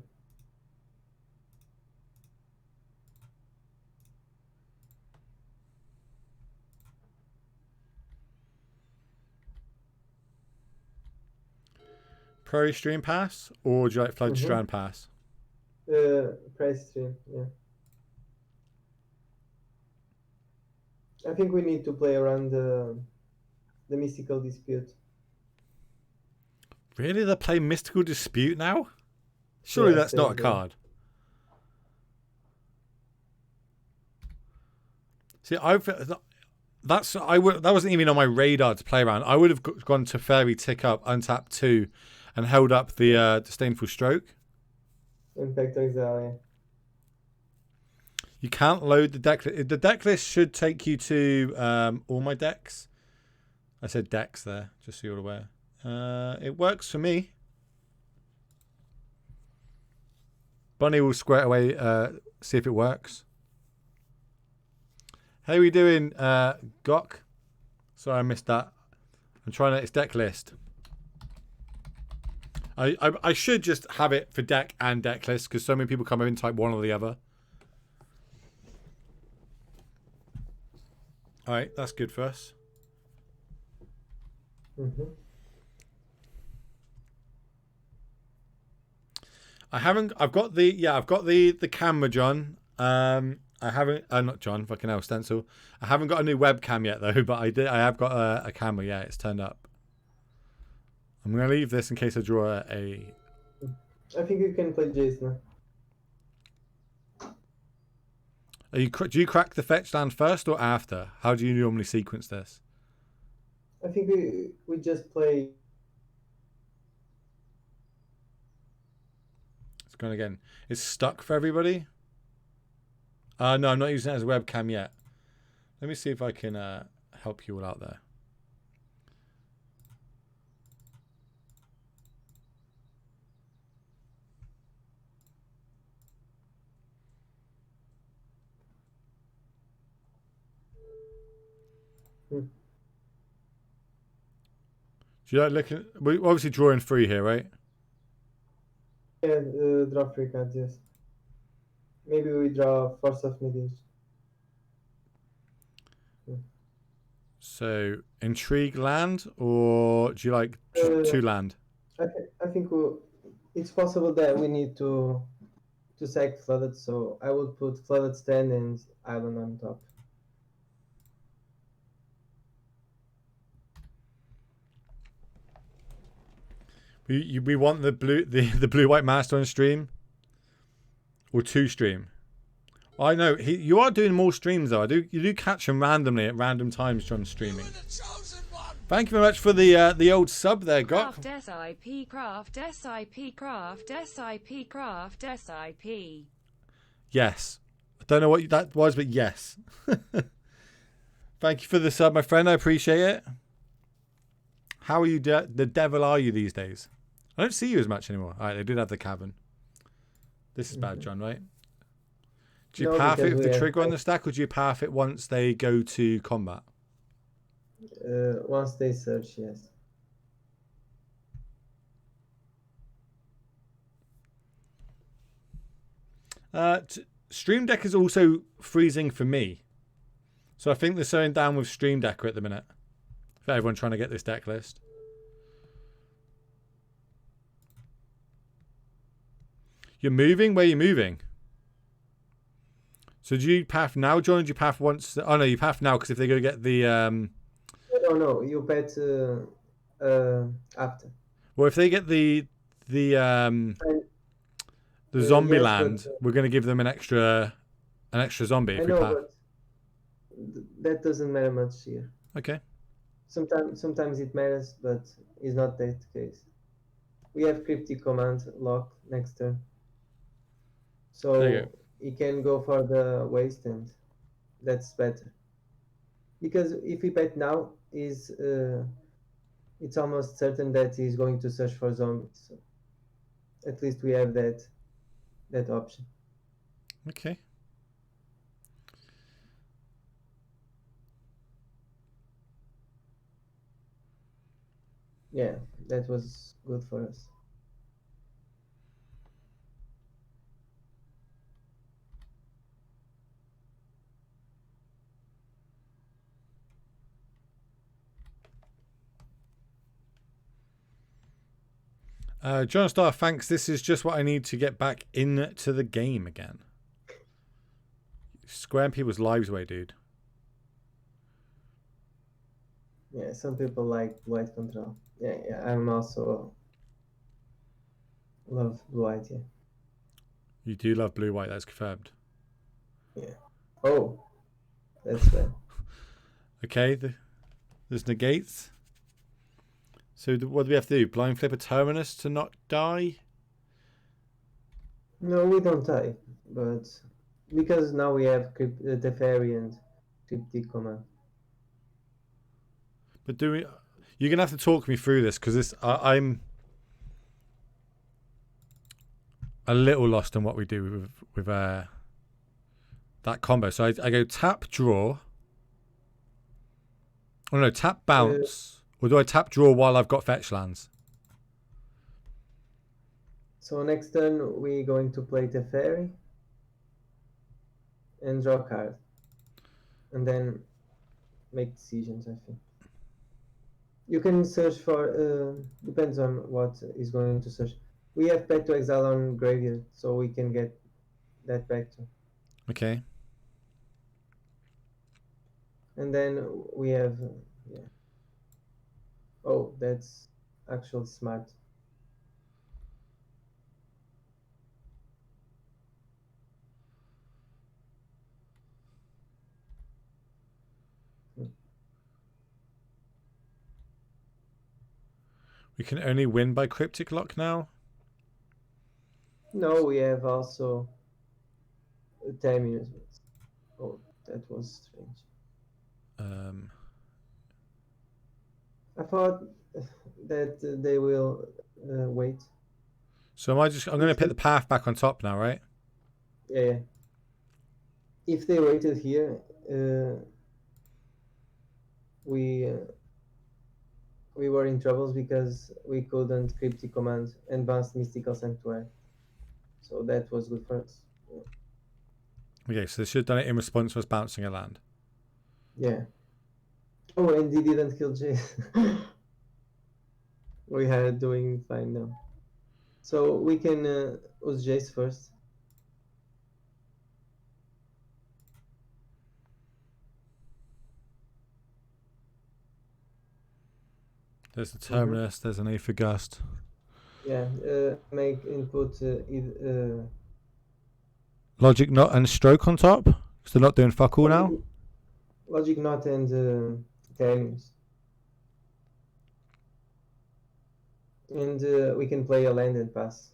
Prairie Stream Pass, or do you like Flood Strand Pass? Price stream, yeah. I think we need to play around the mystical dispute. Really? They're playing Mystical Dispute now? Surely Yes, that's not a card. See, that wasn't even on my radar to play around. I would have gone to Fairy Tick Up, Untap 2, and held up the Disdainful Stroke. Impact Exile, yeah. You can't load the deck. The deck list should take you to all my decks. I said decks there, just so you're aware. It works for me. Bunny will square away, see if it works. How are we doing, Gok? Sorry, I missed that. I'm trying to. It's deck list. I should just have it for deck and deck list because so many people come in type one or the other. All right, that's good for us. I've got the camera, John. I haven't. Not John. Fucking hell, stencil. I haven't got a new webcam yet though, but I have got a camera. Yeah, it's turned up. I'm gonna leave this in case I draw a. I think you can play Jace now. Do you crack the fetch land first or after? How do you normally sequence this? I think we just play. It's going again. It's stuck for everybody. No, I'm not using it as a webcam yet. Let me see if I can help you all out there. Do you like looking? We're obviously drawing 3 here, right? Yeah, draw 3 cards, yes. Maybe we draw Force of Negation. So, intrigue land, or do you like 2 land? I think it's possible that we need to sack Flooded, so I would put Flooded Stand and Island on top. We want the blue white master on stream, or 2 stream. I know you are doing more streams though. You do catch them randomly at random times, John, streaming. Thank you very much for the old sub there, Gok. Craft SIP. Yes, I don't know what that was, but yes. Thank you for the sub, my friend. I appreciate it. How are you? The devil are you these days? I don't see you as much anymore. All right, they did have the cavern. This is bad, John, right? Do you path it with the trigger on the stack, or do you path it once they go to combat? Once they search, yes. Stream Deck is also freezing for me. So I think they're slowing down with Stream Decker at the minute. For everyone trying to get this deck list. You're moving? Where are you moving? So do you path now, John? Or do you path once? Oh no, you path now because if they go get the No, you bet after. Well, if they get the the zombie yes, land, but we're going to give them an extra zombie I if we know, pass. but that doesn't matter much here. Okay. Sometimes it matters, but it's not that case. We have cryptic command lock next turn, There you go. so he can go for the waste, and that's better. Because if he bet now, is it's almost certain that he's going to search for zombies. So at least we have that option. Okay. Yeah, that was good for us. John Star, thanks. This is just what I need to get back into the game again. Squaring people's lives away, dude. Yeah, some people like white control. Yeah, I'm also love white. Yeah. You do love blue white, that's confirmed. Yeah. Oh, that's bad. Okay, there's negates. So what do we have to do? Blind flip a terminus to not die? No, we don't die, but because now we have the fairy and cryptic command. But do we? You're gonna have to talk me through this because I'm a little lost on what we do with that combo. So I go tap draw. Oh no, tap bounce. Or do I tap draw while I've got fetch lands? So next turn we're going to play the fairy and draw a card, and then make decisions. I think you can search for. Depends on what is going to search. We have back to exile on graveyard, so we can get that back to. Okay. And then we have. Yeah. Oh, that's actually smart. We can only win by cryptic lock now. No, we have also 10 minutes. Oh, that was strange. I thought that they will wait. So I'm going to put the path back on top now, right? Yeah. If they waited here, we were in troubles because we couldn't cryptic command advanced mystical sanctuary. So that was good for us. Okay, so they should have done it in response to us bouncing a land. Yeah. Oh, and he didn't kill Jace. We are doing fine now. So we can use Jace first. There's the terminus. There's an Aether Gust. Yeah, make input Logic Knot and Stroke on top. Because they're not doing fuck all now. Logic Knot and Terminus. And we can play a land and pass.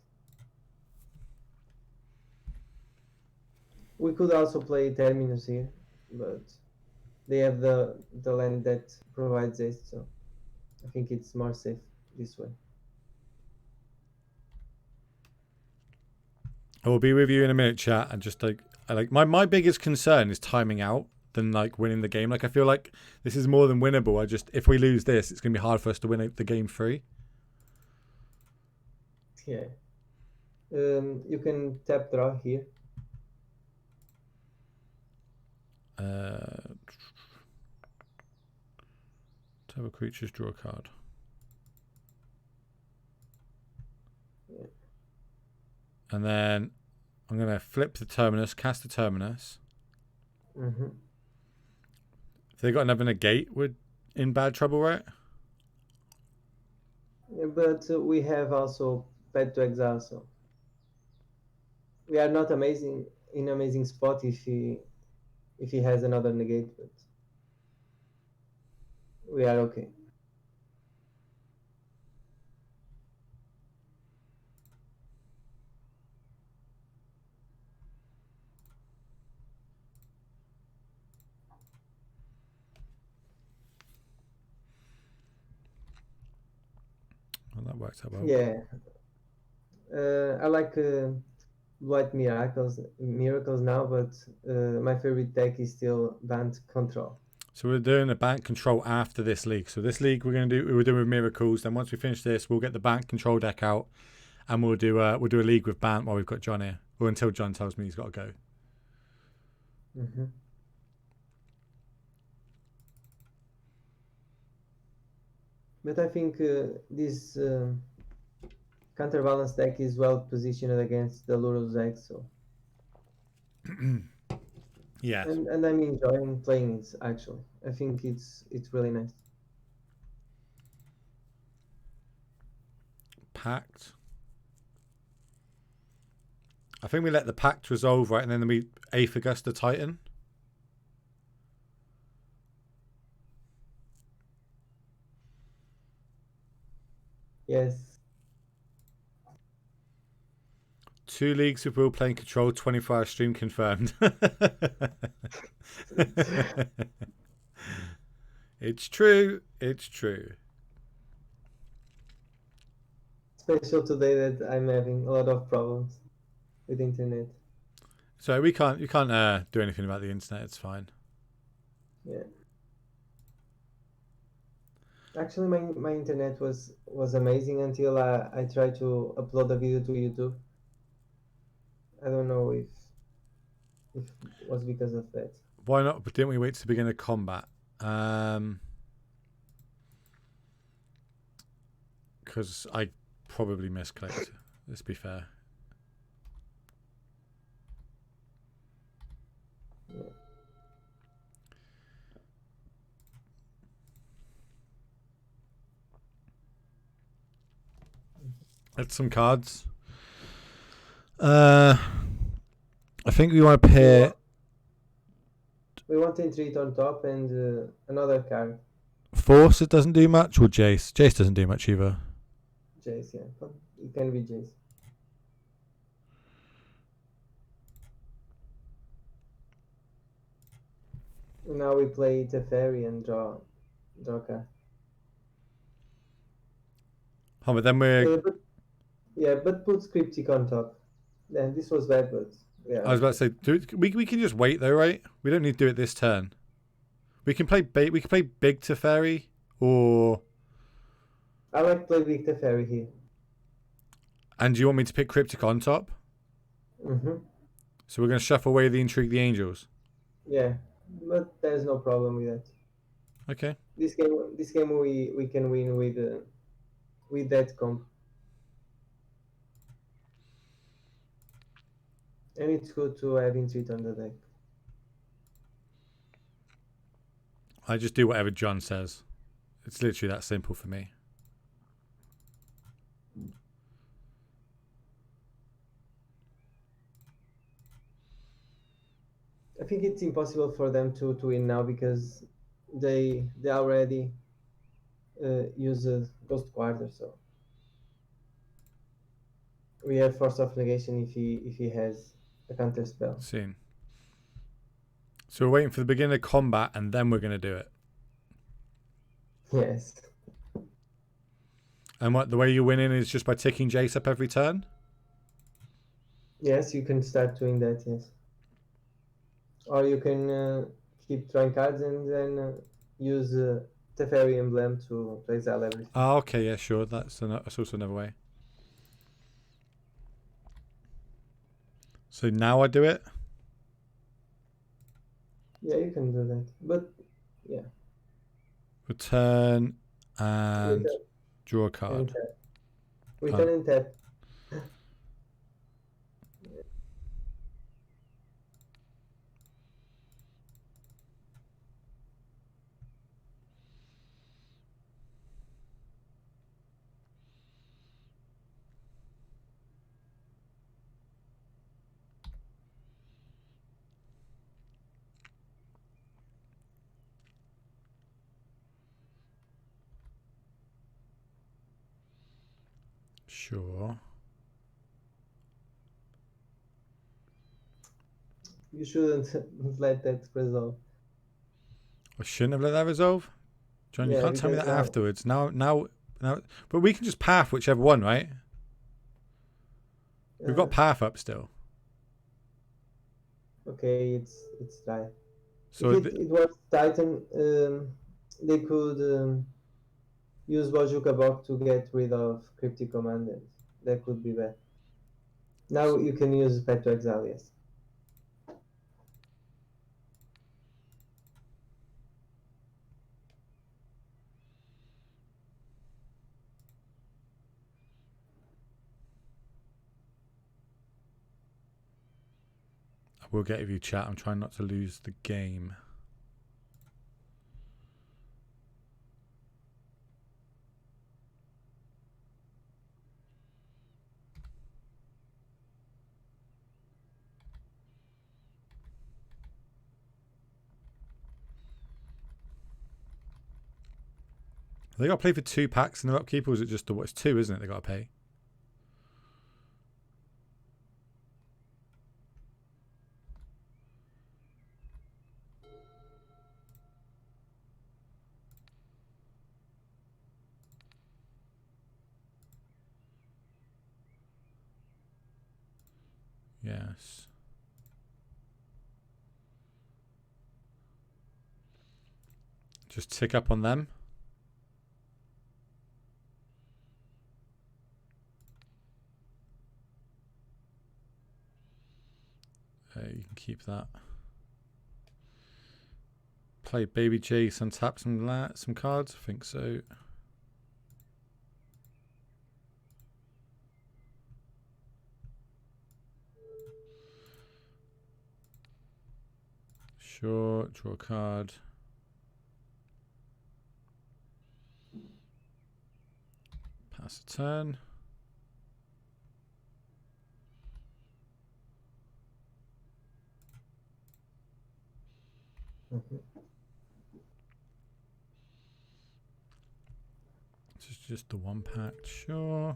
We could also play Terminus here, but they have the land that provides it, so I think it's more safe this way. I will be with you in a minute, chat. And just like my biggest concern is timing out than like winning the game. Like I feel like this is more than winnable. If we lose this, it's gonna be hard for us to win the game free. Yeah. You can tap draw here. Tap a creatures, draw a card. Yeah. And then I'm going to flip the terminus, cast the terminus. Mm-hmm. If they got another negate, we're in bad trouble, right? Yeah, but we have also Pet to Exile, so we are not amazing spot if he has another negate, but we are okay. Well, that worked out well. Yeah, I like White miracles now, but my favorite deck is still Band Control. So we're doing a bank control after this league. So this league we're doing with miracles. Then once we finish this, we'll get the bank control deck out, and we'll do a league with Bant while we've got John here, or until John tells me he's got to go. Mm-hmm. But I think this counterbalance deck is well positioned against the Lurus deck, so Yes. and I'm enjoying playing it actually. I think it's really nice. Pact. I think we let the pact resolve, right, and then we Aethergust the Titan. Yes. 2 leagues with Will playing control, 24-hour stream confirmed. It's true. It's true. Special today that I'm having a lot of problems with internet. So you can't do anything about the internet. It's fine. Yeah. Actually, my internet was amazing until I tried to upload a video to YouTube. I don't know if it was because of that. Why not? But didn't we wait to the beginning of combat? Because I probably misclicked. Let's be fair. Yeah. Let's some cards. I think we want to pair. We want to entreat on top and another card. Force, it doesn't do much, or Jace? Jace doesn't do much either. Jace, yeah. But it can be Jace. Now we play Teferi and draw card. Oh, but then we're. But put Cryptic on top. Then this was bad, but yeah. I was about to say, we can just wait though, right? We don't need to do it this turn. We can play We can play big Teferi, or. I like to play big Teferi here. And do you want me to pick Cryptic on top? Mm-hmm. So we're going to shuffle away the Intrigue the Angels. Yeah, but there's no problem with that. Okay. This game we can win with that comp. And it's good to have Intreat on the deck. I just do whatever John says. It's literally that simple for me. I think it's impossible for them to win now because they already use a Ghost Quarter, so we have Force of Negation if he has a counter spell. Seen. So we're waiting for the beginning of combat, and then we're going to do it. Yes. And what the way you win in is just by ticking Jace up every turn? Yes, you can start doing that, yes. Or you can keep drawing cards and then use Teferi Emblem to exile everything. Oh, okay, yeah, sure. That's also another way. So now I do it? Yeah, you can do that. But, yeah. Return and Return. draw a card. And tap. Return and tap. Sure. You shouldn't let that resolve. I shouldn't have let that resolve. John, you Yeah, can't tell me because that afterwards. Now. But we can just path whichever one, right? We've got path up still. Okay, it's dry. So If it was Titan, they could use Bajuka Bok to get rid of Cryptic Commandant. That could be bad. Now you can use Pet to Exile, yes. I will get you chat. I'm trying not to lose the game. They got to play for 2 packs in their upkeep, or is it just it's 2, isn't it? They got to pay. Yes. Just tick up on them. You can keep that. Play Baby J, untap some cards. I think so. Sure. Draw a card. Pass a turn. This is just the 1 pack. Sure.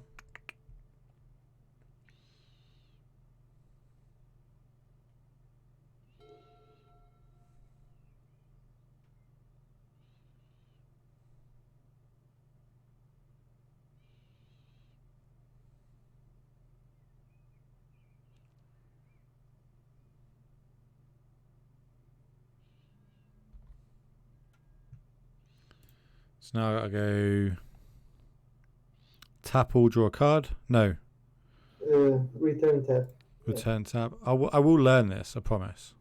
So now I gotta go tap all, draw a card. No. Return tap. Return tap. I will learn this, I promise.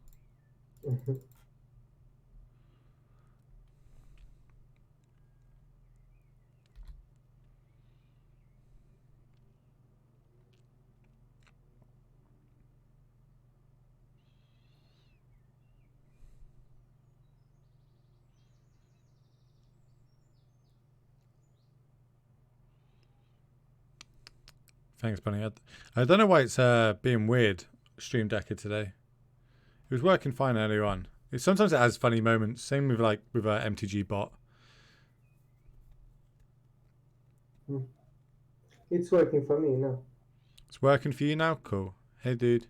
Thanks, Bunny. I don't know why it's being weird, Stream Decker today. It was working fine earlier on. Sometimes it has funny moments. Same with with MTG bot. It's working for me now. It's working for you now? Cool. Hey, dude.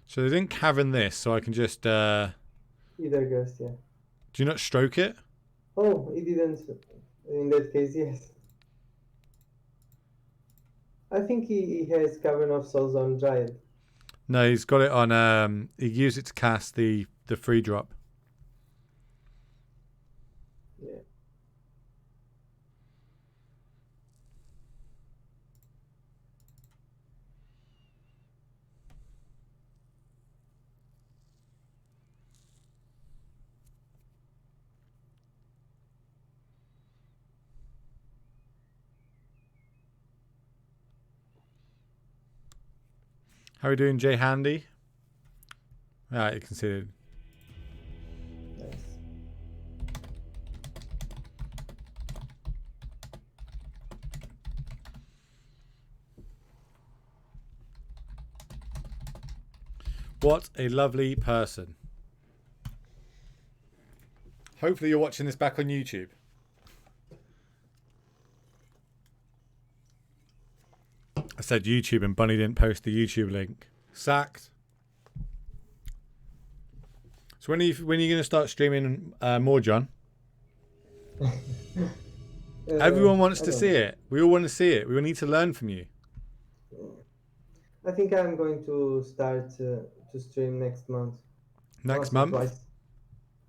So they didn't cavern this, so I can just... Either ghost, yeah. Do you not stroke it? Oh, he didn't. In that case, yes. I think he has Cavern of Souls on Giant. No, he's got it on... he used it to cast the free drop. Yeah. How are we doing, Jay Handy? Alright, you considered. Nice. What a lovely person. Hopefully you're watching this back on YouTube. said YouTube and Bunny didn't post the YouTube link. Sacked. So when are you going to start streaming more, John? Everyone wants to see it. We all want to see it. We all need to learn from you. I think I'm going to start to stream next month. Next Once or month? twice.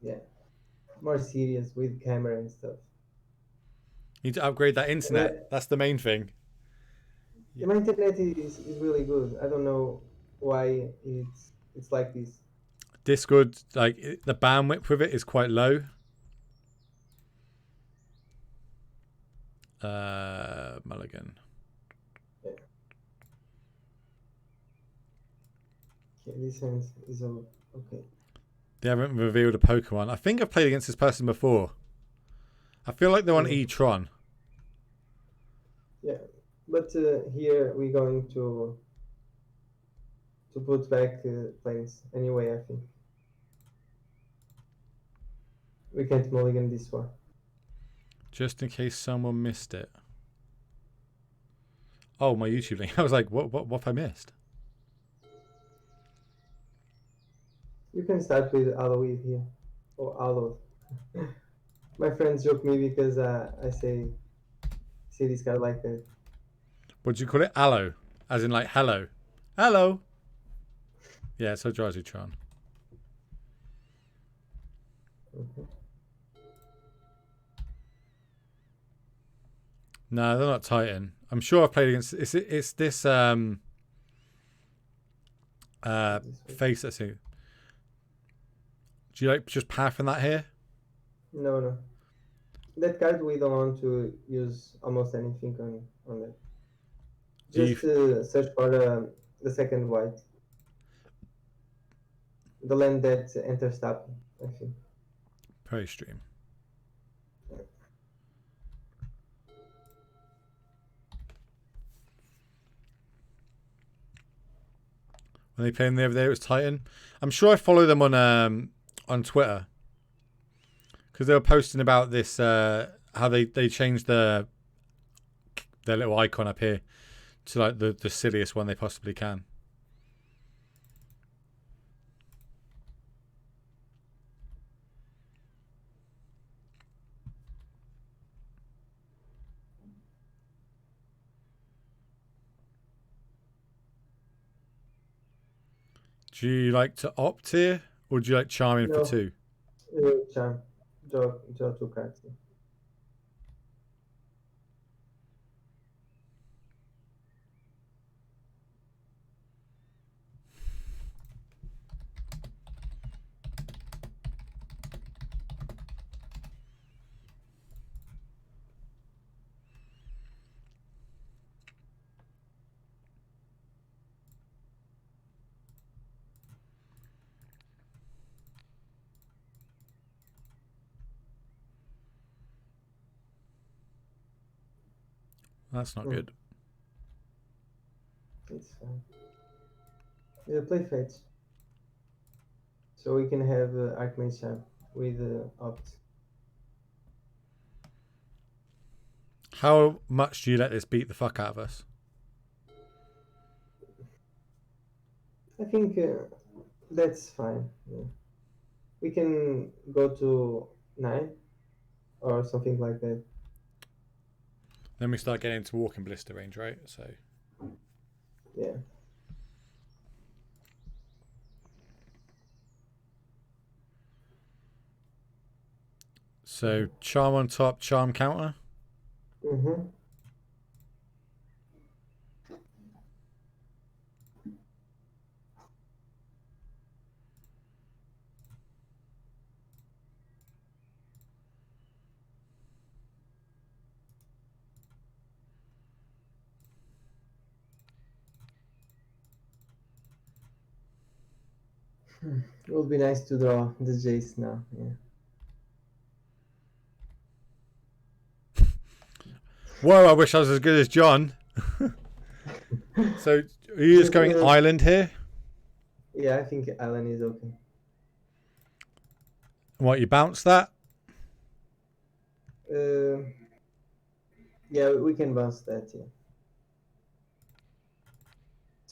Yeah. More serious with camera and stuff. You need to upgrade that internet. That's the main thing. Yeah, my internet is really good. I don't know why it's like this. Discord, like the bandwidth with it is quite low. Mulligan. Yeah. Okay, this hand is all okay. They haven't revealed a Pokemon. I think I've played against this person before. I feel like they're on E-Tron. Yeah, but here we're going to put back planes anyway. I think we can't mulligan this one. Just in case someone missed it. Oh, my YouTube link. I was like, what have I missed? You can start with Aloe here, or Aloe. My friends joke me because I say this card like that. What do you call it? Aloe. As in like hello. Hello. Yeah, so Drowsytron. Okay. No, they're not Titan. I'm sure I've played against it's this face that's it. Do you like just pathing that here? No. That card we don't want to use almost anything on that. Just search for the second white. The land that enters tap, I think. Pro stream. When they playing the over there, it was Titan. I'm sure I follow them on Twitter because they were posting about this how they changed their little icon up here to like the silliest one they possibly can. Do you like to opt here, or do you like charming for 2? Charm. Draw 2 cards. That's not good. It's fine. Play fetch. So we can have Archmage Charm with opt. How much do you let this beat the fuck out of us? I think that's fine. Yeah. We can go to 9 or something like that. Then we start getting into walking blister range, right? So yeah. So charm on top, charm counter. Mm-hmm. It would be nice to draw the Jace now. Yeah. Whoa, I wish I was as good as John. So are you just going island here? Yeah, I think island is okay. What, you bounce that? Yeah, we can bounce that, yeah.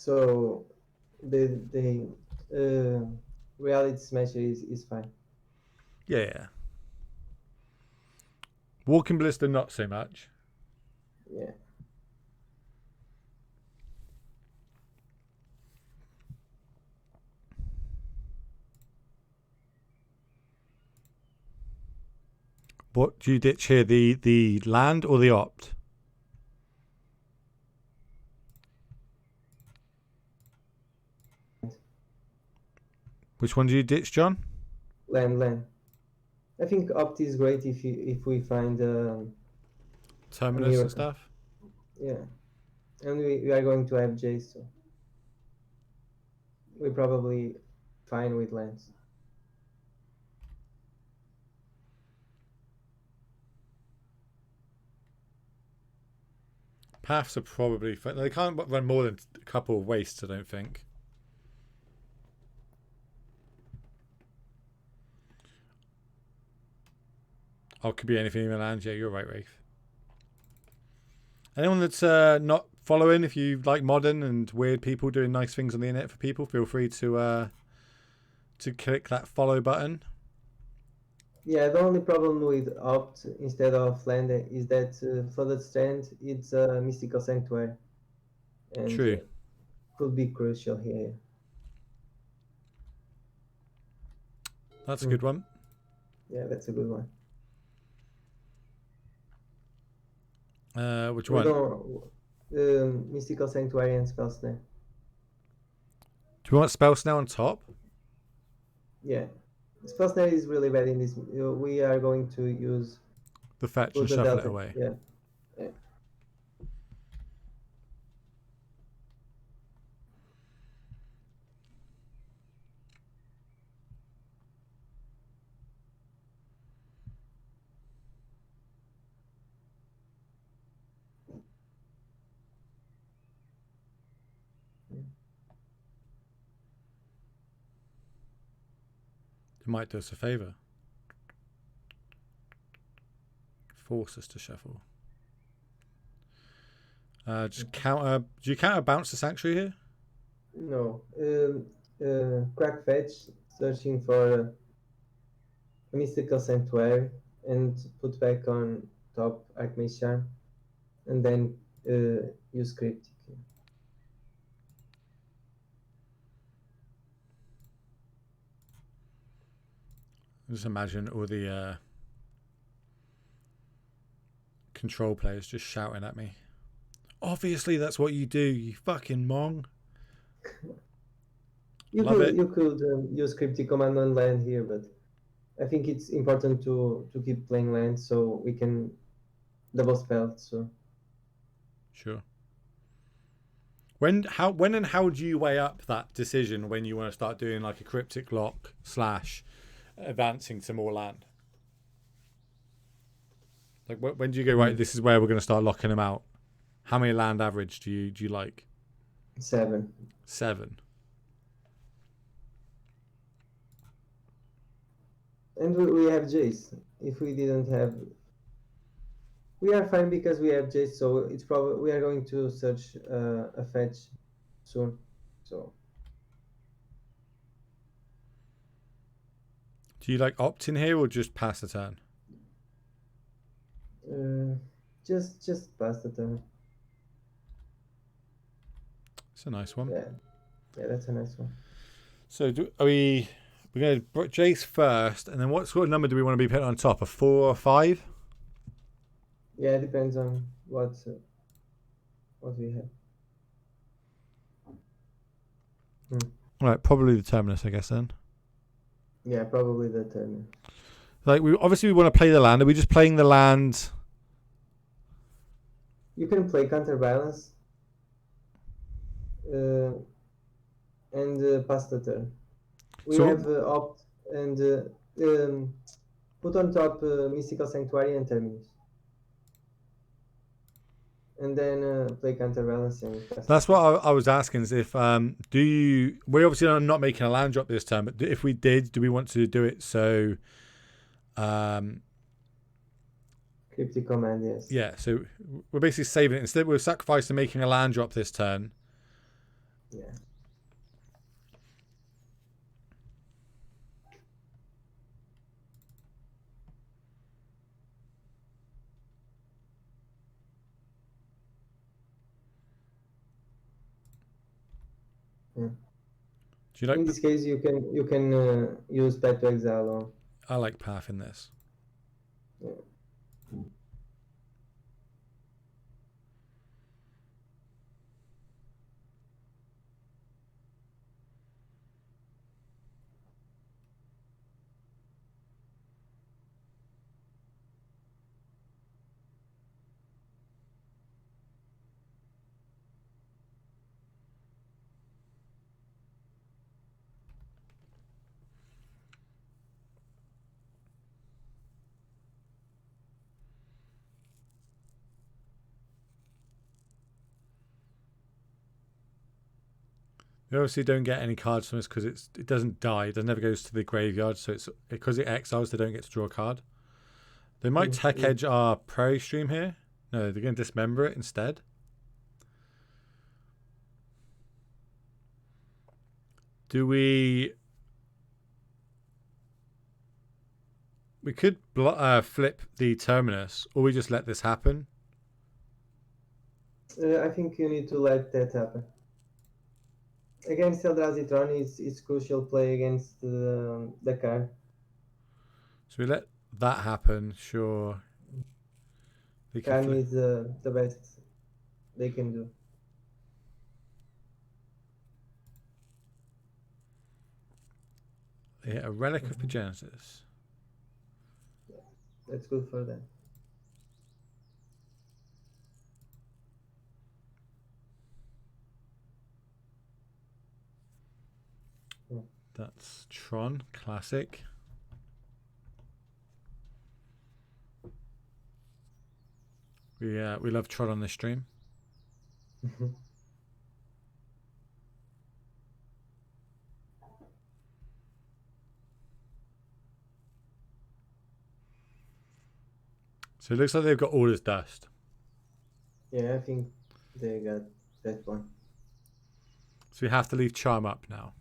So the reality smasher is fine. Yeah. Walking Ballista, not so much. Yeah. What do you ditch here? The land or the opt? Which one do you ditch, John? Land. I think opt is great if we find Terminus miracle. and stuff. Yeah, and we are going to have J, so we're probably fine with lands. Paths are probably fine. They can't run more than a couple of wastes, I don't think. Oh, could be anything in the land. Yeah, you're right, Rafe. Anyone that's not following, if you like modern and weird people doing nice things on the internet for people, feel free to click that follow button. Yeah, the only problem with opt instead of land is that flooded strand it's a mystical sanctuary, and True. could be crucial here. That's a good one. Yeah, that's a good one. Which one? Mystical sanctuary and spell snare. Do you want spell now on top? Yeah, spell snare is really bad in this. We are going to use The fetch and the shuffle delta. it away. Yeah. It might do us a favour. Force us to shuffle. Just counter. Do you counter bounce the sanctuary here? No. Crack fetch, searching for a mystical sanctuary, and put back on top Archmage Charm, and then use cryptic. Just imagine all the control players just shouting at me. Obviously, that's what you do, you fucking mong. You could use cryptic command on land here, but I think it's important to keep playing land so we can double spell. So Sure. When and how do you weigh up that decision when you want to start doing like a cryptic lock / advancing to more land? Like when do you go, right, this is where we're going to start locking them out? How many land average do you like? 7. 7. And we have Jace. If we didn't have, we are fine because we have Jace. So it's probably we are going to search a fetch soon. So Do you like opt in here or just pass the turn? just pass the turn. It's a nice one. Yeah, that's a nice one. So we're going to Jace first, and then what sort of number do we want to be putting on top? A 4 or 5? Yeah, it depends on what we have. All right, probably the terminus, I guess then. Yeah, probably the turn. Like we want to play the land. Are we just playing the land? You can play counterbalance and pass the turn. We have opt and put on top mystical sanctuary and terminus, and then play counterbalance and pass. That's what I was asking. Is if we're obviously not making a land drop this turn, but if we did, do we want to do it so? Cryptic command, yes. Yeah, so we're basically saving it. Instead, we're sacrificing making a land drop this turn. Yeah. Do you like? In this case, you can use Path to Exile on. I like path in this. Yeah. You obviously don't get any cards from this because it doesn't die. It never goes to the graveyard, so it's because it exiles. They don't get to draw a card. They might tech edge our prairie stream here. No, they're going to dismember it instead. Do we? We could flip the terminus, or we just let this happen. I think you need to let that happen. Against Eldrazi Tron, it's crucial play against the card. So we let that happen. Sure. They can Karn is the best they can do. Yeah, a relic of Progenesis. That's good for them. That's Tron, classic. We love Tron on this stream. So it looks like they've got all this dust. Yeah, I think they got that one. So we have to leave Charm up now.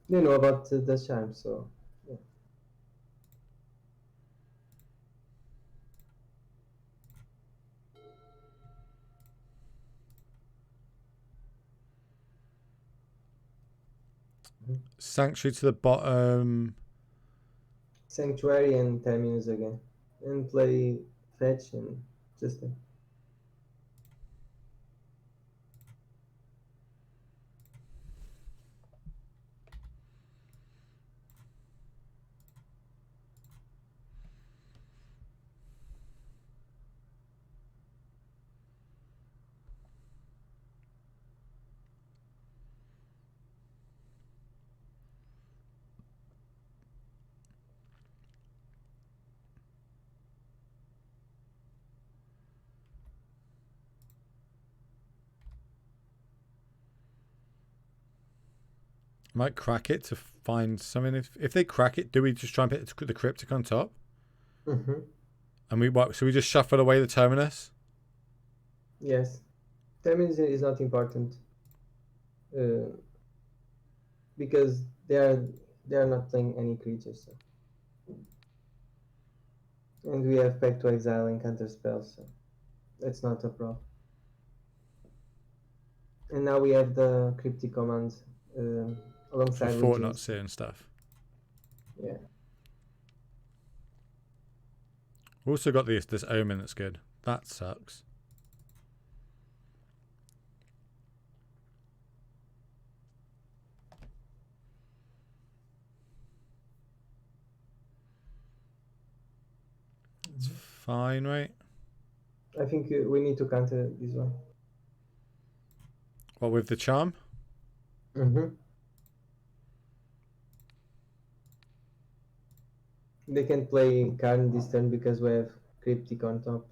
They know about the charm, so yeah. Sanctuary to the bottom. Sanctuary and Terminus again. And play fetch and just Might crack it to find something. If they crack it, do we just try and put the Cryptic on top? And so we just shuffle away the Terminus? Yes. Terminus is not important. Because they are not playing any creatures. So. And we have Pact to Exile and counter spells, so that's not a problem. And now we have the Cryptic command alongside For Fortnite Seer and stuff. Yeah. We've also got this Omen that's good. That sucks. It's fine, right? I think we need to counter this one. What, with the Charm? They can play Karn this turn because we have Cryptic on top.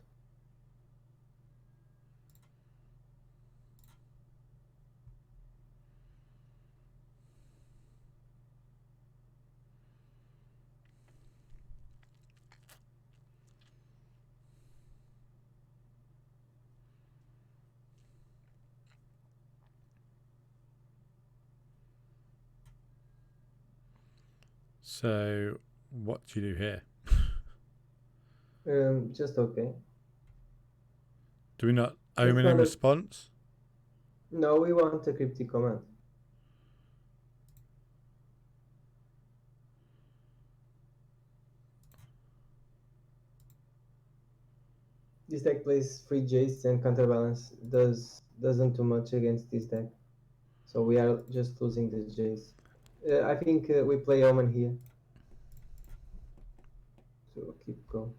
So, what do you do here? Just okay. Do we not omen in response? No, we want a cryptic command. This deck plays 3 Jace and counterbalance doesn't do much against this deck. So we are just losing the Jace. I think we play Omen here. So keep going.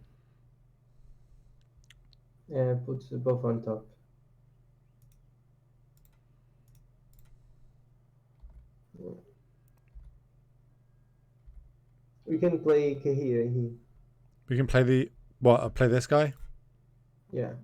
And put both on top. We can play Kahira here. We can play the what? Play this guy. Yeah.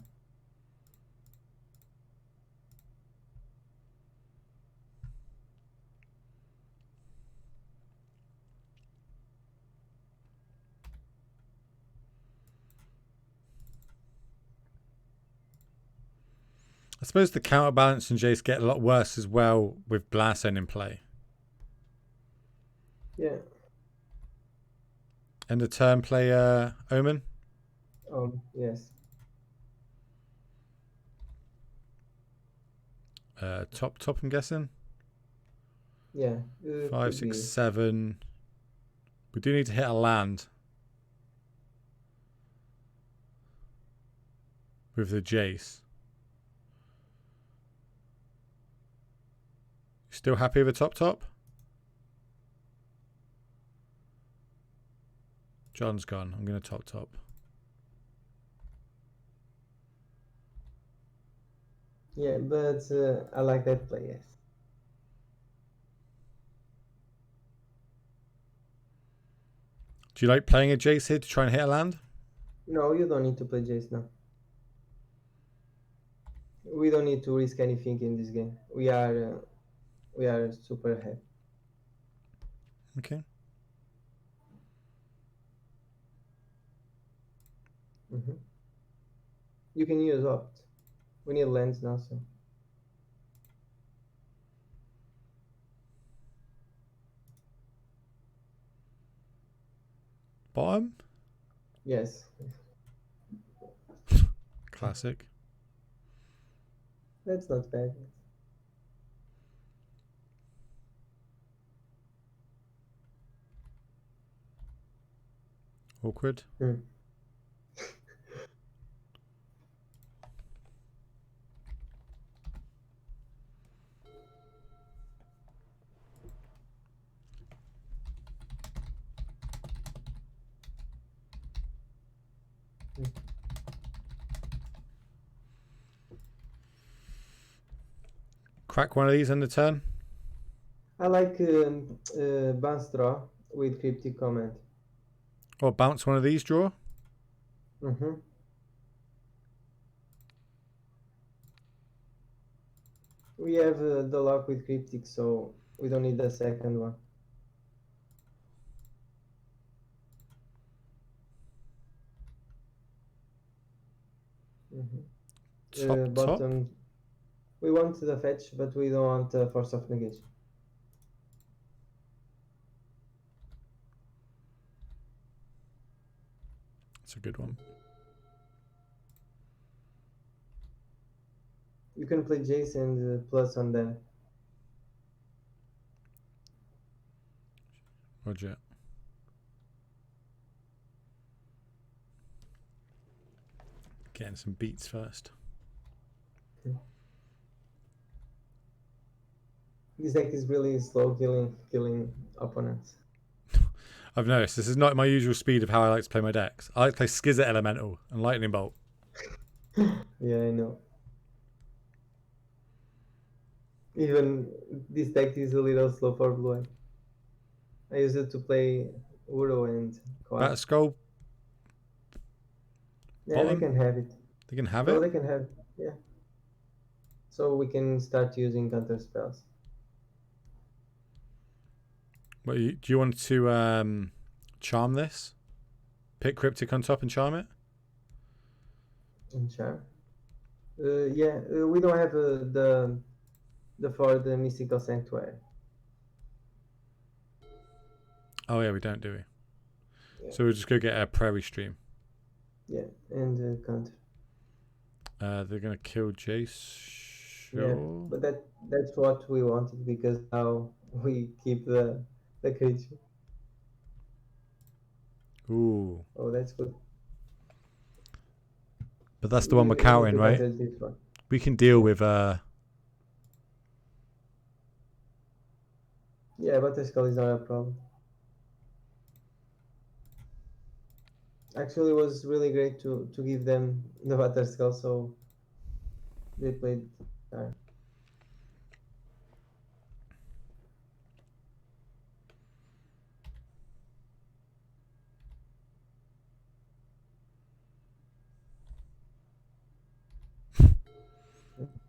I suppose the counterbalance and Jace get a lot worse as well with Blasphemy in play. Yeah. And the turn play Omen. Yes. Top, I'm guessing. Yeah. 5, 6, 7. We do need to hit a land with the Jace. Still happy with top? John's gone. I'm going to top. Yeah, but I like that play, yes. Do you like playing a Jace here to try and hit a land? No, you don't need to play Jace now. We don't need to risk anything in this game. We are super ahead. Okay. You can use opt. We need lands now, so. Bottom? Yes. Classic. That's not bad. Awkward. Crack one of these on the turn. I like bounce draw with cryptic command. Or bounce one of these, draw. We have the lock with cryptic, so we don't need the second one. Top. Bottom. We want the fetch, but we don't want force of negation. It's a good one. You can play Jace and plus on them. Roger. Getting some beats first. This deck is really slow killing opponents. I've noticed this is not my usual speed of how I like to play my decks. I like to play Skizzet Elemental and Lightning Bolt. Yeah, I know. Even this deck is a little slow for blue. I used it to play Uro and Quad. Bat Skull. Yeah, bottom? they can have it. They can have No, it? they can have it. Yeah. So we can start using counter spells. What, do you want to charm this? Pick Cryptic on top and charm it? And charm. Yeah, we don't have the for the mystical sanctuary. Oh yeah, we don't, do we? Yeah. So we'll just go get a prairie stream. Yeah, and counter. They're gonna kill Jace. Yeah, Sure. but that's what we wanted because now we keep the creature. Ooh. Oh, that's good. But that's the one we're We need countering, to right? counter this one. We can deal with Yeah, but skull is not a problem. Actually, it was really great to give them the butter skull, so they played.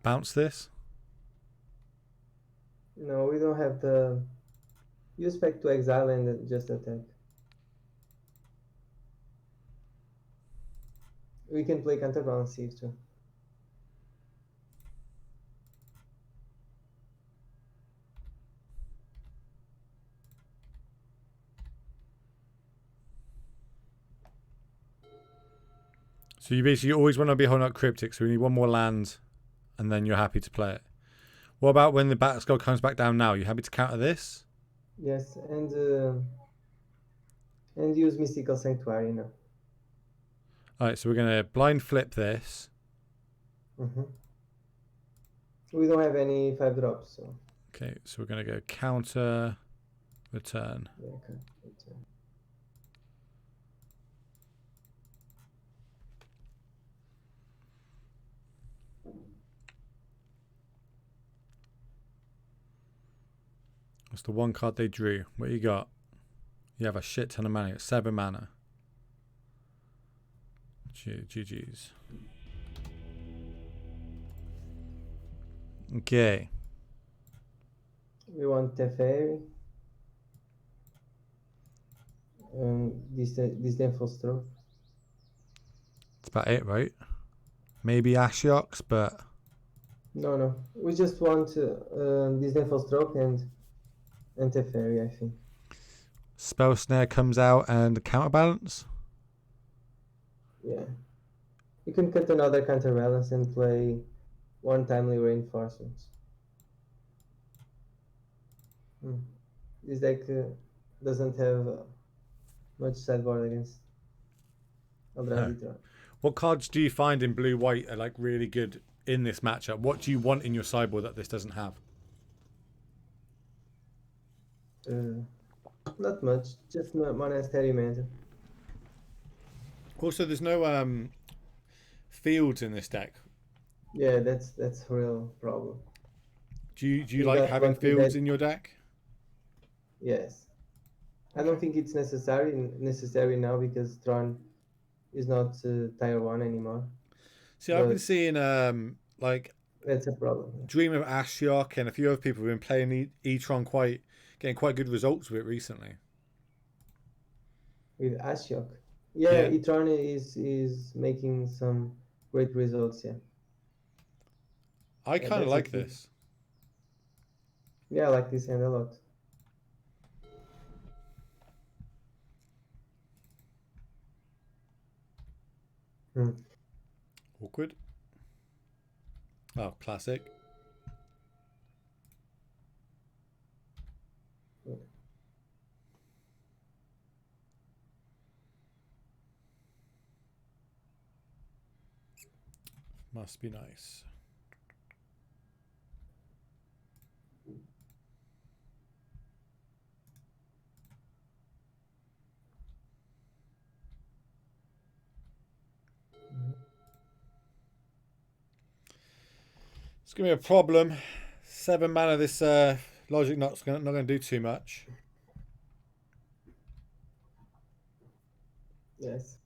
bounce this. No, we don't have the. Use spec to exile and just attack. We can play counterbalance here too. So you basically always want to be holding up Cryptic, so we need one more land, and then you're happy to play it. What about when the Bat Skull comes back down now? You happy to counter this? Yes, and use Mystical Sanctuary now. Alright, so we're going to blind flip this. We don't have any 5-drops, so. Okay, so we're going to go counter, return. Yeah, okay. Return. That's the one card they drew. What you got? You have a shit ton of mana. It's 7 mana. GG's. Okay. We want Teferi. Disdainful Stroke. That's about it, right? Maybe Ashiok, but... No. We just want Disdainful Stroke and Teferi, I think. Spell Snare comes out and counterbalance? Yeah. You can cut another counterbalance and play one timely reinforcements. This deck doesn't have much sideboard against Eldrazi. What cards do you find in blue-white are like really good in this matchup? What do you want in your sideboard that this doesn't have? Not much, just Monastery Mansion. Also, there's no fields in this deck. Yeah, that's a real problem. Do you like having fields in your deck? Yes. I don't think it's necessary now because Tron is not tier 1 anymore. See, I've been seeing like that's a problem. Dream of Ashiok and a few other people have been playing E-Tron getting quite good results with it recently. With Ashiok. Yeah, E-Tron is making some great results, yeah. I kind of like this. Yeah, I like this hand a lot. Awkward. Oh, classic. Must be nice. It's going to be a problem. 7 mana, this Logic not going to do too much. Yes.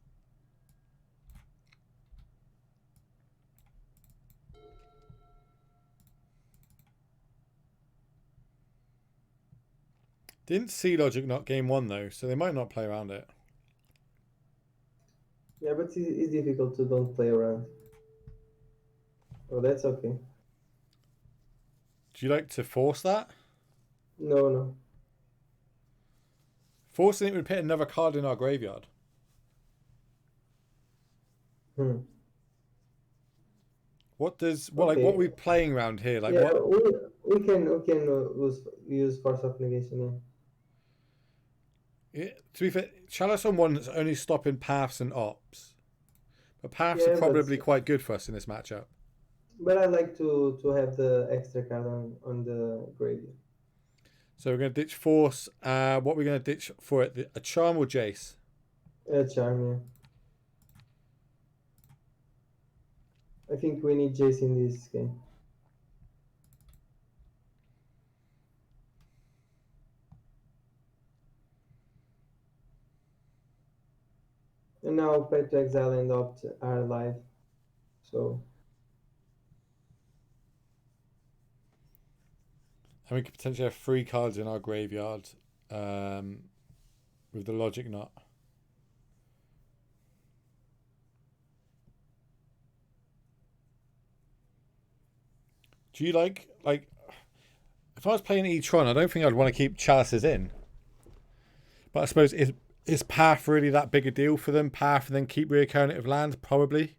Didn't see Logic not game 1 though, so they might not play around it. Yeah, but it's difficult to don't play around. Oh, that's okay. Do you like to force that? No. Forcing it would put another card in our graveyard. Hmm. What does what like Okay. what are we playing around here? Like Yeah, what? we can use Force of Negation. Yeah, to be fair, Chalice on one is only stopping paths and ops, but paths are Yeah, probably quite good for us in this matchup. but I like to have the extra card on the graveyard. So we're going to ditch Force. What we're going to ditch for it? A Charm or Jace? Charm, yeah. I think we need Jace in this game. And now Pay to Exile and Opt are live. So And we could potentially have 3 cards in our graveyard with the Logic Knot. Do you like if I was playing E-Tron, I don't think I'd want to keep Chalices in. But I suppose is Path really that big a deal for them? Path and then keep reoccurring of lands? Probably.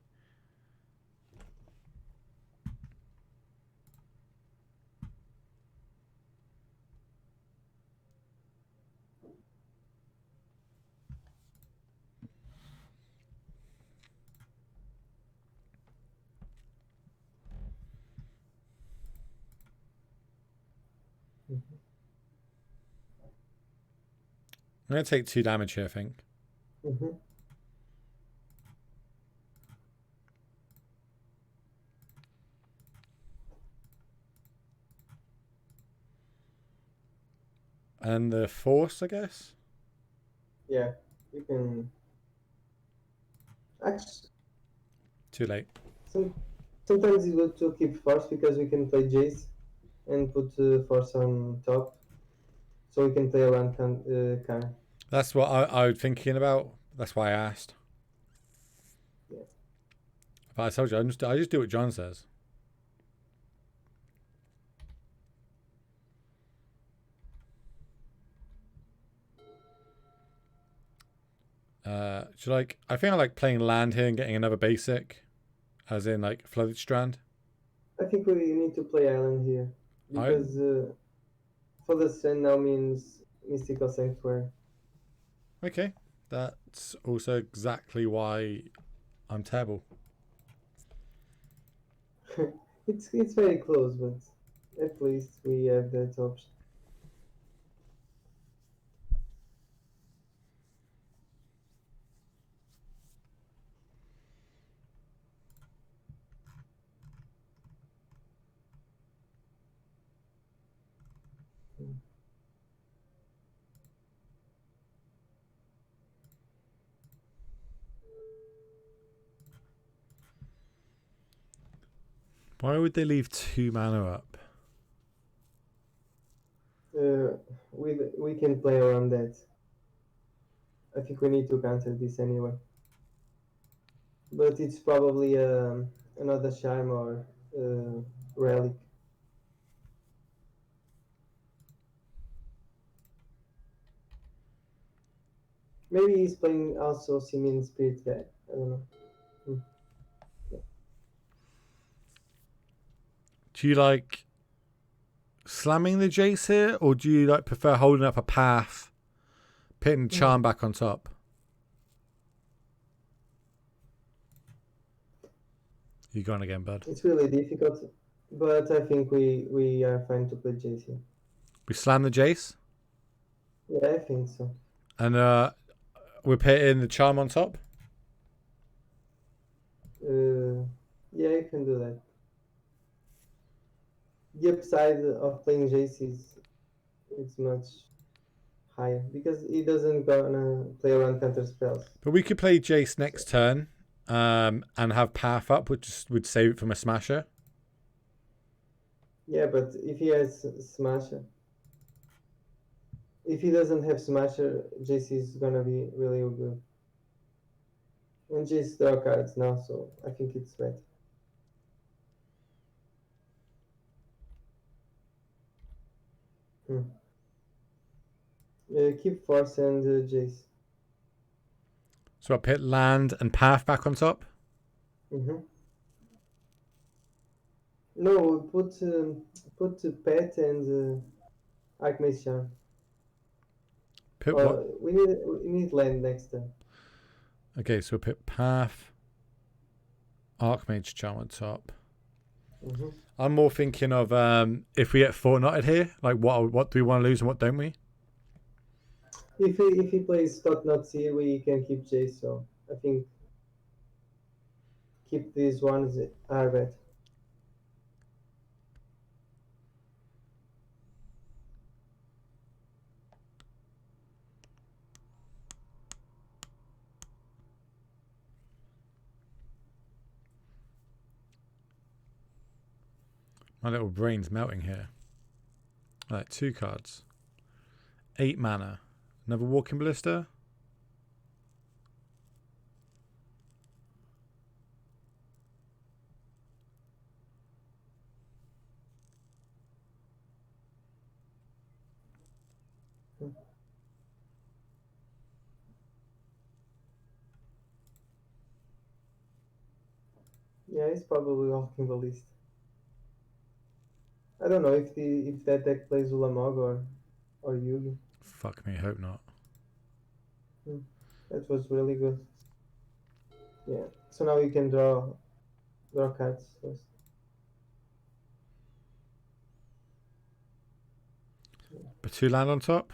I'm going to take 2 damage here, I think. mm-hmm. And the Force, I guess? Yeah, you can. Actually, Too late. sometimes it's good to keep Force because we can play Jace and put Force on top. So we can play around Khan. That's what I was thinking about. That's why I asked. Yeah. But I told you, I just do what John says. Should I think I like playing land here and getting another basic, as in like Flooded Strand. I think we need to play Island here because Flooded Strand now means Mystical Sanctuary. Okay, that's also exactly why I'm terrible. It's very close, but at least we have that option. Why would they leave 2 mana up? We can play around that. I think we need to counter this anyway. But it's probably another charm or relic. Maybe he's playing also Simeon Spirit Guide. I don't know. Do you like slamming the Jace here, or do you like prefer holding up a path, putting the charm back on top? You gone again, bud? It's really difficult, but I think we are fine to play Jace here. We slam the Jace, Yeah, I think so. and we're putting the charm on top. Yeah, you can do that. The upside of playing Jace is it's much higher because he doesn't gonna play around counter spells. But we could play Jace next turn, and have path up, which would save it from a smasher. Yeah, but if he has Smasher, if he doesn't have Smasher, Jace is gonna be really good. And Jace draw cards now, so I think it's better. Keep Force and Jace. So I put land and path back on top. No, put Pet and Archmage Charm. Put what? We need land next time. Okay, so put path, Archmage Charm on top. I'm more thinking of if we get fortnighted here, like what do we want to lose and what don't we? If he plays Not here, we can keep Jace. So I think keep these ones are better. My little brain's melting here. Alright, 2 cards. 8 mana. Another Walking Ballista. Yeah, it's probably Walking Ballista. I don't know if that deck plays Ulamog or Yugi. Fuck me, hope not. That was really good. Yeah. So now we can draw cards first. But 2 land on top.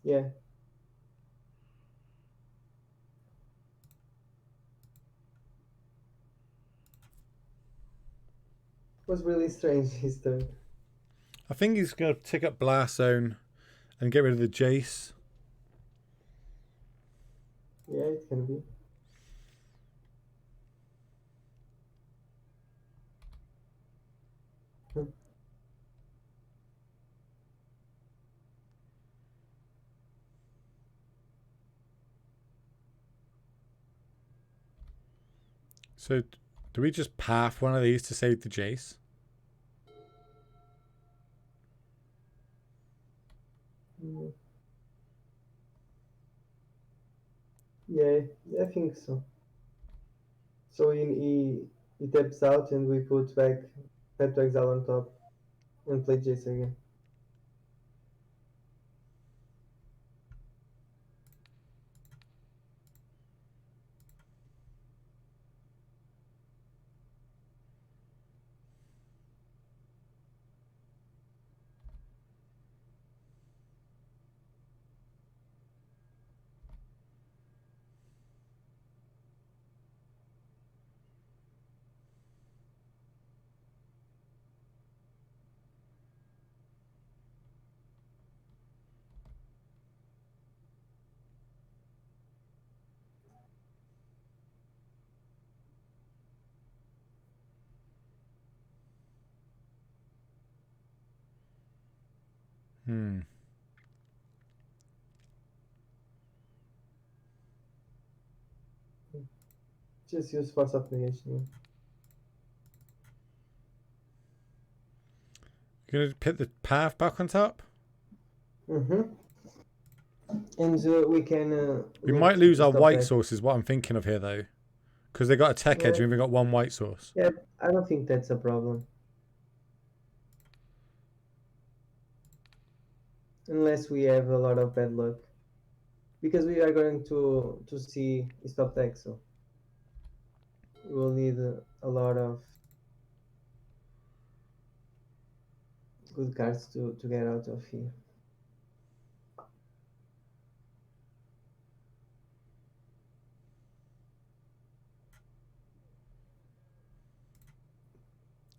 Yeah. Was really strange his turn. I think he's going to tick up Blast Zone and get rid of the Jace. Yeah, it can be. So do we just path one of these to save the Jace? Yeah, I think so. So he taps out and we put back Pet to Exile on top and play Jace again. Just use Force of Negation. You're going to put the path back on top? And we can. We might lose our white source is what I'm thinking of here though. Because they got a tech edge and we've got 1 white source. Yeah, I don't think that's a problem. Unless we have a lot of bad luck. Because we are going to see stop deck, so we will need a lot of good cards to get out of here.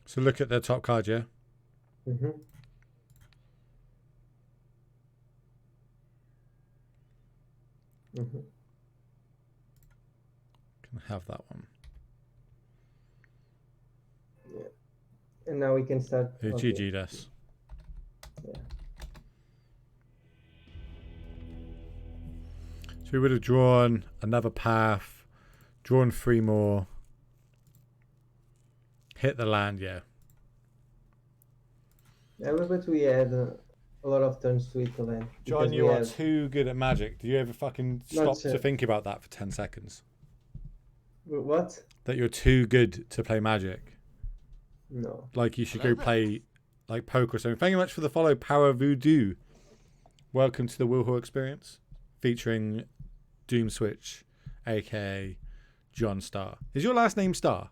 So look at the top card, yeah? Can have that one. Yeah. And now we can start. Hey, okay. GG this. Yeah. So we would have drawn another path, drawn 3 more, hit the land, yeah. Yeah, but we had a lot of turns to hit the land. John, because you we are have too good at Magic. Do you ever fucking Not stop to sure. think about that for 10 seconds? What? That you're too good to play Magic. No. Like you should go play like poker or something. Thank you much for the follow, Power Voodoo. Welcome to the Will experience, featuring Do0mSwitch, aka John Starr. Is your last name Starr?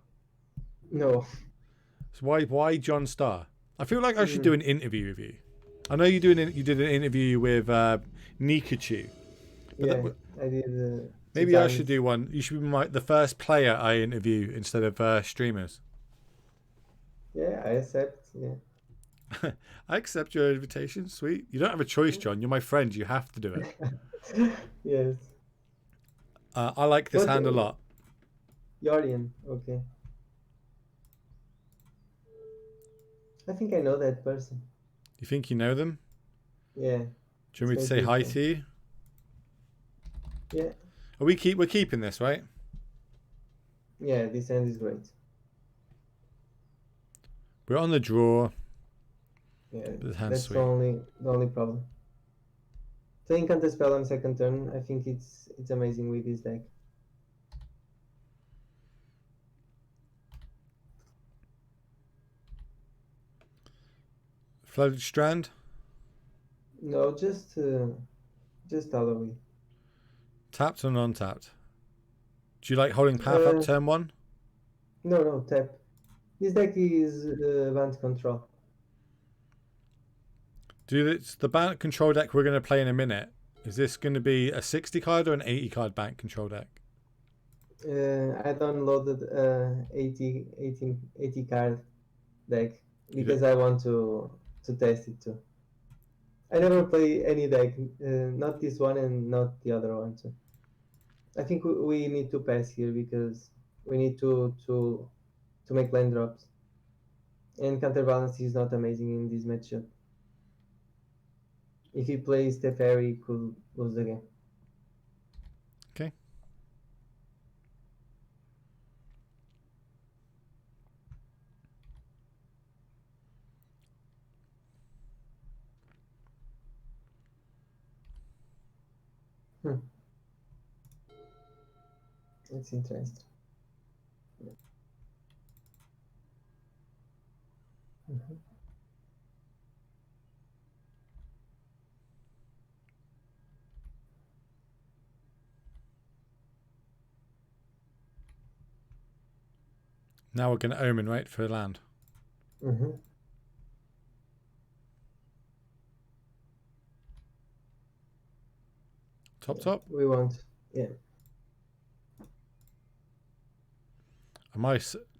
No. So why John Starr? I feel like I should do an interview with you. I know you did an interview with Nikachu. But Yeah, I did. Two maybe I times. should do one. You should be the first player I interview instead of streamers. Yeah, I accept. Yeah. I accept your invitation. Sweet. You don't have a choice, John. You're my friend. You have to do it. Yes. I like this hand a lot. Yorian. Okay. I think I know that person. You think you know them? Yeah. Do you want me to It's say hi different. to you? Yeah. We're keeping this, right? Yeah, this hand is great. We're on the draw. Yeah, This hand's that's sweet. the only problem. Playing counter spell on second turn, I think it's amazing with this deck. Flooded Strand. No, just Halloween. Tapped or non-tapped? Do you like holding path up turn one? No, tap. This deck is Band Control. The bank control deck we're going to play in a minute. Is this going to be a 60 card or an 80 card bank control deck? I downloaded 80 card deck because I want to test it too. I never play any deck, not this one and not the other one too. I think we need to pass here because we need to make land drops. And counterbalance is not amazing in this matchup. If he plays Teferi, he could lose the game. Okay. It's interesting. Mhm. Now we're going to Omen, right, for land. Mhm. Top. We want, yeah.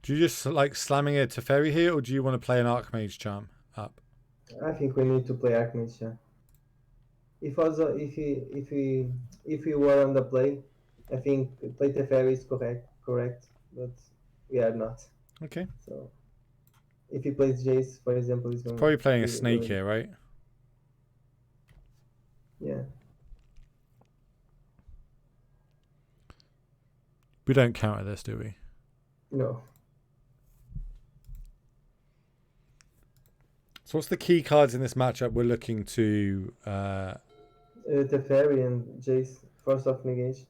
Do you just like slamming a Teferi here, or do you want to play an Archmage Charm up? I think we need to play Archmage. Yeah. If we were on the play, I think play Teferi is correct, but we are not. Okay. So if he plays Jace, for example, he's going Probably playing a to snake really, here, right? Yeah. We don't counter this, do we? No. So what's the key cards in this matchup we're looking to... Teferi and Jace, force of negation.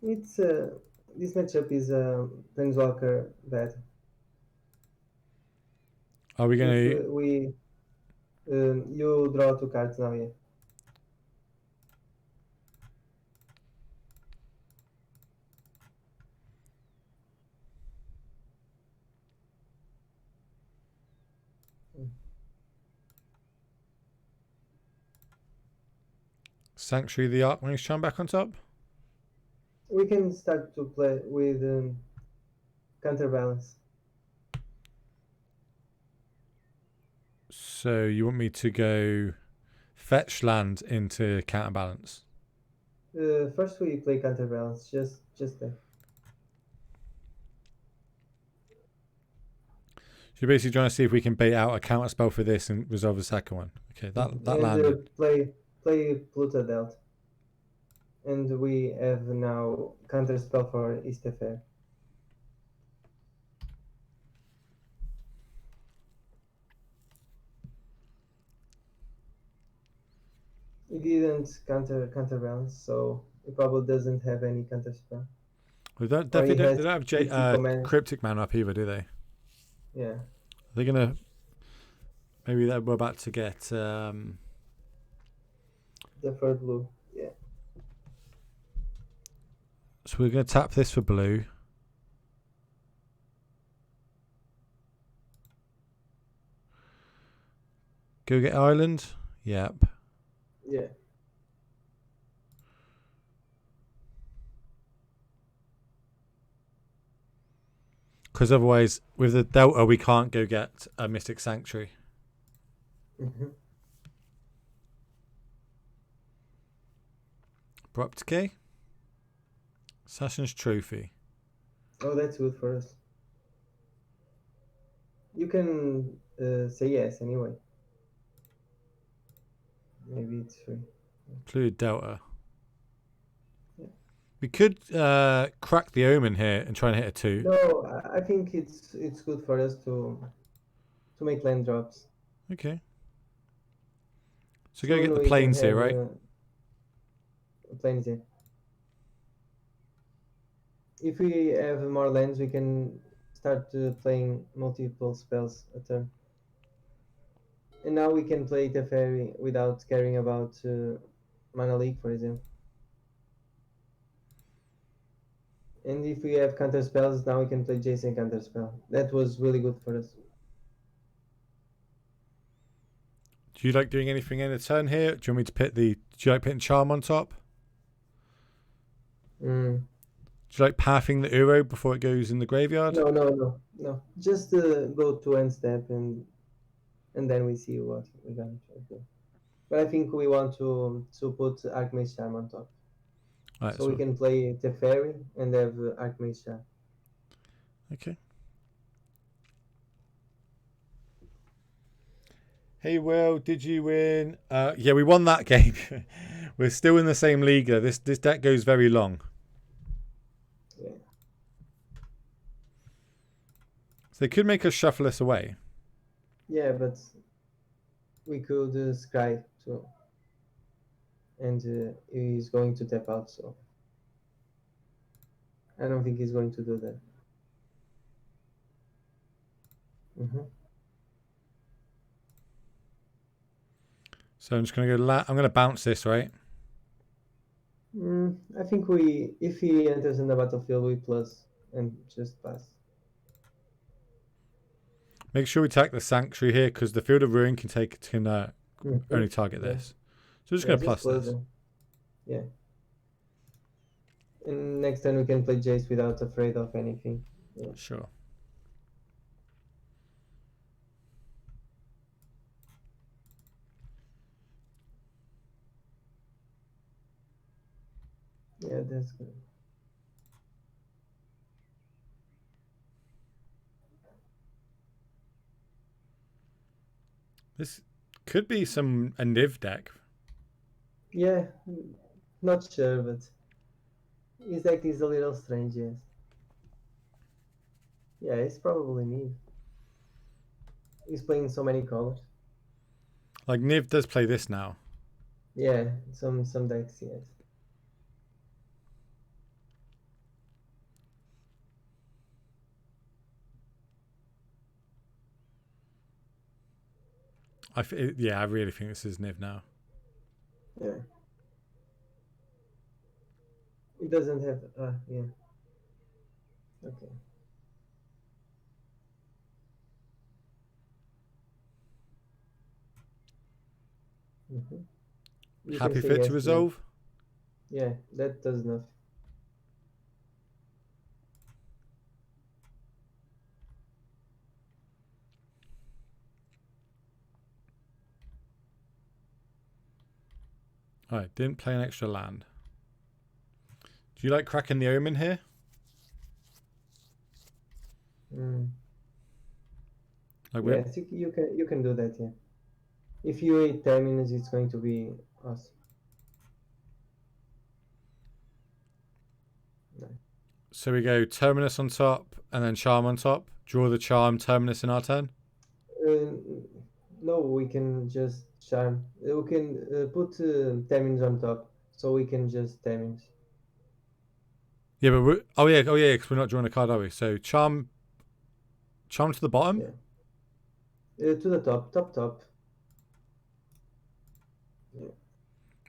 It's this matchup is Planeswalker bad. Are we going to... If you draw 2 cards now, yeah. Sanctuary the Archmage Charm back on top? We can start to play with counterbalance. So you want me to go fetch land into counterbalance? First we play counterbalance, just that. So you're basically trying to see if we can bait out a counter spell for this and resolve the second one. Okay, that landed. Play Pluto Delt. And we have now counter spell for Istafair. He didn't counterbalance, so he probably doesn't have any counter spell. Well, they Or he definitely has don't have basic command. Cryptic Man up either, do they? Yeah. Are they gonna? Maybe we're about to get. The third blue. Yeah. So we're gonna tap this for blue. Go get island. Yep. Yeah. Because otherwise, with the Delta, we can't go get a Mystic Sanctuary. Mm-hmm. Abrupt Decay. Assassin's Trophy. Oh, that's good for us. You can say yes anyway. Maybe it's free. Include Delta. Yeah. We could crack the Omen here and try and hit a 2. No, I think it's good for us to make land drops. Okay. So go get the we can planes here, right? Planes here. If we have more lands, we can start playing multiple spells a turn. And now we can play Teferi without caring about Mana Leak, for example. And if we have counter spells, now we can play Jason counter spell. That was really good for us. Do you like doing anything in a turn here? Do you want me to put the? Do you like putting Charm on top? Mm. Do you like pathing the Uro before it goes in the graveyard? No. Just go to end step and then we see what we're gonna try to do. But I think we want to put Archmage Charm on top. Right, so we can play Teferi and have Archmage Charm. Okay. Hey Will, did you win? Yeah, we won that game. We're still in the same league though. This deck goes very long. Yeah. So they could make us shuffle us away. Yeah, but we could Scry too. And he's going to tap out, so I don't think he's going to do that. Mm-hmm. So I'm just gonna go. I'm gonna bounce this, right? I think if he enters in the battlefield, we plus and just pass. Make sure we take the Sanctuary here because the Field of Ruin can only target this. So we're just gonna plus this. Them. Yeah. And next time we can play Jace without afraid of anything. Yeah. Sure. Yeah, that's good. This could be a Niv deck. Yeah, not sure, but his deck is a little strange, yes. Yeah, it's probably Niv. He's playing so many colors. Like Niv does play this now. Yeah, some decks, yes. I really think this is Niv now. Yeah. It doesn't have. Yeah. Okay. Mm-hmm. Happy for it to resolve? Yeah, that does enough. Alright, didn't play an extra land. Do you like cracking the Omen here? Yes, you can do that, yeah. If you wait 10 minutes, it's going to be awesome. Nice. So we go Terminus on top and then Charm on top. Draw the Charm, Terminus in our turn? No, we can just charm. We can put Tamins on top, so we can just Tamins. Yeah, but oh yeah, because we're not drawing a card, are we? So charm to the bottom. Yeah. To the top, top. Yeah.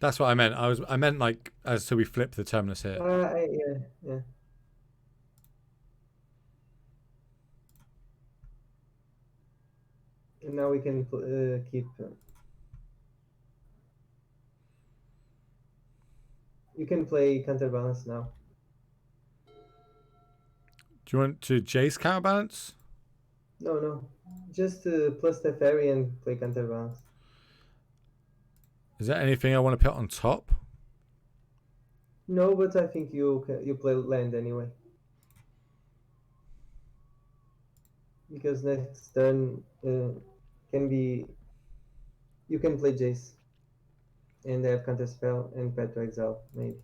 That's what I meant. I meant like as so we flip the terminus here. Yeah. And now we can keep. You can play counterbalance now. Do you want to Jace counterbalance? No. Just plus the fairy and play counterbalance. Is there anything I want to put on top? No, but I think you play land anyway. Because next turn can be. You can play Jace. And they have counterspell and pet to exile, maybe.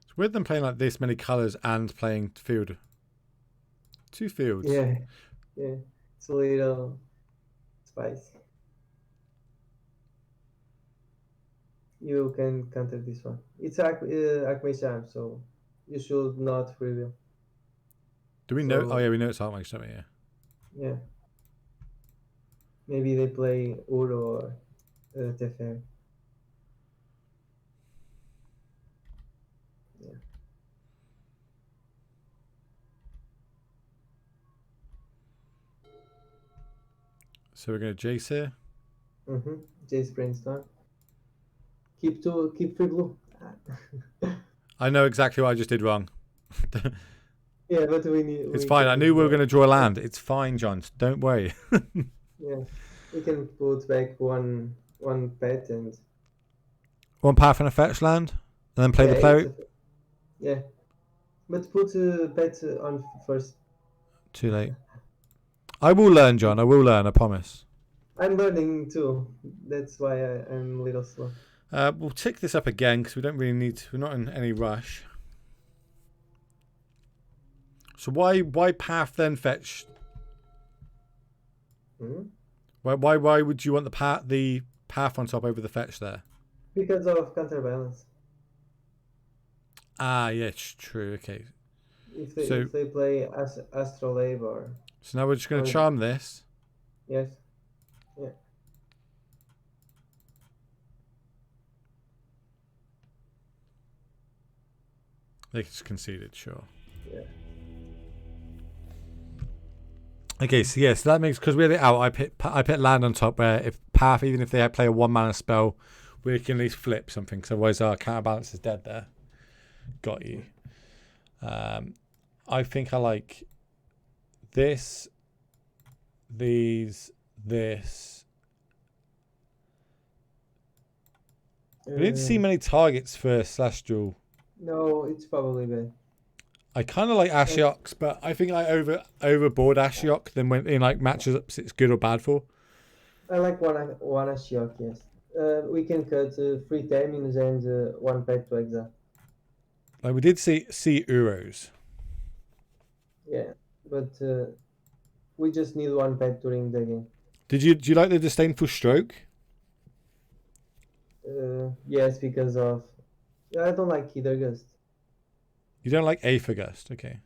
It's weird them playing like this many colors and playing field. 2 fields. Yeah. It's a little spicy. You can counter this one. It's Acme Charm, so you should not reveal. Do we know? Oh yeah, we know it's Artmage, don't we? Yeah. Yeah. Maybe they play Uro or Teferi. Yeah. So we're going to Jace here. Jace Brainstorm. Keep 3 blue. I know exactly what I just did wrong. Yeah, but we need. It's fine. I knew we were going to draw a land. It's fine, John. Don't worry. Yeah, we can put back one pet and. One path and a fetch land, and then play the player. Yeah, but put pet on first. Too late. I will learn, John. I will learn. I promise. I'm learning too. That's why I'm a little slow. We'll tick this up again because we don't really need to. We're not in any rush. So why path then fetch? Why would you want the path on top over the fetch there? Because of counterbalance. Ah, yeah, true. Okay. If they play Astrolabe or. So now we're just going to charm this. Yes. Yeah. They just conceded, sure. Yeah. Okay, so yeah, so that makes because we're out. I put land on top where if path, even if they play a 1-mana spell, we can at least flip something. Because otherwise our counterbalance is dead there. Got you. I think I like this, these, this. We didn't see many targets for Celestial. No, it's probably bad. I kind of like Ashiok's, but I think I overboard Ashiok than when in like matches ups it's good or bad for. I like one Ashiok, yes. We can cut 3 Tamins and 1 pet to exile. Like we did see Uros. Yeah, but we just need 1 pet during the game. Do you like the Disdainful Stroke? Yes, because of I don't like either Gust. You don't like Aethergust, okay.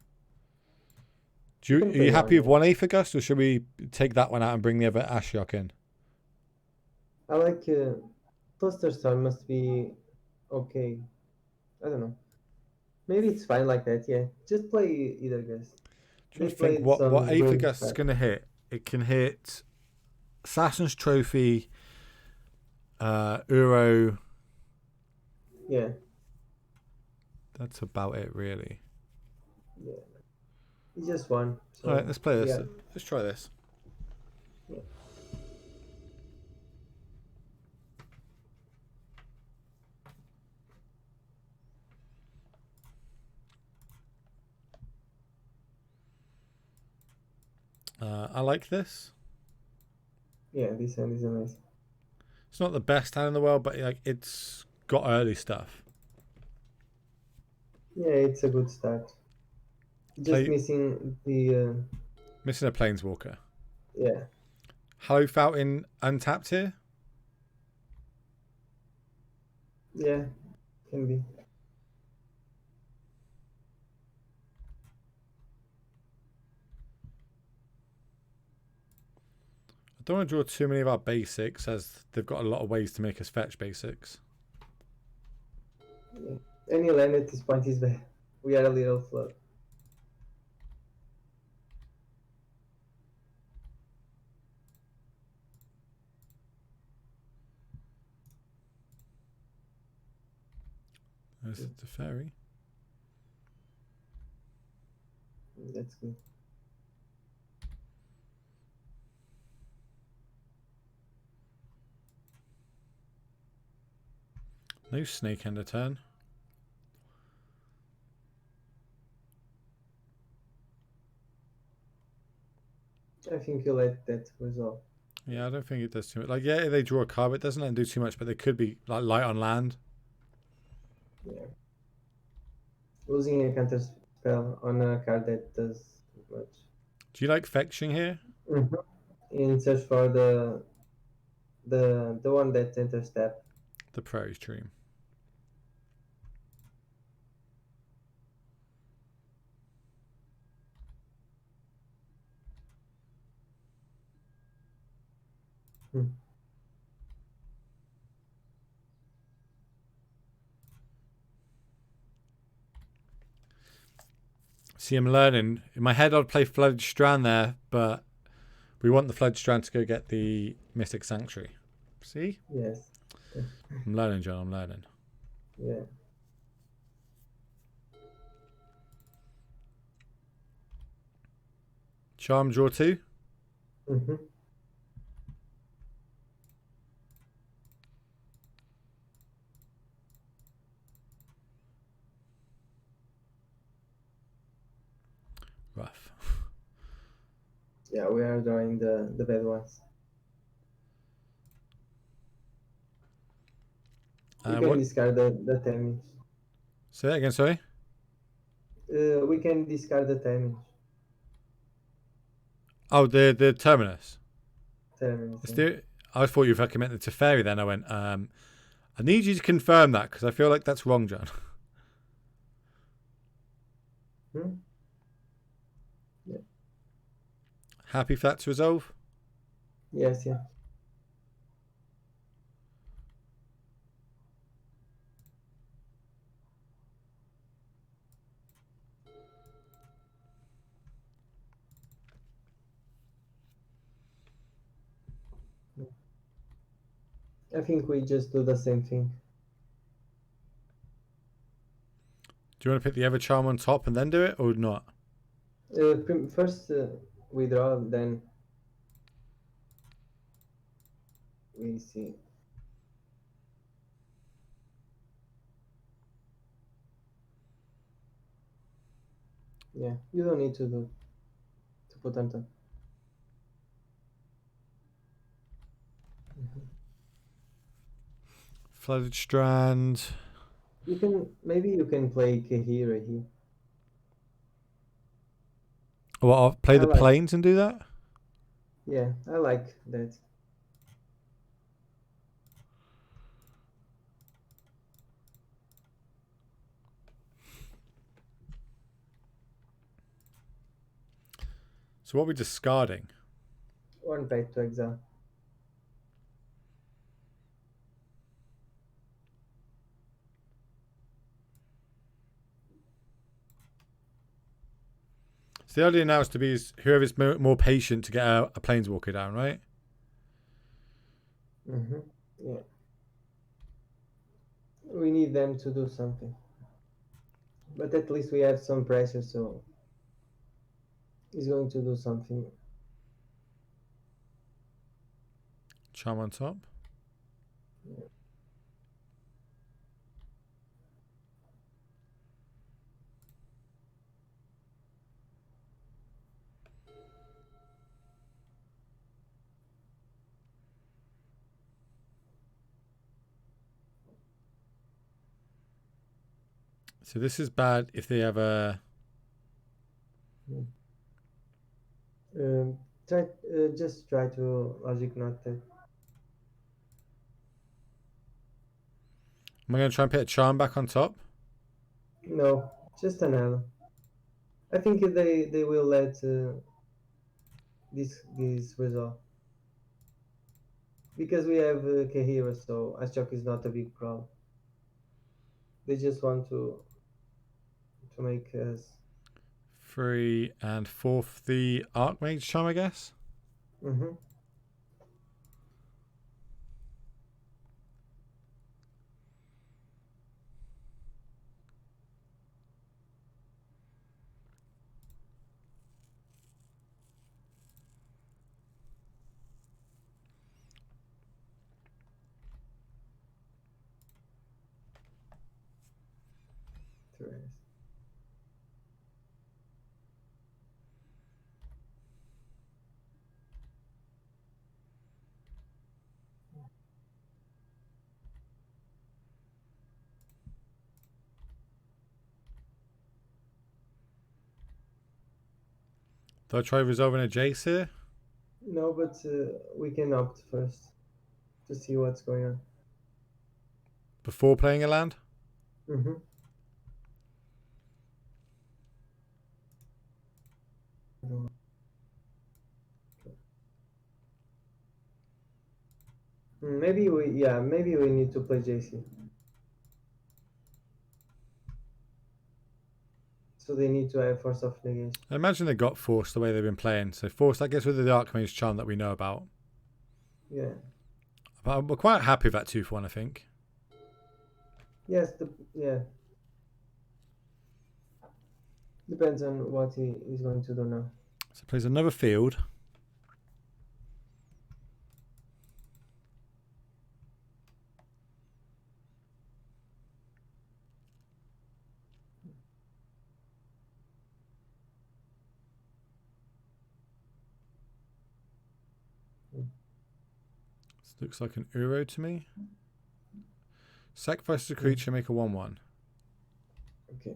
Are you happy with 1 Aethergust, or should we take that one out and bring the other Ashiok in? I like Clusterstorm must be okay. I don't know. Maybe it's fine like that, yeah. Just play either Gust. Just think what Aethergust is going to hit. It can hit Assassin's Trophy, Uro. Yeah. That's about it, really. Yeah. It's just one. So, all right, let's play this. Yeah. Let's try this. Yeah. I like this. Yeah, this hand is amazing. It's not the best hand in the world, but like it's got early stuff. Yeah, it's a good start. Just missing the. Missing a Planeswalker. Yeah. Hello Fountain untapped here. Yeah. Can be. I don't want to draw too many of our basics, as they've got a lot of ways to make us fetch basics. Yeah. Any land at this point is bad. We are a little flood. There's the fairy. That's good. No snake end a turn. I think you let that resolve. Yeah, I don't think it does too much. Like, yeah, they draw a card, but it doesn't let them do too much. But they could be like light on land. Yeah. Losing a counter spell on a card that does much. Do you like fetching here? Mm-hmm. In search for the one that enters tap. The Prairie Stream. Hmm. See, I'm learning. In my head, I'd play Flooded Strand there, but we want the Flooded Strand to go get the Mystic Sanctuary. See? Yes. I'm learning, John. I'm learning. Yeah. Charm draw 2. Mm-hmm. Rough. Yeah, we are drawing the bad ones. We can What? discard the damage. Say that again, sorry? We can discard the damage. Oh, the Terminus. Damage. It's the, I thought you fucking meant the Teferi then. I went, I need you to confirm that because I feel like that's wrong, John. Hmm? Yeah. Happy for that to resolve? Yes, yeah. I think we just do the same thing. Do you want to put the Evercharm on top and then do it or not? First we draw, then we see. Yeah, you don't need to put on top. Flooded Strand. Maybe you can play Kahira here. Well, I'll play I the like. planes and do that? Yeah, I like that. So what are we discarding? One back to exile. So the idea now is to be whoever's more patient to get a Planeswalker down, right? Mm-hmm. Yeah. We need them to do something. But at least we have some pressure, so he's going to do something. Charm on top. Yeah. So this is bad if they have a... Just try to logic not that. Am I going to try and put a charm back on top? No, just another. I think they will let this resolve because we have Kahira, so Ashok is not a big problem. They just want to make us. 3 and 4th the Archmage charm, I guess. Mm-hmm. Do I try resolving a Jace here? No, but we can opt first to see what's going on. Before playing a land? Mm-hmm. Maybe we need to play JC. So they need to have force of negation. I imagine they got Force the way they've been playing. So Force, that gets rid of the Archmage charm that we know about. Yeah. But we're quite happy with that 2 for 1, I think. Yes, yeah. Depends on what he is going to do now. So plays another field. This looks like an Uro to me. Sacrifice a creature, make a 1/1. Okay.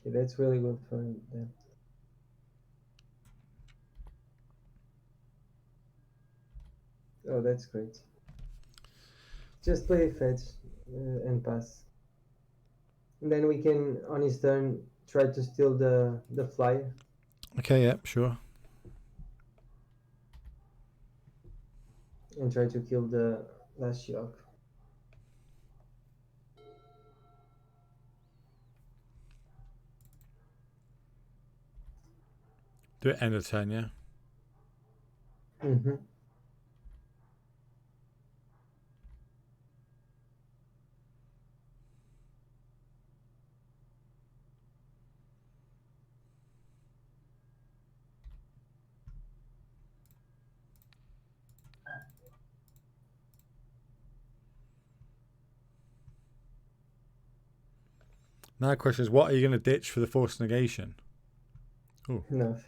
Okay, that's really good for them. Oh, that's great. Just play fetch and pass. And then we can, on his turn, try to steal the flyer. Okay, yeah, sure. And try to kill the last shock. Do it end of turn, yeah. Mm-hmm. Now the question is, what are you going to ditch for the Force negation? Oh, Nothing.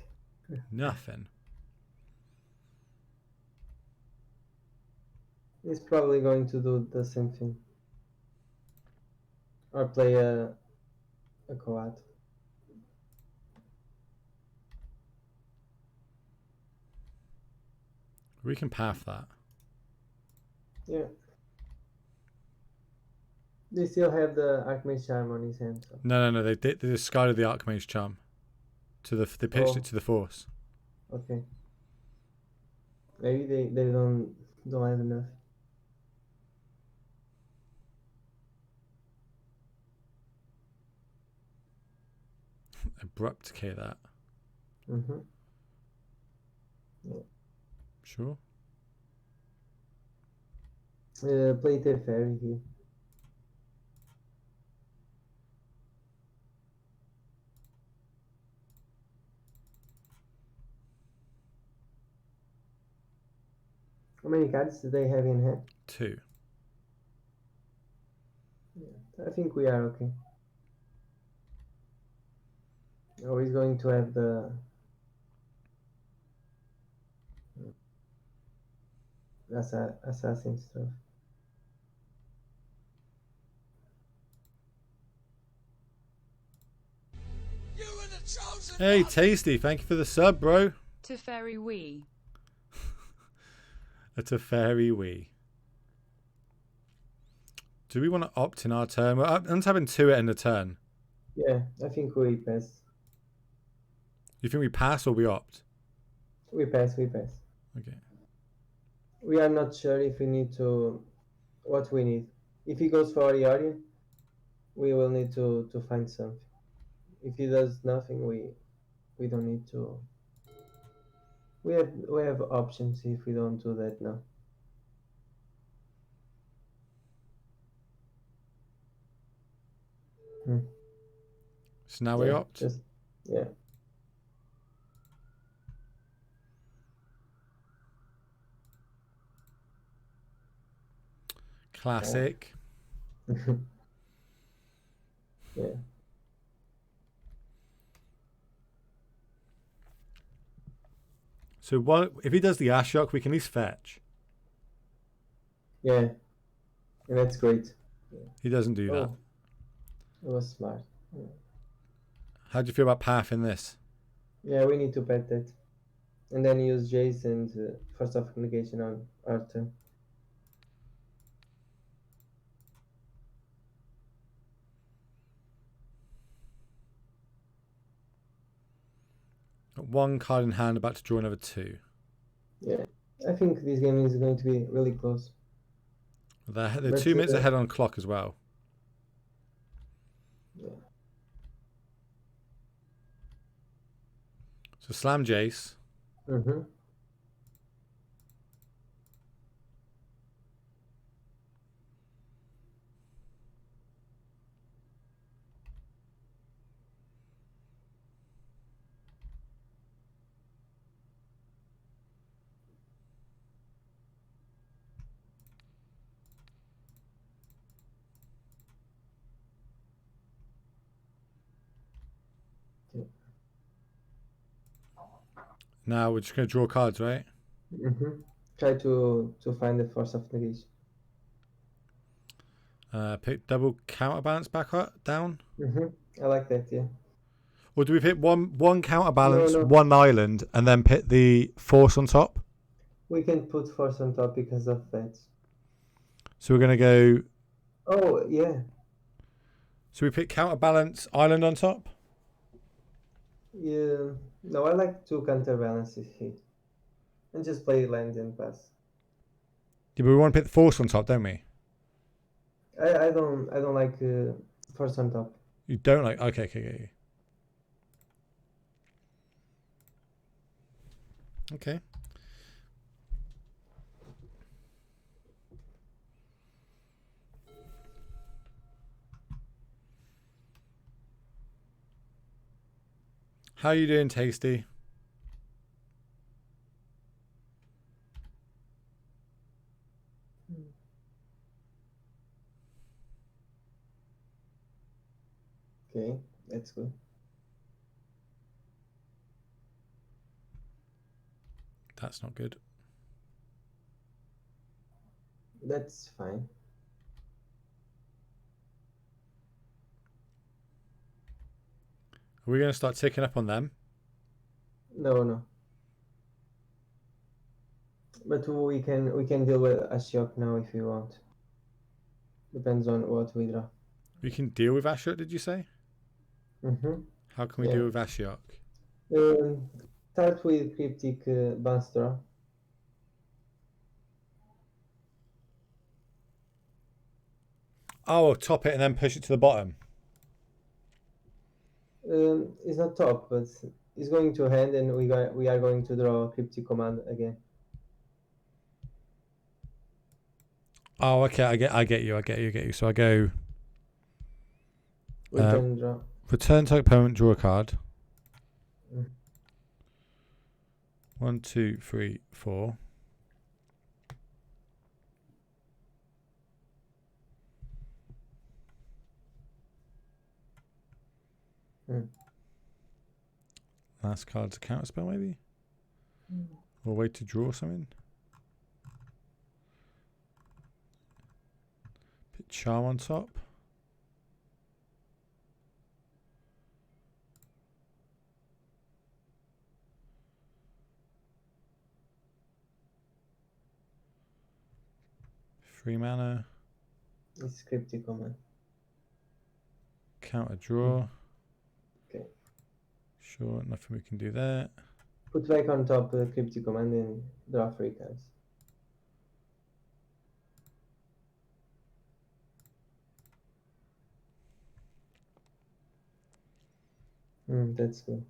nothing. He's probably going to do the same thing. Or play a Coat. We can path that. Yeah. They still have the Archmage Charm on his hand. So. No. They discarded the Archmage charm. They pitched it to the Force. Okay. Maybe they don't have enough. Abrupt decay that. Mm-hmm. Yeah. Sure. Play Teferi here. How many cards do they have in hand? 2. Yeah, I think we are okay. Oh, he's going to have the assassin stuff. Hey, Tasty, thank you for the sub, bro. To Fairy Wee. It's a fairy wee. Do we want to opt in our turn? Well, I'm tapping 2 at end of turn. Yeah, I think we pass. You think we pass or we opt? We pass, we pass. Okay. We are not sure if we need to, what we need. If he goes for Iori, we will need to find something. If he does nothing, we don't need to. We have options if we don't do that now. So now we opt? Just, yeah. Classic. Yeah. So what if he does the Ashok, we can at least fetch. Yeah. And that's great. He doesn't do that. Oh, it was smart. Yeah. How do you feel about path in this? Yeah, we need to bet that. And then use Jace and first off negation on our turn. Got 1 card in hand, about to draw another 2. Yeah, I think this game is going to be really close. They're 2 minutes ahead on clock as well. Yeah. So slam Jace. Mm-hmm. Now we're just going to draw cards, right? Mm-hmm. Try to find the force of negation. Pick double counterbalance back up, down. Mm-hmm. I like that, yeah. Or do we pick one counterbalance, No. 1 island, and then pick the force on top? We can put force on top because of that. So we're going to go... Oh, yeah. So we pick counterbalance, island on top? Yeah. No, I like to counterbalance here. And just play land and pass. Yeah, but we want to pick the force on top, don't we? I don't like force on top. You don't like... Okay. Okay. How you doing, Tasty? Okay, that's good. That's not good. That's fine. Are we going to start ticking up on them? No. But we can deal with Ashiok now if you want. Depends on what we draw. We can deal with Ashiok, did you say? Mm-hmm. How can we deal with Ashiok? Start with Cryptic bounce draw. Oh, top it and then push it to the bottom. It's not top, but it's going to hand, and we are going to draw Cryptic command again. Oh, okay. I get you. So I go Return draw. return to opponent, draw a card. Mm. 1, 2, 3, 4. Last card's a counter spell, maybe? Or wait to draw something? Put charm on top. 3 mana. It's cryptic command. Counter draw. Okay. Sure, nothing we can do there. Put back on top cryptic command and draw 3 cards. That's good.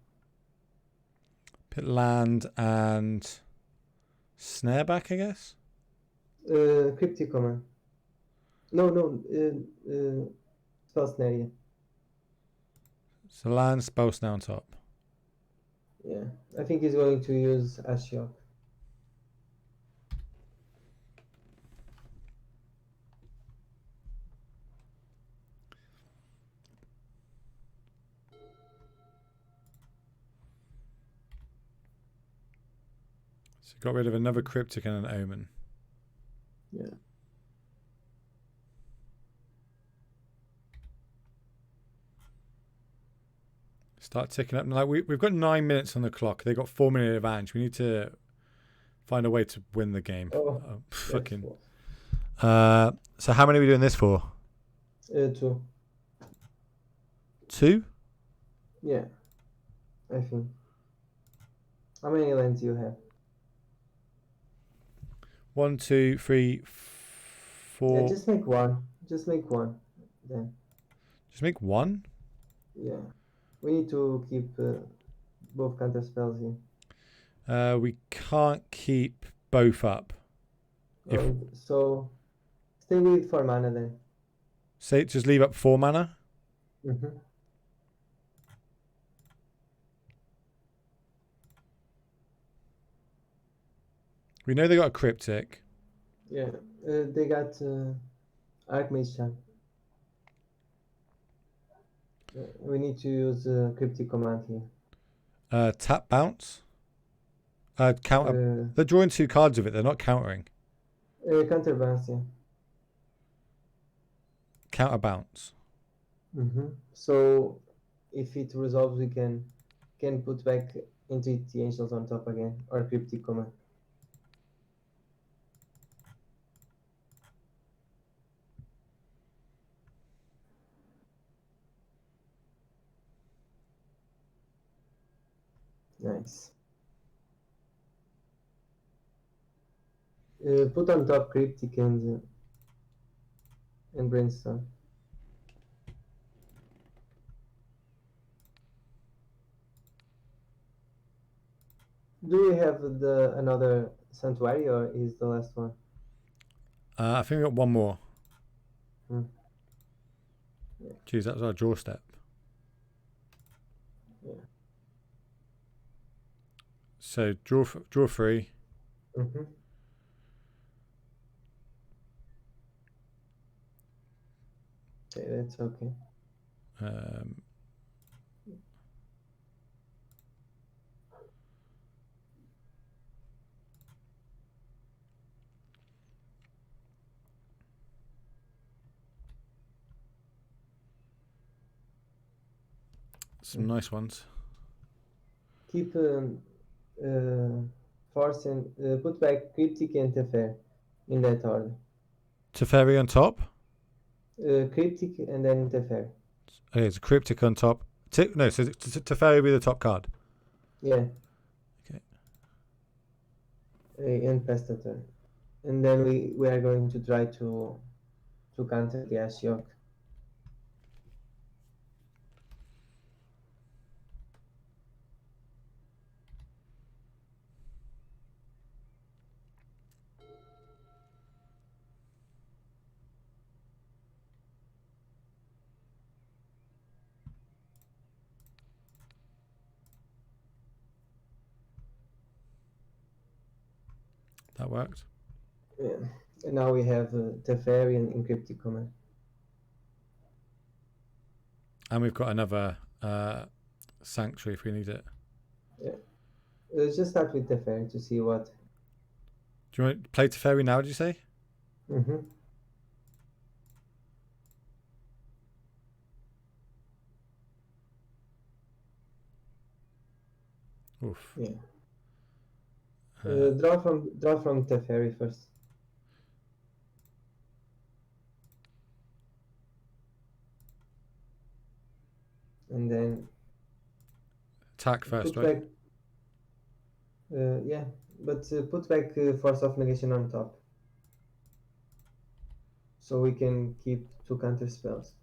Put land and snare back, I guess. Cryptic command. No. Spell snare. Yeah. So land, spell snare on top. Yeah. I think he's going to use Ashiok. So got rid of another cryptic and an omen. Yeah. Start ticking up. Like we've got 9 minutes on the clock. They've got 4-minute advantage. We need to find a way to win the game. Oh, fucking. cool. So how many are we doing this for? 2. 2? Yeah. I think. How many lands do you have? 1, 2, 3, 4. Yeah, just make one. Just make one. Then. Just make one? Yeah. We need to keep both counter spells here. We can't keep both up. So stay with 4 mana then. Say just leave up 4 mana. Mm-hmm. We know they got a cryptic. Yeah. They got Archmage Charm. We need to use cryptic command here. Tap bounce. Counter. They're drawing 2 cards of it. They're not countering. Counterbalance, yeah. Counter bounce. Mm-hmm. So if it resolves, we can put back into it the angels on top again, or cryptic command. Nice. Put on top cryptic and brainstorm. Do we have another sanctuary, or is the last one? I think we got one more. Yeah. Jeez, that was our draw step. Yeah. So draw 3. Mm-hmm. Okay, that's okay. Some nice ones. Keep force and put back cryptic and Teferi in that order. Teferi on top. Cryptic and then Teferi. Okay, it's a cryptic on top. No, so Teferi will be the top card. Yeah. Okay. And pass the turn, and then we are going to try to counter the Ashiok. That worked. Yeah. And now we have Teferi and encrypted command. And we've got another sanctuary if we need it. Yeah. Let's just start with Teferi to see what. Do you want to play Teferi now, did you say? Mm-hmm. Oof. Yeah. Draw from Teferi first. Attack first, put right? back. Yeah, but put back Force of Negation on top, so we can keep 2 counter spells.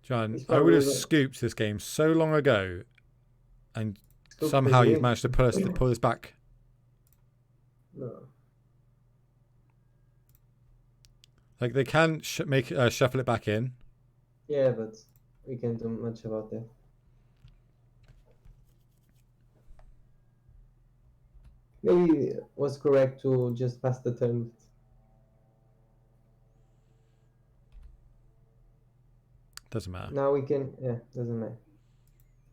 John, He's I would have probably scooped this game so long ago, and scooped somehow the you've game. managed to pull us back. No. Like they can shuffle it back in. Yeah, but we can't do much about that. Maybe it was correct to just pass the turn. Doesn't matter. Now we can, yeah, doesn't matter.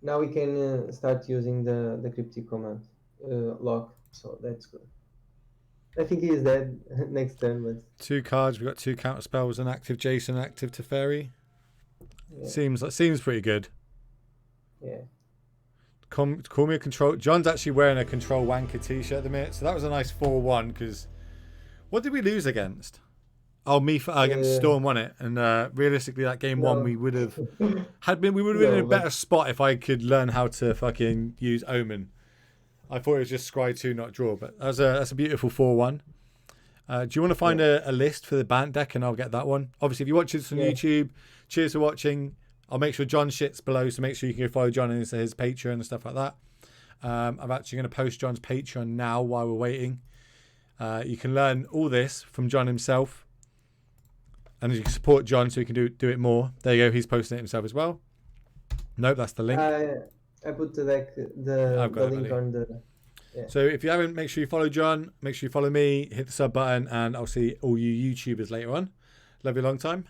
Now we can start using the cryptic command lock, so that's good. I think he is dead next turn, but 2 cards. We've got 2 counter spells, an active Jason, active Teferi. yeah, Seems pretty good. yeah. Call me a control. John's actually wearing a control wanker t-shirt at the minute, so that was a nice 4-1. Because what did we lose against? Oh, me against Storm won it, and realistically, that game one we would have been in a better spot if I could learn how to fucking use Omen. I thought it was just scry 2, not draw, but that's a beautiful 4-1. Do you want to find a list for the Bant deck, and I'll get that one? Obviously, if you watch this on YouTube, cheers for watching. I'll make sure John's shit's below, so make sure you can go follow John and his Patreon and stuff like that. I'm actually going to post John's Patreon now while we're waiting. You can learn all this from John himself. And you can support John so he can do it more. There you go. He's posting it himself as well. Nope, that's the link. I put the deck, the link on the... Yeah. So if you haven't, make sure you follow John. Make sure you follow me. Hit the sub button. And I'll see all you YouTubers later on. Love you a long time.